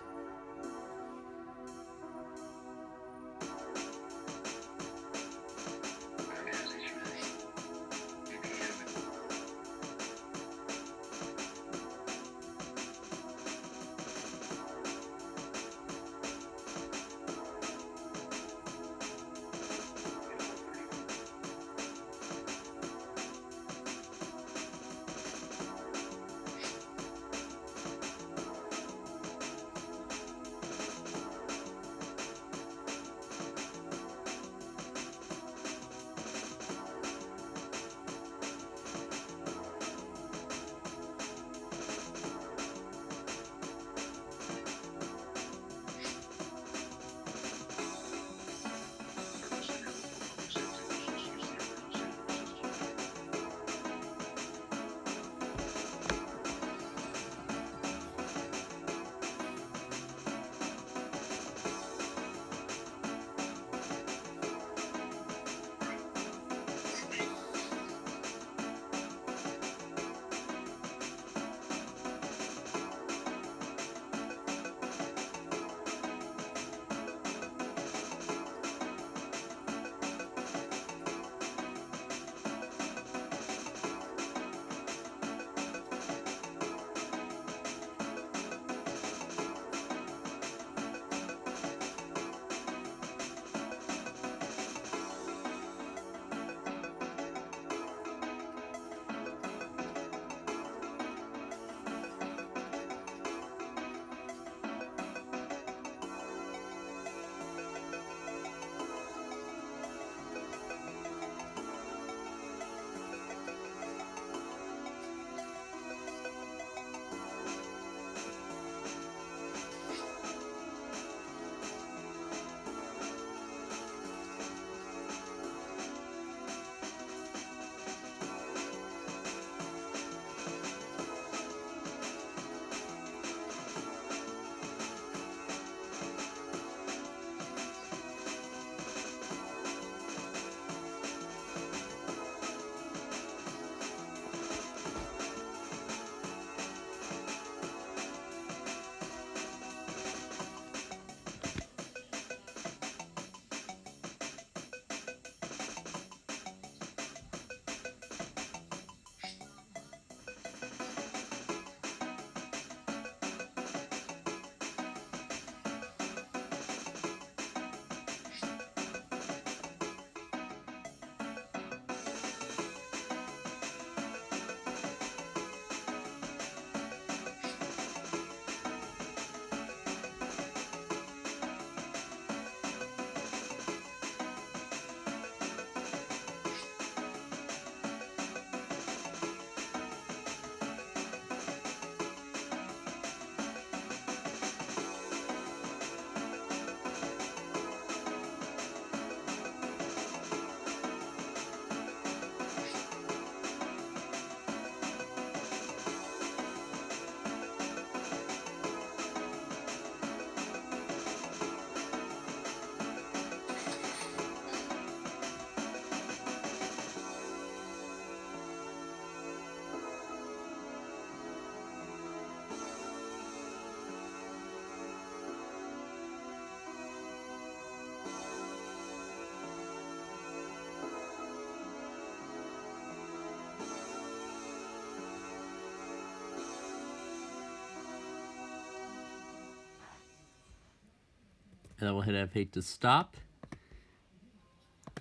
And then we'll hit F8 to stop.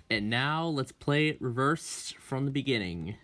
And now let's play it reversed from the beginning.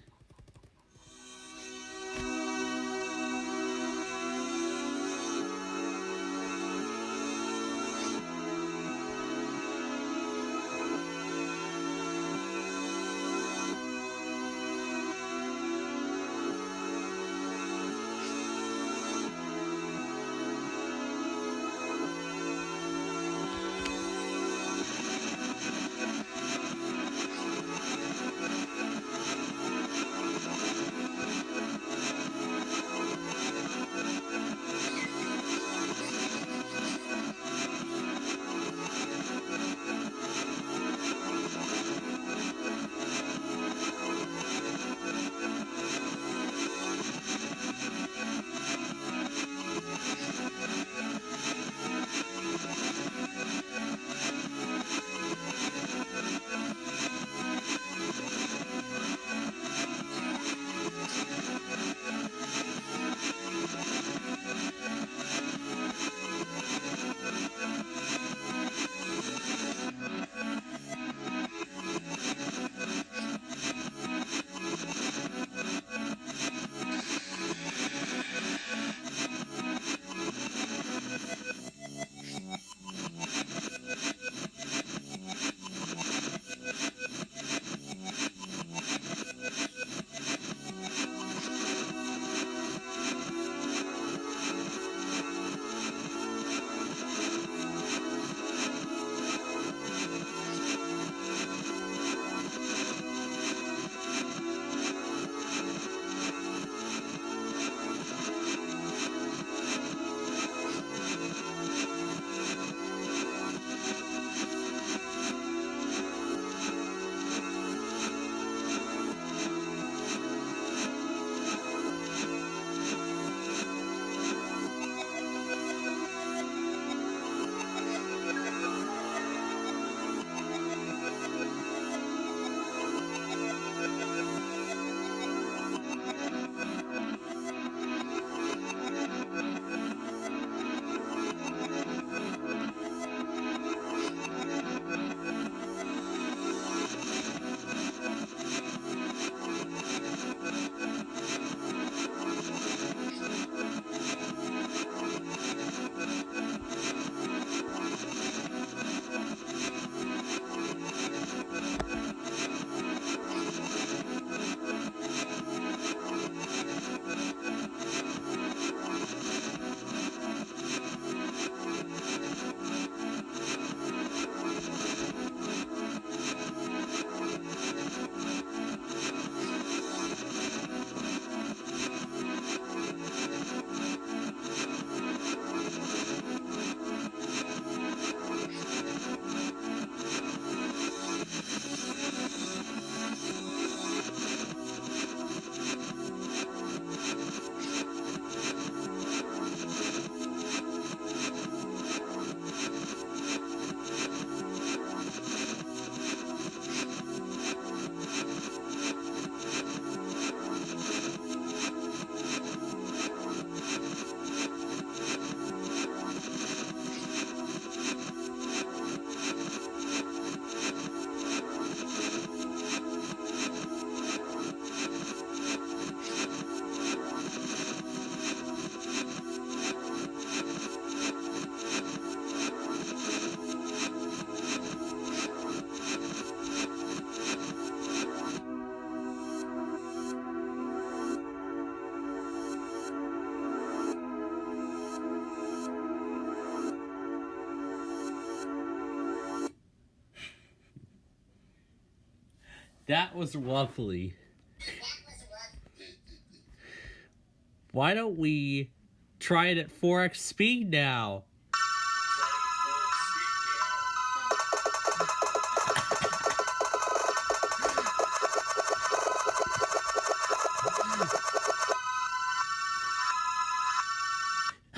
That was lovely. Why don't we try it at 4x speed now?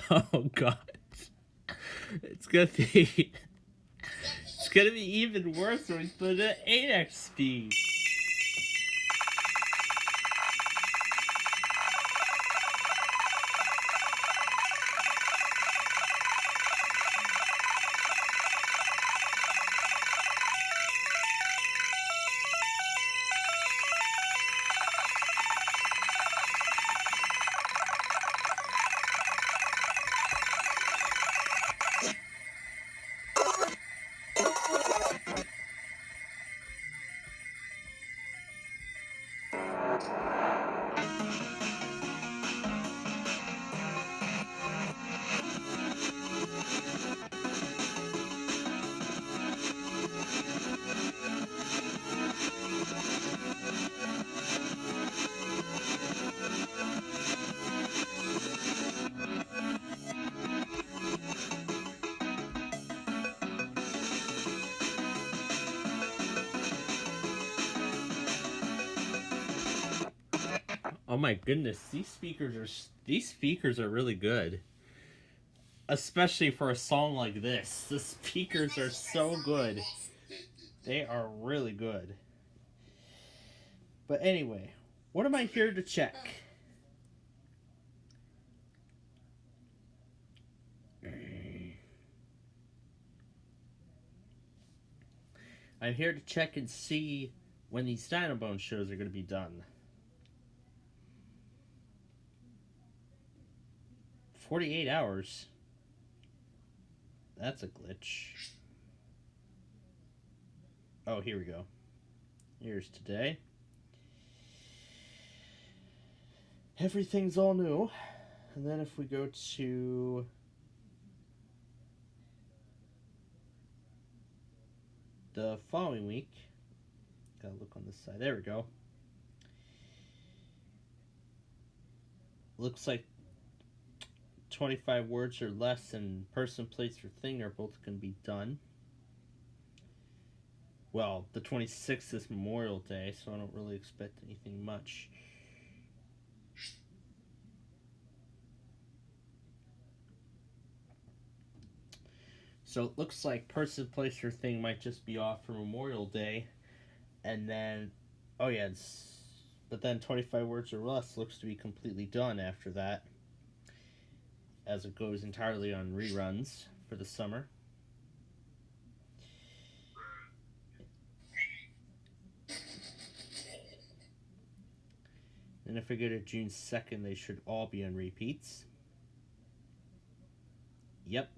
Oh god. It's gonna be even worse when we put it at 8x speed. Oh my goodness, these speakers are really good. Especially for a song like this. The speakers are so good. They are really good. But anyway, what am I here to check? I'm here to check and see when these Dinobone shows are going to be done. 48 hours. That's a glitch. Oh, here we go. Here's today. Everything's all new. And then if we go to the following week, gotta look on this side. There we go. Looks like 25 words or less and person, place, or thing are both going to be done. Well, the 26th is Memorial Day, so I don't really expect anything much. So it looks like person, place, or thing might just be off for Memorial Day. And then, oh yeah, but then 25 words or less looks to be completely done after that, as it goes entirely on reruns for the summer. And if we go to June 2nd, they should all be on repeats. Yep.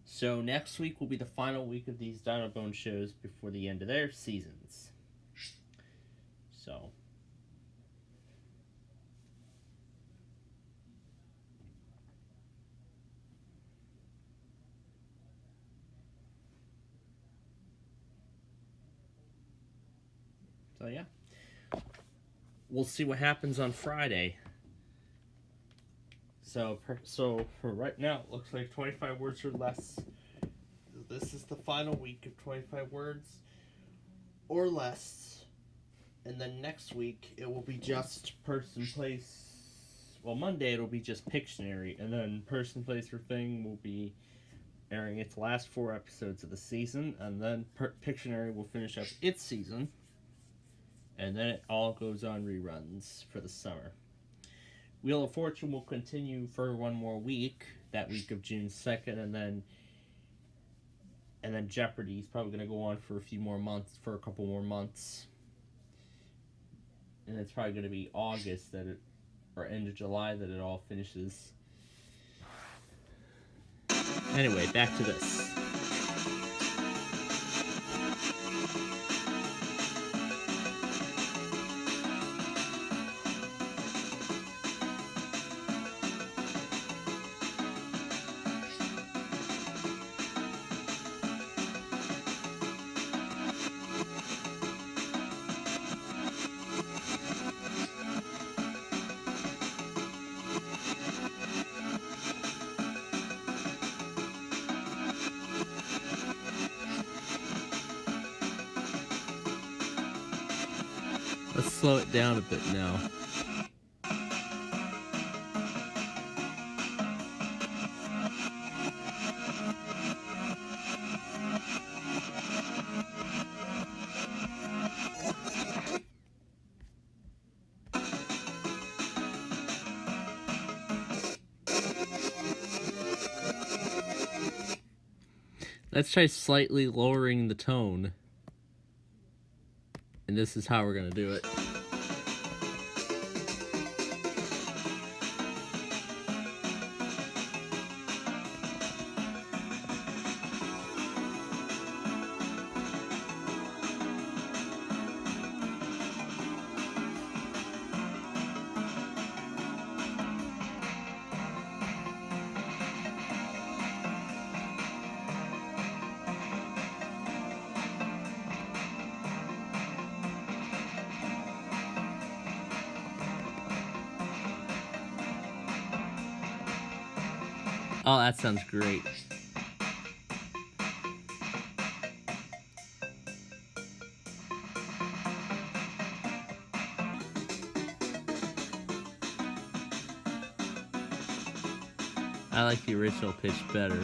So next week will be the final week of these Dinobone shows before the end of their seasons. So yeah. We'll see what happens on Friday. So for right now, it looks like 25 words or less. This is the final week of 25 words or less. And then next week, it will be just person, place. Well, Monday, it'll be just Pictionary. And then person, place, or thing will be airing its last 4 episodes of the season. And then Pictionary will finish up its season. And then it all goes on reruns for the summer. Wheel of Fortune will continue for one more week, that week of June 2nd, and then Jeopardy is probably going to go on for a couple more months. And it's probably going to be August or end of July that it all finishes. Anyway, back to this. Let's slow it down a bit now. Let's try slightly lowering the tone. And this is how we're going to do it. Oh, that sounds great. I like the original pitch better.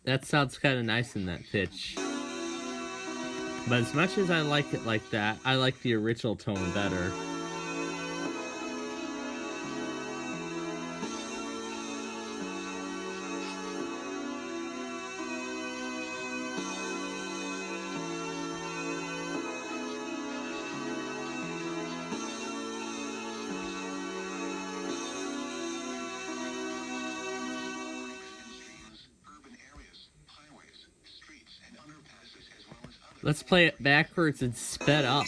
That sounds kind of nice in that pitch. But as much as I like it like that, I like the original tone better. Let's play it backwards and sped up.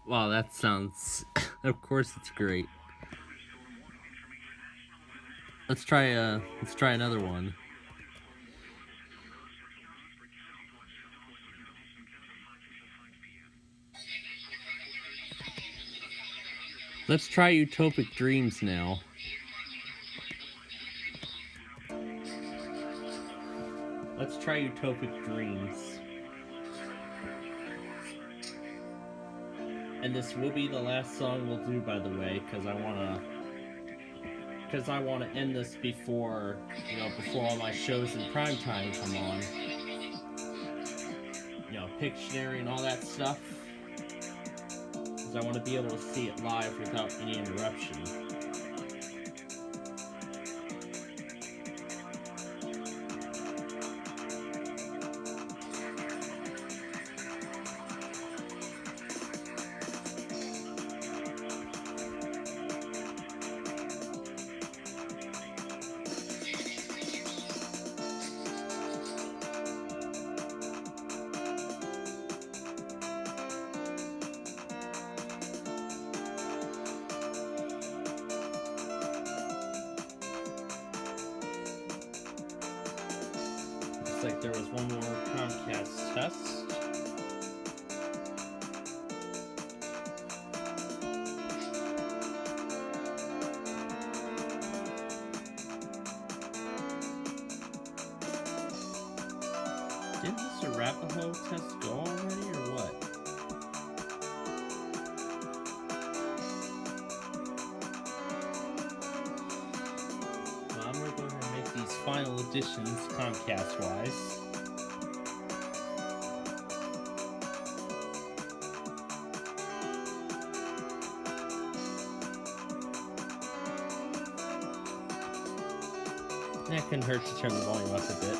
Wow, that sounds... Of course it's great. Let's try another one. Let's try Utopic Dreams now. Let's try Utopic Dreams. And this will be the last song we'll do, by the way, because I want to end this before all my shows in primetime come on. Pictionary and all that stuff. Because I want to be able to see it live without any interruption. Looks like there was one more Comcast test. Didn't this Arapaho test go already, or what? Well, I'm gonna go ahead and make these final additions Comcast-wise. That couldn't hurt to turn the volume up a bit.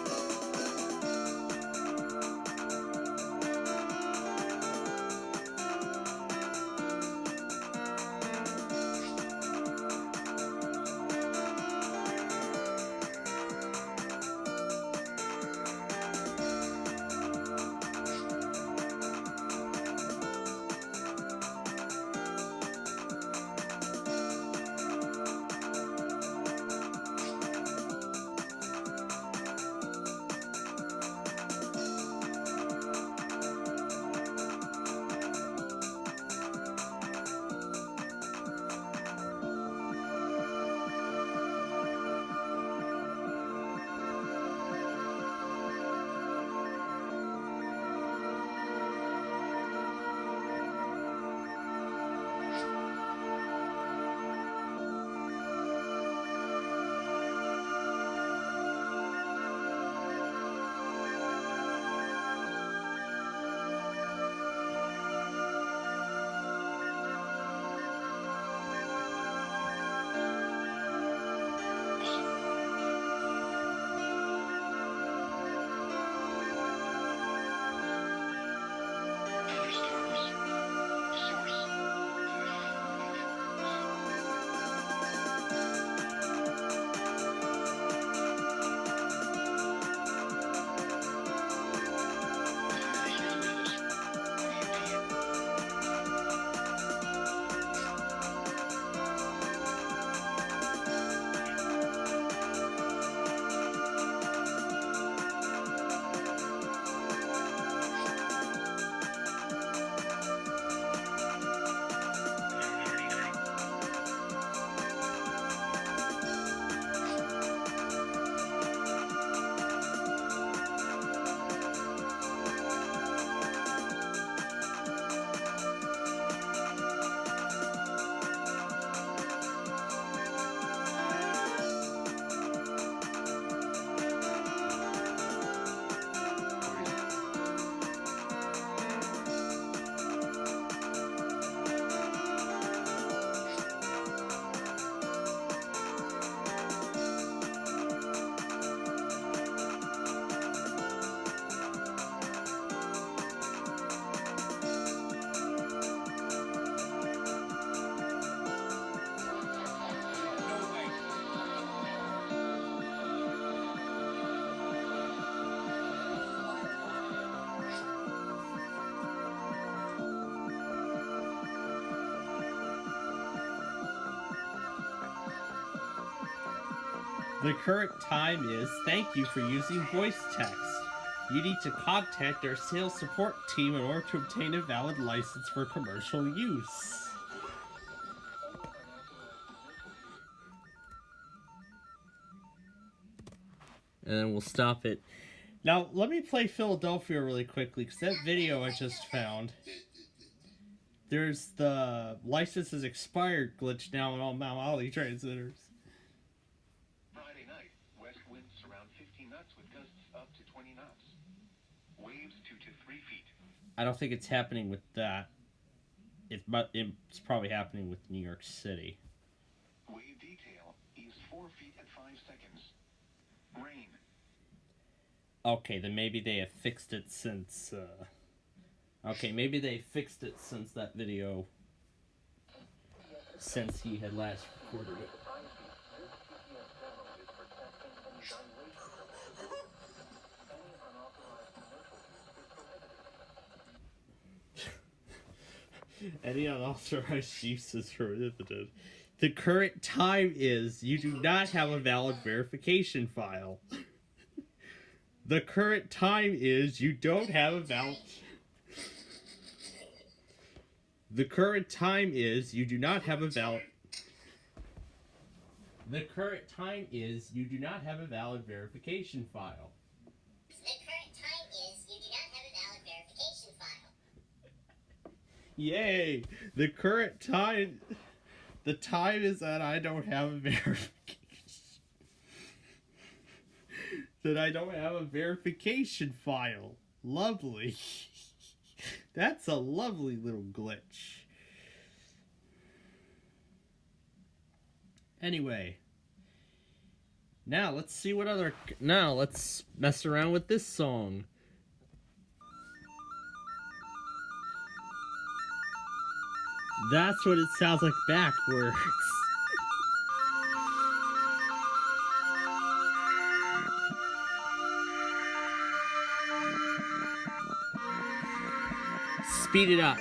The current time is thank you for using voice text. You need to contact our sales support team in order to obtain a valid license for commercial use. And then we'll stop it. Now, let me play Philadelphia really quickly, because that video I just found, there's the license is expired glitch now on all Mount Holly transmitters. Friday night, west winds around 15 knots with gusts up to 20 knots. Waves 2 to 3 feet. I don't think it's happening with that. It's probably happening with New York City. Wave detail is 4 feet at 5 seconds. Rain. Okay, then maybe they have fixed it since, okay, maybe they fixed it since that video, since he had last recorded it. Any unauthorized use is prohibited. The current time is you do not have a valid verification file. The current time is you don't have a valid... The current time is you do not have a valid... The current time is you do not have a valid verification file. The current time is you do not have a valid verification file. Yay! The current time... The time is that I don't have a verification... that I don't have a verification file. Lovely. That's a lovely little glitch. Anyway. Now, let's see what other... Now, let's mess around with this song. That's what it sounds like backwards. Speed it up.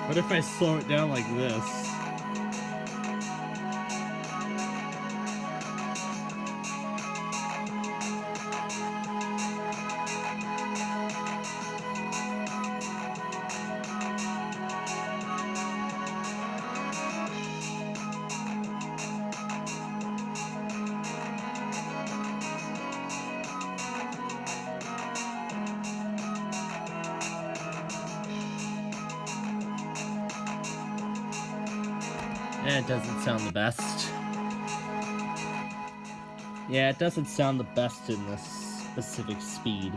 What if I slow it down like this? It doesn't sound the best. Yeah, it doesn't sound the best in this specific speed.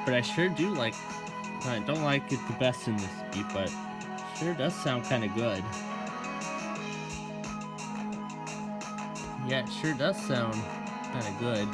But I sure do like... I don't like it the best in this speed, but it sure does sound kind of good. Yeah, it sure does sound kind of good.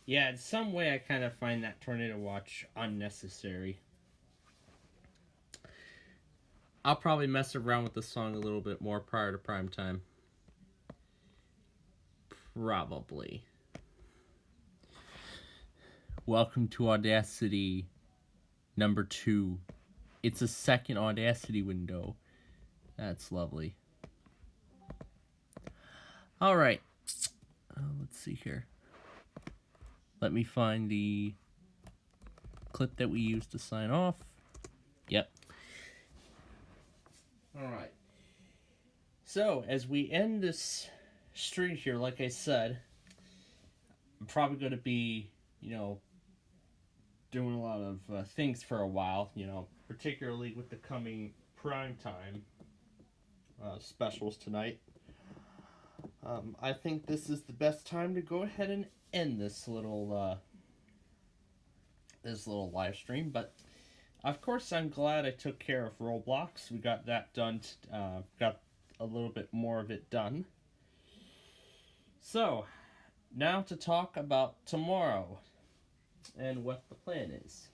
Yeah, in some way I kind of find that tornado watch unnecessary. I'll probably mess around with the song a little bit more prior to prime time. Probably. Welcome to Audacity number 2. It's a second Audacity window. That's lovely. Alright. Let's see here. Let me find the clip that we used to sign off. Yep. Alright. So, as we end this stream here, like I said, I'm probably going to be, doing a lot of things for a while, particularly with the coming primetime specials tonight, I think this is the best time to go ahead and end this little live stream. But of course, I'm glad I took care of Roblox. We got that done. Got a little bit more of it done. So now to talk about tomorrow and what the plan is.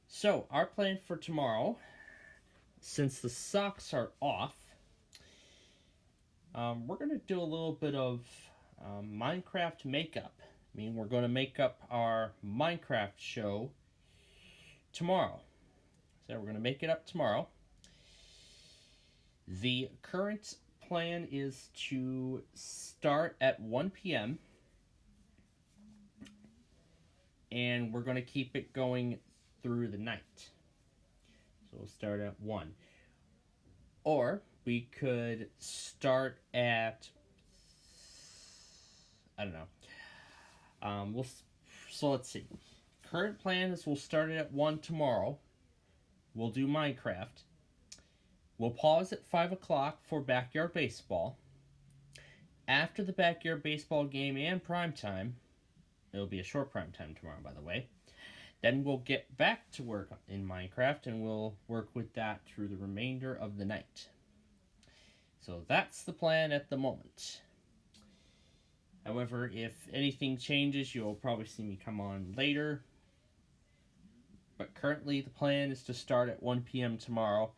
So our plan for tomorrow, since the socks are off, we're going to do a little bit of Minecraft makeup. I mean, we're going to make up our Minecraft show tomorrow. So we're going to make it up tomorrow. The current plan is to start at 1 p.m. and we're going to keep it going through the night. So we'll start at 1. Or we could start at, I don't know. So let's see. Current plan is we'll start it at 1 tomorrow. We'll do Minecraft. We'll pause at 5 o'clock for Backyard Baseball. After the Backyard Baseball game and primetime, it'll be a short primetime tomorrow, by the way, then we'll get back to work in Minecraft and we'll work with that through the remainder of the night. So that's the plan at the moment. However, if anything changes, you'll probably see me come on later. But currently the plan is to start at 1 p.m. tomorrow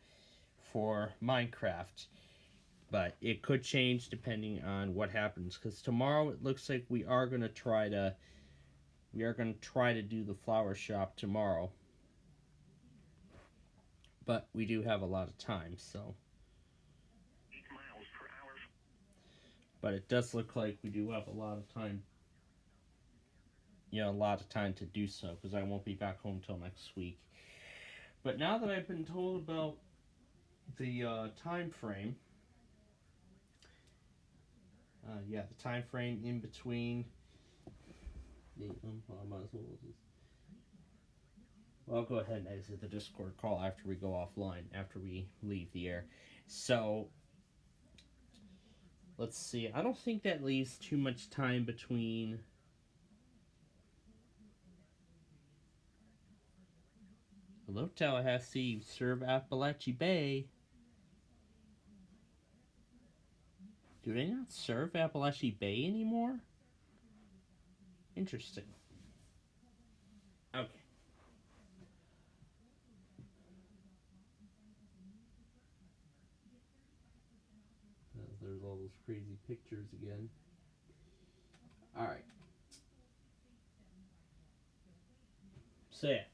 for Minecraft. But it could change depending on what happens, because tomorrow it looks like we are going to try to do the flower shop tomorrow. But we do have a lot of time, so. 8 miles per hour. But it does look like we do have a lot of time. A lot of time to do so, because I won't be back home till next week. But now that I've been told about the time frame, the time frame in between the I'll go ahead and exit the Discord call after we go offline, after we leave the air. So let's see. I don't think that leaves too much time between. Hello, Tallahassee. Serve Appalachia Bay. Do they not serve Appalachia Bay anymore? Interesting. Okay. There's all those crazy pictures again. Alright. So yeah.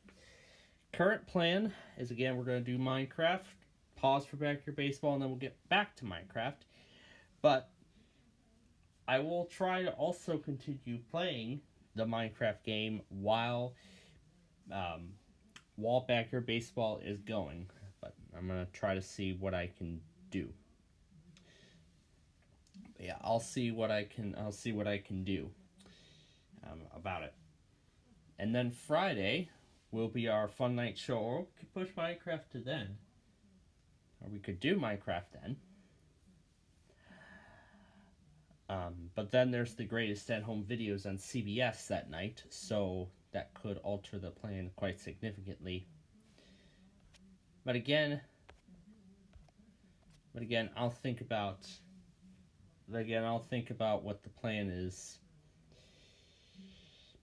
Current plan is, again, we're going to do Minecraft, pause for Backyard Baseball, and then we'll get back to Minecraft. But I will try to also continue playing the Minecraft game while Backyard Baseball is going. But I'm going to try to see what I can do. But yeah, I'll see what I can do about it. And then Friday will be our fun night show. Or we could push Minecraft to then. Or we could do Minecraft then. But then there's the greatest at-home videos on CBS that night, so that could alter the plan quite significantly. But again, I'll think about what the plan is.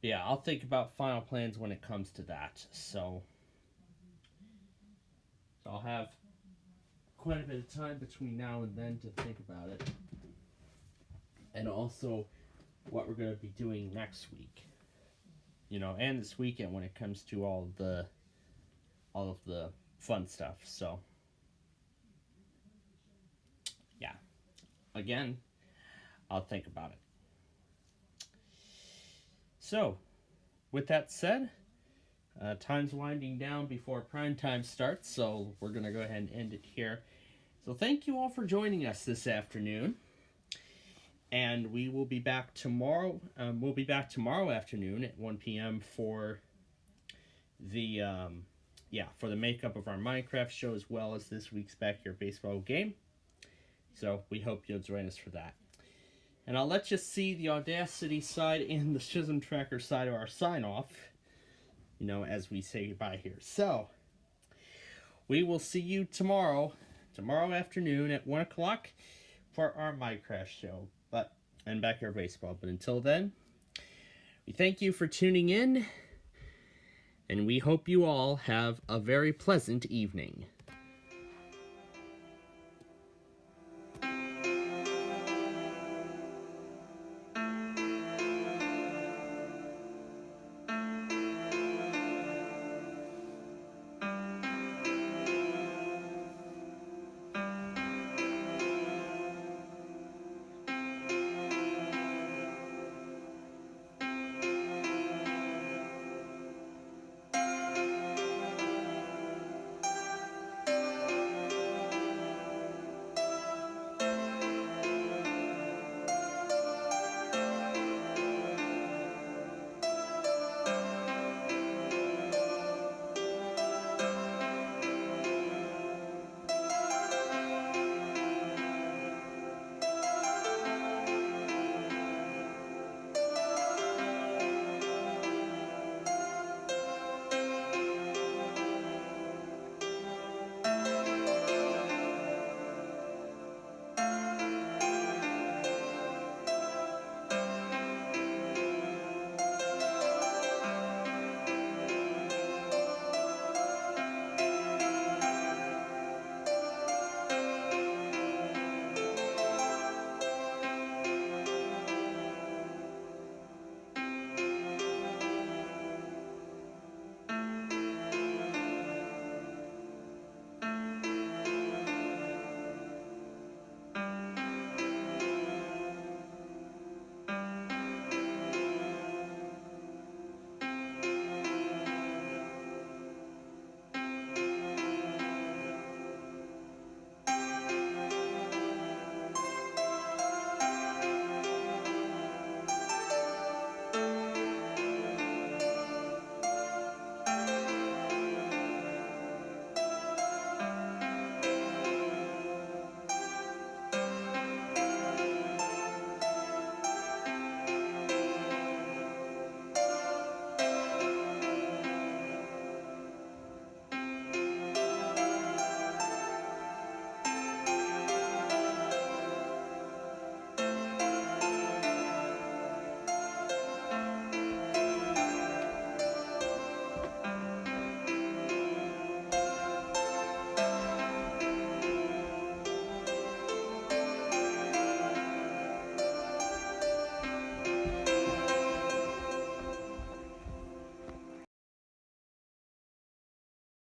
Yeah, I'll think about final plans when it comes to that. So I'll have quite a bit of time between now and then to think about it. And also what we're going to be doing next week. And this weekend when it comes to all of the fun stuff. So yeah. Again, I'll think about it. So, with that said, time's winding down before prime time starts, so we're going to go ahead and end it here. So thank you all for joining us this afternoon. And we will be back tomorrow. We'll be back tomorrow afternoon at 1 p.m. for the yeah, for the makeup of our Minecraft show as well as this week's Backyard Baseball game. So we hope you'll join us for that. And I'll let you see the Audacity side and the Schism Tracker side of our sign-off, you know, as we say goodbye here. So, we will see you tomorrow afternoon at 1 o'clock for our Minecraft show and Backyard Baseball. But until then, we thank you for tuning in, and we hope you all have a very pleasant evening.